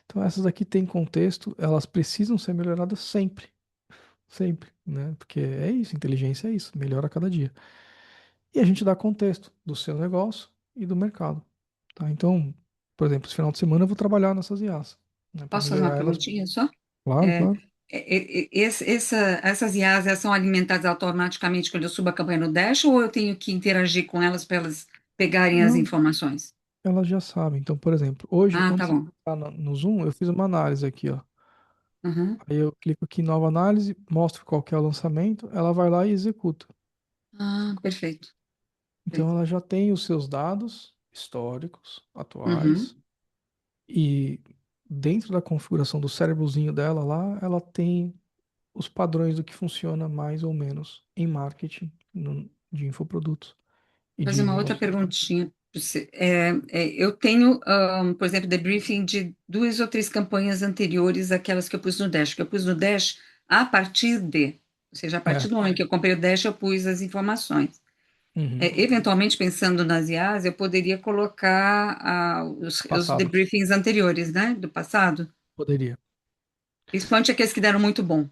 Então, essas aqui têm contexto, elas precisam ser melhoradas sempre, sempre, né? Porque é isso, inteligência é isso, melhora a cada dia. E a gente dá contexto do seu negócio e do mercado, tá? Então, por exemplo, esse final de semana eu vou trabalhar nessas IAs, né, para Posso fazer uma melhorar elas. perguntinha só? Claro, É, claro. essas IAs, elas são alimentadas automaticamente quando eu subo a campanha no Dash ou eu tenho que interagir com elas para elas pegarem as Não, informações? elas já sabem. Então, por exemplo, hoje, Ah, quando tá você bom. está no Zoom, eu fiz uma análise aqui, ó. Uhum. Aí eu clico aqui em nova análise, mostro qual que é o lançamento, ela vai lá e executa. Ah, perfeito. Então, Perfeito. ela já tem os seus dados históricos, Uhum. atuais, e dentro da configuração do cérebrozinho dela lá, ela tem os padrões do que funciona mais ou menos em marketing de infoprodutos e Fazer de uma outra negócios. perguntinha pra você. Eu tenho, por exemplo, debriefing de 2 ou 3 campanhas anteriores àquelas que eu pus no Dash. Que eu pus no Dash a partir de, ou seja, a partir É, do momento que eu comprei o Dash, eu pus as informações. uhum, Eventualmente, pensando nas IAs, eu poderia colocar os passado, debriefings anteriores, né, do passado, poderia. principalmente aqueles que deram muito bom,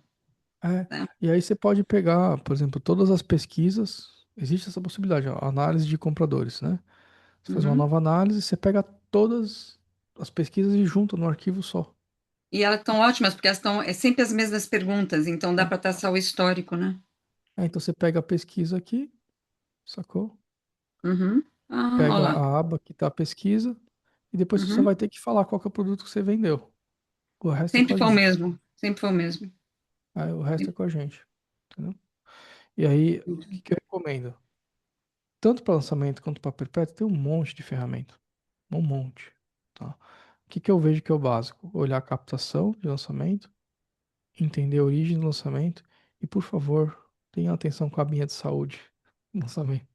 É, né? e aí você pode pegar, por exemplo, todas as pesquisas, existe essa possibilidade, ó, análise de compradores, né? Você faz uma Uhum. nova análise, você pega todas as pesquisas e junta no arquivo só. E elas estão ótimas, porque elas estão sempre as mesmas perguntas, então dá Né? para traçar o histórico, né? Então você pega a pesquisa aqui, sacou? Uhum. Ah, olha Pega lá. a aba que está a pesquisa e depois você só Uhum. vai ter que falar qual que é o produto que você vendeu. O resto é com Sempre a foi o gente. mesmo, sempre foi o mesmo. Aí o resto é com a gente. Entendeu? E aí, o que que eu recomendo? Tanto para lançamento quanto para perpétuo, tem um monte de ferramenta. Um monte. Tá? O que que eu vejo que é o básico? Olhar a captação de lançamento, entender a origem do lançamento e, por favor, tenha atenção com a abinha de saúde do lançamento.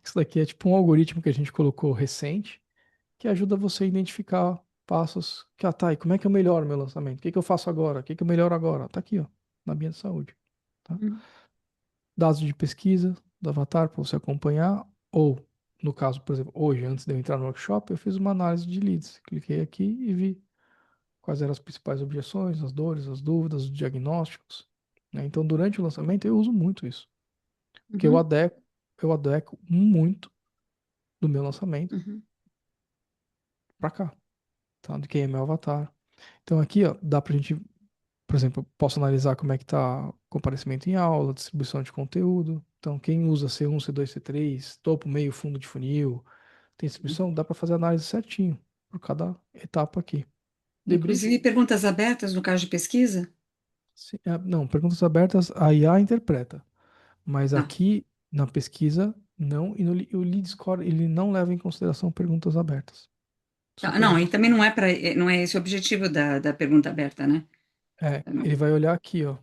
Isso daqui é tipo um algoritmo que a gente colocou recente que ajuda você a identificar passos que, tá, e como é que eu melhoro meu lançamento? O que que eu faço agora? O que que eu melhoro agora? Tá aqui, ó, na minha saúde, tá? Uhum. Dados de pesquisa do avatar para você acompanhar, ou, no caso, por exemplo, hoje, antes de eu entrar no workshop, eu fiz uma análise de leads. Cliquei aqui e vi quais eram as principais objeções, as dores, as dúvidas, os diagnósticos, né? Então, durante o lançamento, eu uso muito isso, porque Uhum. eu adequo muito do meu lançamento Uhum. para cá, tá? De quem é meu avatar. Então aqui, ó, dá pra gente, por exemplo, eu posso analisar como é que tá comparecimento em aula, distribuição de conteúdo. Então, quem usa C1, C2, C3, topo, meio, fundo de funil, tem distribuição, dá para fazer análise certinho por cada etapa aqui. Debrief, Inclusive perguntas abertas no caso de pesquisa? não, perguntas abertas, a IA interpreta, mas Tá. aqui na pesquisa não, e o lead score ele não leva em consideração perguntas abertas, só Tá, não, e perguntas. também não é esse o objetivo da pergunta aberta, né? É, Não. ele vai olhar aqui, ó,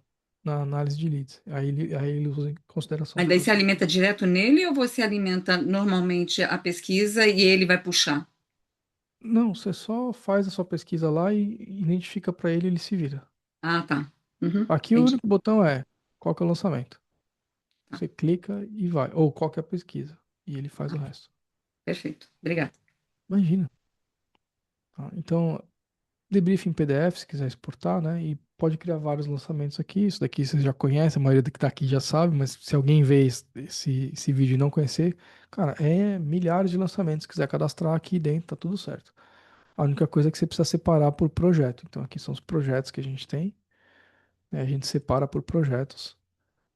na análise de leads. Aí ele usa em consideração. Mas daí você alimenta direto nele ou você alimenta normalmente a pesquisa e ele vai puxar? Não, você só faz a sua pesquisa lá e identifica para ele, ele se vira. Ah, tá. Uhum, Aqui o entendi. único botão é qual que é o lançamento. Tá, Você clica e vai. Ou qual que é a pesquisa. E ele faz tá, o resto. perfeito. Obrigada. Imagina. Tá? Então, debrief em PDF, se quiser exportar, né? E pode criar vários lançamentos aqui. Isso daqui você já conhece, a maioria que tá aqui já sabe, mas se alguém vê esse vídeo e não conhecer, cara, é milhares de lançamentos. Se quiser cadastrar aqui dentro, tá tudo certo. A única coisa é que você precisa separar por projeto. Então, aqui são os projetos que a gente tem, né? A gente separa por projetos.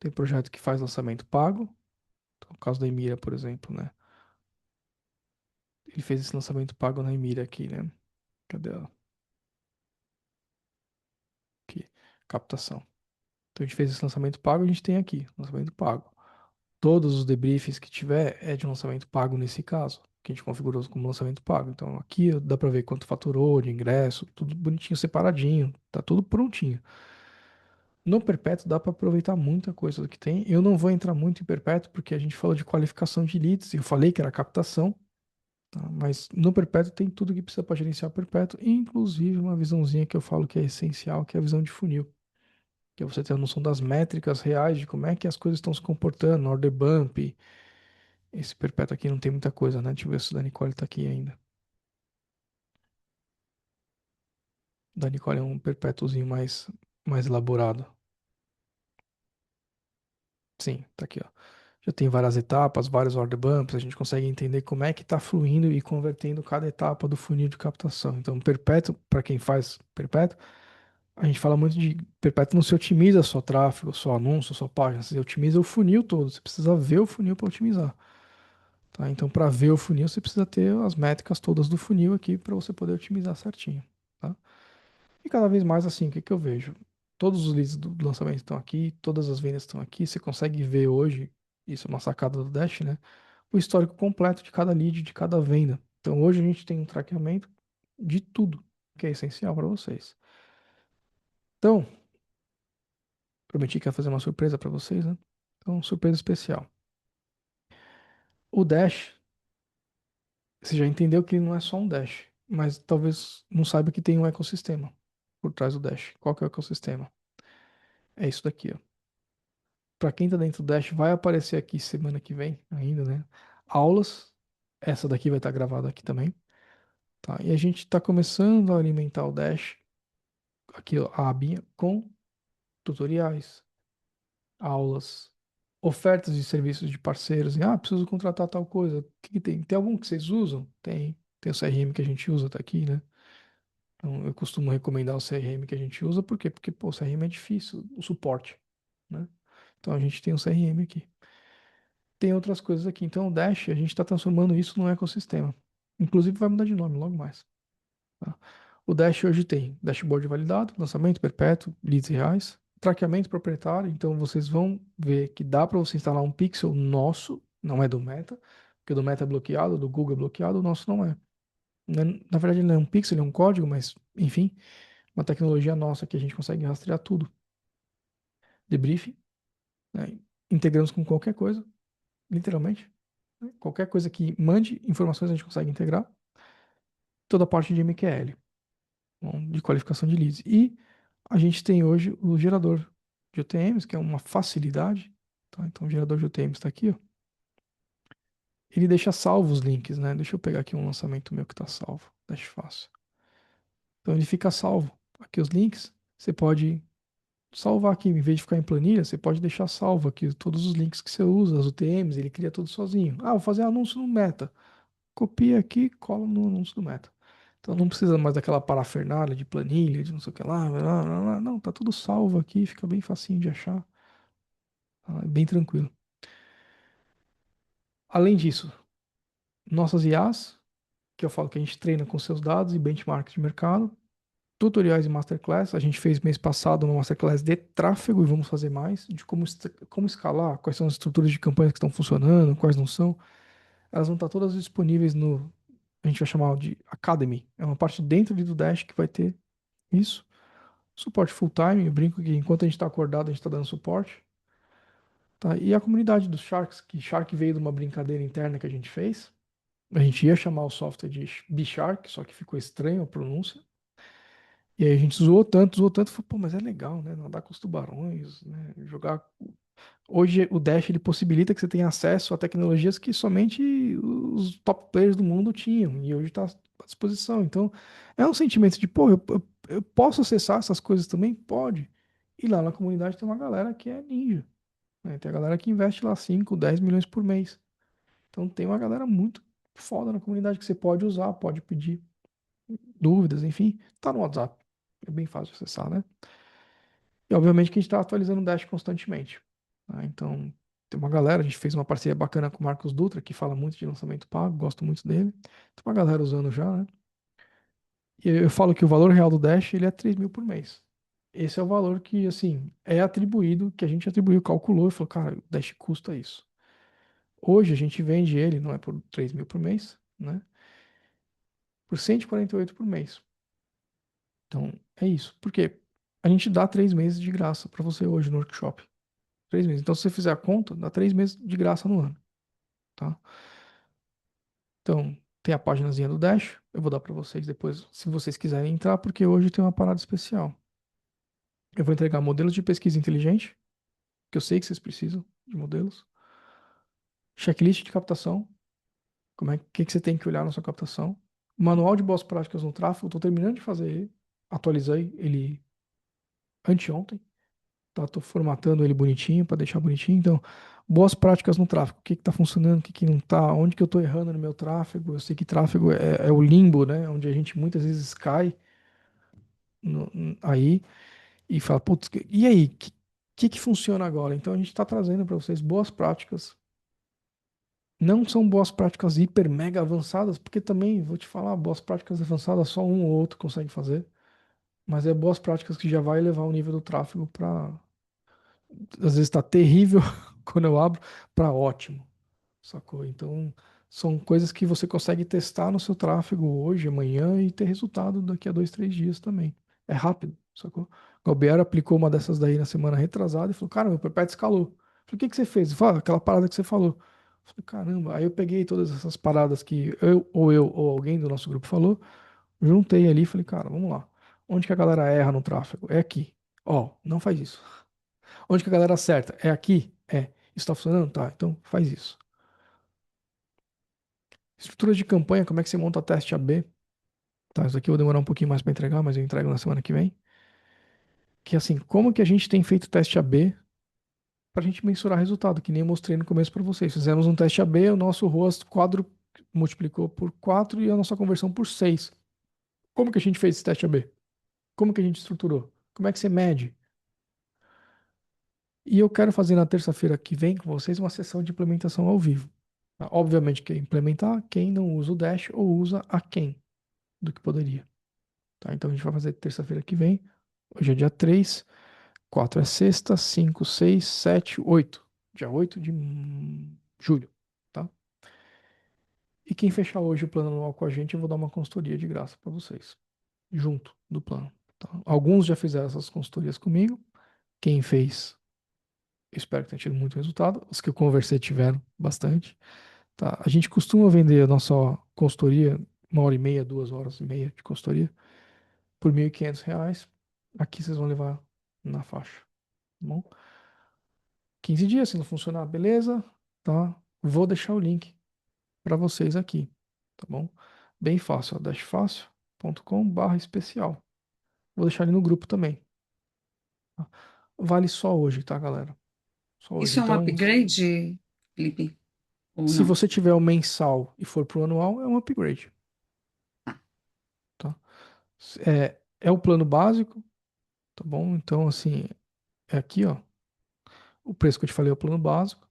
Tem projeto que faz lançamento pago. Então, no caso da Emira, por exemplo, né? Ele fez esse lançamento pago na Emira aqui, né? Cadê ela? Aqui, captação. Então, a gente fez esse lançamento pago, a gente tem aqui, lançamento pago. Todos os debriefings que tiver é de lançamento pago nesse caso, que a gente configurou como lançamento pago. Então, aqui dá para ver quanto faturou de ingresso, tudo bonitinho, separadinho, tá tudo prontinho. No Perpétuo dá para aproveitar muita coisa do que tem. Eu não vou entrar muito em Perpétuo porque a gente falou de qualificação de leads, e eu falei que era captação, tá? Mas no Perpétuo tem tudo que precisa para gerenciar Perpétuo, inclusive uma visãozinha que eu falo que é essencial, que é a visão de funil, que é você ter a noção das métricas reais de como é que as coisas estão se comportando, order bump. Esse Perpétuo aqui não tem muita coisa, né? Deixa eu ver se o da Nicole tá aqui ainda. O da Nicole é um Perpétuozinho mais elaborado. Sim, tá aqui, ó. Já tem várias etapas, vários order bumps, a gente consegue entender como é que está fluindo e convertendo cada etapa do funil de captação. Então, perpétuo, para quem faz perpétuo, a gente fala muito de perpétuo não se otimiza só tráfego, só anúncio, só página, você otimiza o funil todo, você precisa ver o funil para otimizar, tá? Então, para ver o funil, você precisa ter as métricas todas do funil aqui para você poder otimizar certinho, tá? E cada vez mais assim, o que que eu vejo? Todos os leads do lançamento estão aqui, todas as vendas estão aqui. Você consegue ver hoje, isso é uma sacada do Dash, né? O histórico completo de cada lead, de cada venda. Então hoje a gente tem um traqueamento de tudo. que é essencial para vocês. Então, prometi que ia fazer uma surpresa para vocês, né? Então, surpresa especial. O Dash, você já entendeu que não é só um Dash, mas talvez não saiba que tem um ecossistema por trás do Dash. Qual que é o ecossistema? É isso daqui, ó. Para quem tá dentro do Dash, vai aparecer aqui semana que vem ainda, né? Aulas. Essa daqui vai estar gravada aqui também, tá? E a gente está começando a alimentar o Dash, aqui ó, a abinha, com tutoriais, aulas, ofertas de serviços de parceiros. Preciso contratar tal coisa. O que que tem? Tem algum que vocês usam? Tem. Tem o CRM que a gente usa, tá aqui, né? Então, eu costumo recomendar o CRM que a gente usa, por quê? Porque, pô, o CRM é difícil, o suporte, né? Então, a gente tem o CRM aqui. Tem outras coisas aqui. Então, o Dash, a gente está transformando isso num ecossistema. Inclusive, vai mudar de nome logo mais, tá? O Dash hoje tem dashboard validado, lançamento perpétuo, leads reais, traqueamento proprietário. Então, vocês vão ver que dá para você instalar um pixel nosso, não é do Meta, porque o do Meta é bloqueado, o do Google é bloqueado, o nosso não é. Na verdade, ele não é um pixel, ele é um código, mas, enfim, uma tecnologia nossa que a gente consegue rastrear tudo. Debriefing, né? Integramos com qualquer coisa, literalmente, né? Qualquer coisa que mande informações a gente consegue integrar. Toda a parte de MQL, bom, de qualificação de leads. E a gente tem hoje o gerador de UTMs, que é uma facilidade, tá? Então o gerador de UTMs está aqui, ó. Ele deixa salvo os links, né? Deixa eu pegar aqui um lançamento meu que está salvo. Deixa fácil. Então ele fica salvo. Aqui os links, você pode salvar aqui, em vez de ficar em planilha, você pode deixar salvo aqui todos os links que você usa, as UTMs, ele cria tudo sozinho. Vou fazer anúncio no Meta. Copia aqui, cola no anúncio do Meta. Então não precisa mais daquela parafernália de planilha, de não sei o que lá, blá, blá, blá. Não, tá tudo salvo aqui, fica bem facinho de achar, tá? É bem tranquilo. Além disso, nossas IAs, que eu falo que a gente treina com seus dados e benchmarks de mercado, tutoriais e masterclass. A gente fez mês passado uma masterclass de tráfego e vamos fazer mais, de como escalar, quais são as estruturas de campanhas que estão funcionando, quais não são. Elas vão estar todas disponíveis no, a gente vai chamar de Academy. É uma parte dentro do Dash que vai ter isso. Suporte full time, eu brinco que enquanto a gente está acordado, a gente está dando suporte. Tá? E a comunidade dos Sharks, que Shark veio de uma brincadeira interna que a gente fez. A gente ia chamar o software de B-Shark, só que ficou estranho a pronúncia. E aí a gente zoou tanto, falou, pô, mas é legal, né? Nadar com os tubarões, né? Jogar. Hoje o Dash ele possibilita que você tenha acesso a tecnologias que somente os top players do mundo tinham, e hoje está à disposição. Então, é um sentimento de, pô, eu posso acessar essas coisas também? Pode. E lá na comunidade tem uma galera que é ninja, né? Tem a galera que investe lá 5 10 milhões por mês. Então, tem uma galera muito foda na comunidade que você pode usar, pode pedir dúvidas, enfim, tá no WhatsApp. É bem fácil de acessar, né? E obviamente que a gente está atualizando o Dash constantemente, tá? Então, tem uma galera, a gente fez uma parceria bacana com o Marcos Dutra, que fala muito de lançamento pago, gosto muito dele. Tem uma galera usando já, né? E eu falo que o valor real do Dash, ele é 3 mil por mês. Esse é o valor que, assim, é atribuído, que a gente atribuiu, calculou e falou, cara, o Dash custa isso. Hoje a gente vende ele, não é por 3 mil por mês, né? Por 148 por mês. Então, é isso. Por quê? A gente dá 3 meses de graça para você hoje no workshop. 3 meses. Então, se você fizer a conta, dá 3 meses de graça no ano, tá? Então, tem a paginazinha do Dash. Eu vou dar para vocês depois, se vocês quiserem entrar, porque hoje tem uma parada especial. Eu vou entregar modelos de pesquisa inteligente, que eu sei que vocês precisam de modelos. Checklist de captação, como é que você tem que olhar na sua captação. Manual de boas práticas no tráfego, estou terminando de fazer ele. Atualizei ele anteontem. Tá? Tô formatando ele bonitinho para deixar bonitinho. Então, boas práticas no tráfego. O que que tá funcionando, o que que não tá, onde que eu tô errando no meu tráfego. Eu sei que tráfego é o limbo, né? Onde a gente muitas vezes cai aí e fala, putz, e aí, que funciona agora? Então, a gente está trazendo para vocês boas práticas. Não são boas práticas hiper mega avançadas, porque também, vou te falar, boas práticas avançadas só um ou outro consegue fazer. Mas é boas práticas que já vai levar o nível do tráfego para às vezes está terrível quando eu abro para ótimo, sacou? Então São coisas que você consegue testar no seu tráfego hoje, amanhã e ter resultado daqui a 2, 3 dias também. É rápido, sacou? O Galbiero aplicou uma dessas daí na semana retrasada e falou: Cara, meu perpétuo escalou. Eu falei: O que que você fez? Ele falou: "Ah, aquela parada que você falou." Eu falei: Caramba. Aí eu peguei todas essas paradas que eu ou alguém do nosso grupo falou, juntei ali e falei: Cara, vamos lá. Onde que a galera erra no tráfego? É aqui. Ó, não faz isso. Onde que a galera acerta? É aqui? É. Isso tá funcionando? Tá. Então faz isso. Estrutura de campanha, como é que você monta teste A/B? Tá, isso aqui eu vou demorar um pouquinho mais para entregar, mas eu entrego na semana que vem. Que é assim, como que a gente tem feito teste A/B para a gente mensurar resultado, que nem eu mostrei no começo para vocês. Fizemos um teste A/B, o nosso ROAS quadro multiplicou por 4 e a nossa conversão por 6. Como que a gente fez esse teste A/B? Como que a gente estruturou? Como é que você mede? E eu quero fazer na terça-feira que vem com vocês uma sessão de implementação ao vivo. Tá? Obviamente, quem implementar, quem não usa o Dash ou usa a quem do que poderia. Tá? Então a gente vai fazer terça-feira que vem. Hoje é dia 3, 4 é sexta, 5, 6, 7, 8. Dia 8 de julho, tá? E quem fechar hoje o plano anual com a gente, eu vou dar uma consultoria de graça para vocês, junto do plano. Tá? Alguns já fizeram essas consultorias comigo. Quem fez, eu espero que tenha tido muito resultado. Os que eu conversei tiveram bastante. Tá? A gente costuma vender a nossa consultoria, 1h30, 2h30 de consultoria, por R$ 1.500. Aqui vocês vão levar na faixa, tá bom? 15 dias, se não funcionar, beleza, tá? Vou deixar o link para vocês aqui, tá bom? Bem fácil, ó, dashfácil.com/especial. Vou deixar ali no grupo também. Tá? Vale só hoje, tá, galera? Só hoje. Isso é um Então, upgrade, Felipe, ou se não? você tiver o mensal e for pro anual, é um upgrade, tá? É o plano básico, tá bom? Então, assim, é aqui, ó. O preço que eu te falei é o plano básico.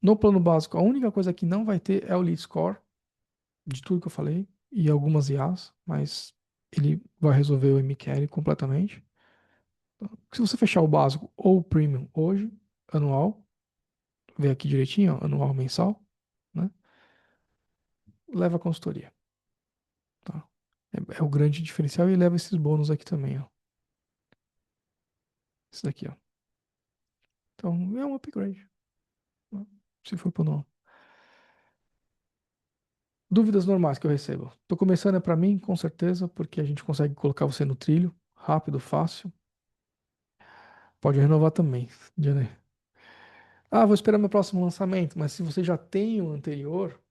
No plano básico, a única coisa que não vai ter é o lead score, de tudo que eu falei, e algumas IAs, mas ele vai resolver o MQL completamente. Se você fechar o básico ou o premium hoje, anual, vê aqui direitinho, ó, anual mensal, né? Leva a consultoria, tá? É o grande diferencial e leva esses bônus aqui também, ó. Esse daqui, ó. Então, é um upgrade, né? Se for pro anual. Dúvidas normais que eu recebo. Tô começando é para mim, com certeza, porque a gente consegue colocar você no trilho, rápido, fácil. Pode renovar também, Diana. Ah, vou esperar meu próximo lançamento, mas se você já tem o anterior,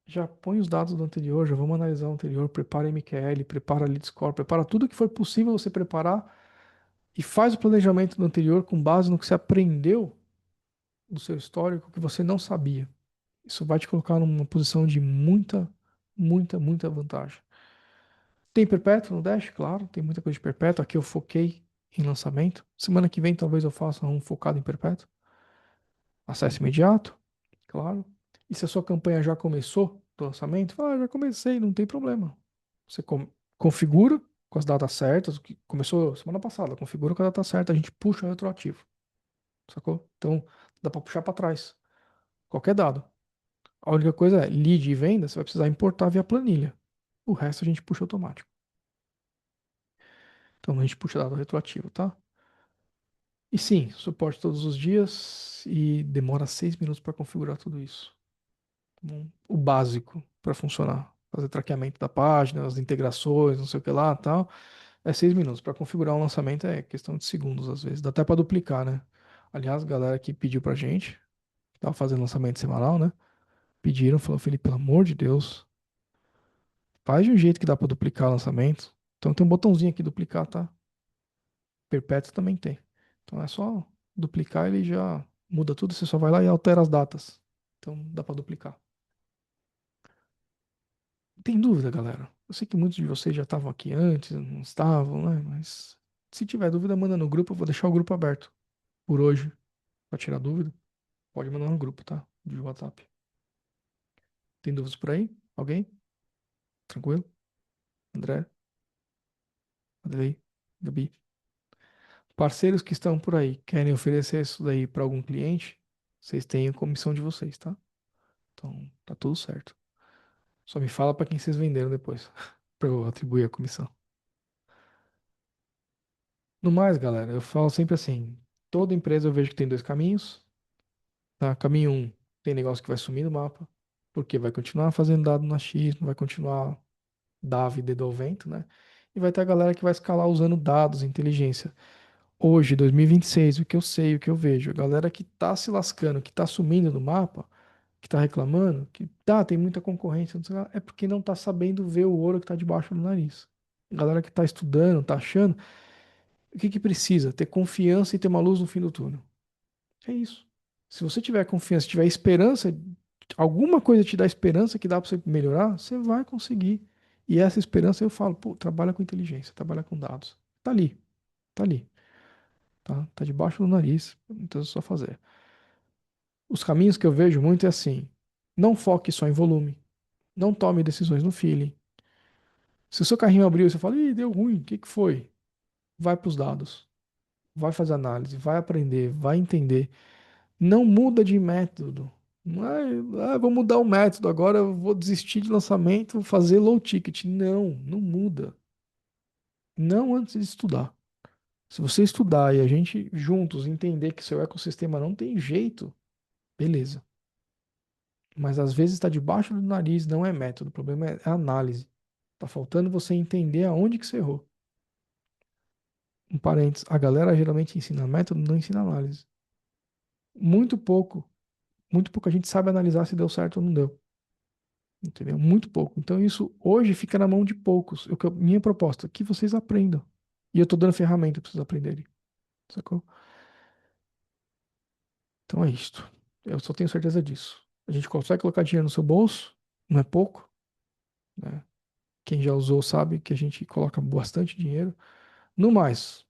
já põe os dados do anterior, já vamos analisar o anterior, prepara MQL, prepara lead score, prepara tudo que for possível você preparar e faz o planejamento do anterior com base no que você aprendeu do seu histórico que você não sabia. Isso vai te colocar numa posição de muita, muita, muita vantagem. Tem perpétuo no Dash? Claro, tem muita coisa de perpétuo. Aqui eu foquei em lançamento. Semana que vem talvez eu faça um focado em perpétuo. Acesso imediato, claro. E se a sua campanha já começou do lançamento, fala, já comecei, não tem problema. Você configura com as datas certas, o que começou semana passada, configura com a data certa, a gente puxa o retroativo, sacou? Então, dá para puxar para trás, qualquer dado. A única coisa é, lead e venda, você vai precisar importar via planilha. O resto a gente puxa automático. Então, a gente puxa dado retroativo, tá? E sim, suporte todos os dias e demora 6 minutos para configurar tudo isso. O básico para funcionar. Fazer traqueamento da página, as integrações, não sei o que lá, tal. É 6 minutos. Para configurar um lançamento é questão de segundos, às vezes. Dá até para duplicar, né? Aliás, a galera que pediu pra gente, que tava fazendo lançamento semanal, né? Pediram, falou, Felipe, pelo amor de Deus, faz de um jeito que dá para duplicar o lançamento. Então tem um botãozinho aqui duplicar, tá? Perpétuo também tem. Então é só duplicar, ele já muda tudo, você só vai lá e altera as datas. Então dá para duplicar. Tem dúvida, galera? Eu sei que muitos de vocês já estavam aqui antes, não estavam, né? Mas se tiver dúvida, manda no grupo. Eu vou deixar o grupo aberto por hoje. Pra tirar dúvida, pode mandar no grupo, tá? De WhatsApp. Tem dúvidas por aí? Alguém? Tranquilo? André? Adley? Gabi? Parceiros que estão por aí, querem oferecer isso daí para algum cliente? Vocês têm a comissão de vocês, tá? Então, tá tudo certo. Só me fala para quem vocês venderam depois, para eu atribuir a comissão. No mais, galera, eu falo sempre assim: toda empresa eu vejo que tem dois caminhos. Tá? Caminho um, tem negócio que vai sumir do mapa, porque vai continuar fazendo dado no achismo, vai continuar Davi dedo ao vento, né? E vai ter a galera que vai escalar usando dados, inteligência. Hoje, 2026, o que eu sei, o que eu vejo, a galera que tá se lascando, que tá sumindo do mapa, que tá reclamando, que tá, tem muita concorrência, não sei lá, é porque não tá sabendo ver o ouro que tá debaixo do nariz. A galera que tá estudando, tá achando, o que que precisa? Ter confiança e ter uma luz no fim do túnel. É isso. Se você tiver confiança, tiver esperança, alguma coisa te dá esperança que dá para você melhorar, você vai conseguir. E essa esperança eu falo, pô, trabalha com inteligência, trabalha com dados. Tá ali, tá ali, tá? Tá debaixo do nariz, então é só fazer. Os caminhos que eu vejo muito é assim: não foque só em volume, não tome decisões no feeling. Se o seu carrinho abriu e você fala, ih, deu ruim, o que que foi? Vai para os dados, vai fazer análise, vai aprender, vai entender. Não muda de método. Não é, vou mudar o método, agora eu vou desistir de lançamento, vou fazer low ticket. Não, não muda. Não antes de estudar. Se você estudar e a gente juntos entender que seu ecossistema não tem jeito, beleza. Mas às vezes está debaixo do nariz, não é método, o problema é análise. Tá faltando você entender aonde que você errou. Um parênteses, a galera geralmente ensina método, não ensina análise. Muito pouco, muito pouco a gente sabe analisar se deu certo ou não deu. Entendeu? Muito pouco. Então isso hoje fica na mão de poucos. Minha proposta, que vocês aprendam. E eu tô dando ferramenta para vocês aprenderem. Sacou? Então é isto. Eu só tenho certeza disso. A gente consegue colocar dinheiro no seu bolso, não é pouco, né? Quem já usou sabe que a gente coloca bastante dinheiro. No mais,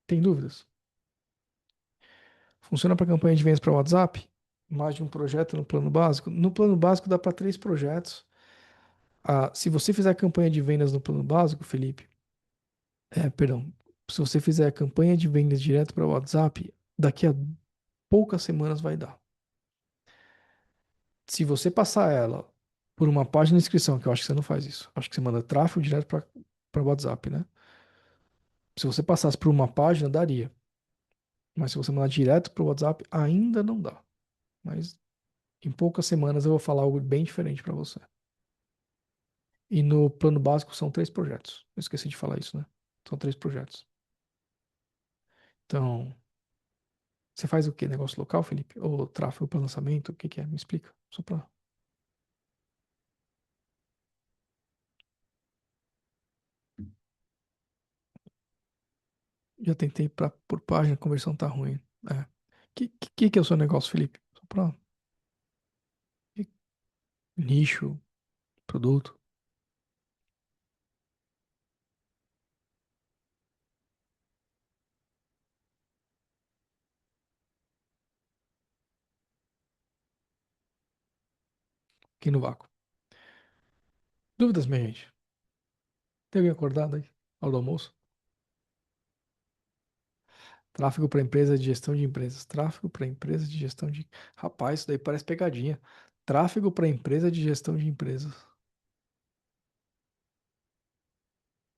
tem dúvidas? Funciona para campanha de vendas para WhatsApp? Mais de um projeto no plano básico? No plano básico dá para 3 projetos. Ah, se você fizer campanha de vendas no plano básico, Felipe, perdão. Se você fizer a campanha de vendas direto para o WhatsApp, daqui a poucas semanas vai dar. Se você passar ela por uma página de inscrição, que eu acho que você não faz isso, acho que você manda tráfego direto para o WhatsApp, né? Se você passasse por uma página, daria. Mas se você mandar direto para o WhatsApp, ainda não dá. Mas em poucas semanas eu vou falar algo bem diferente para você. E no plano básico são 3 projetos. Eu esqueci de falar isso, né? São 3 projetos. Então, você faz o quê? Negócio local, Felipe? Ou tráfego para lançamento? O que que é? Me explica. Só para. Já tentei por página, a conversão tá ruim. É. Que é o seu negócio, Felipe? Só pra. Nicho, produto. Aqui no vácuo. Dúvidas, minha gente? Tem alguém acordado aí? Ao do almoço? Tráfego para empresa de gestão de empresas. Tráfego para empresa de gestão de. Rapaz, isso daí parece pegadinha. Tráfego para empresa de gestão de empresas.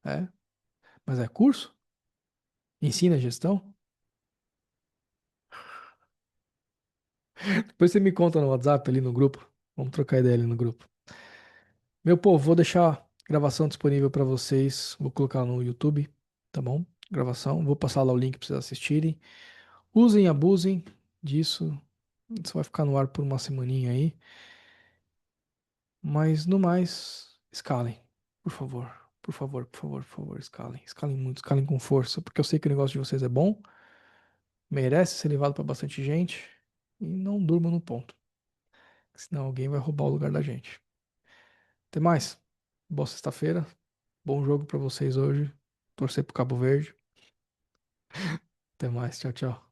É? Mas é curso? Ensina gestão? Depois você me conta no WhatsApp ali no grupo. Vamos trocar ideia ali no grupo. Meu povo, vou deixar a gravação disponível para vocês. Vou colocar no YouTube, tá bom? Gravação. Vou passar lá o link para vocês assistirem. Usem, abusem disso. Isso vai ficar no ar por uma semaninha aí. Mas no mais, escalem. Por favor. Por favor, por favor, por favor, escalem. Escalem muito, escalem com força. Porque eu sei que o negócio de vocês é bom. Merece ser levado para bastante gente. E não durmam no ponto. Senão alguém vai roubar o lugar da gente. Até mais. Boa sexta-feira. Bom jogo pra vocês hoje. Torcer pro Cabo Verde. Até mais. Tchau, tchau.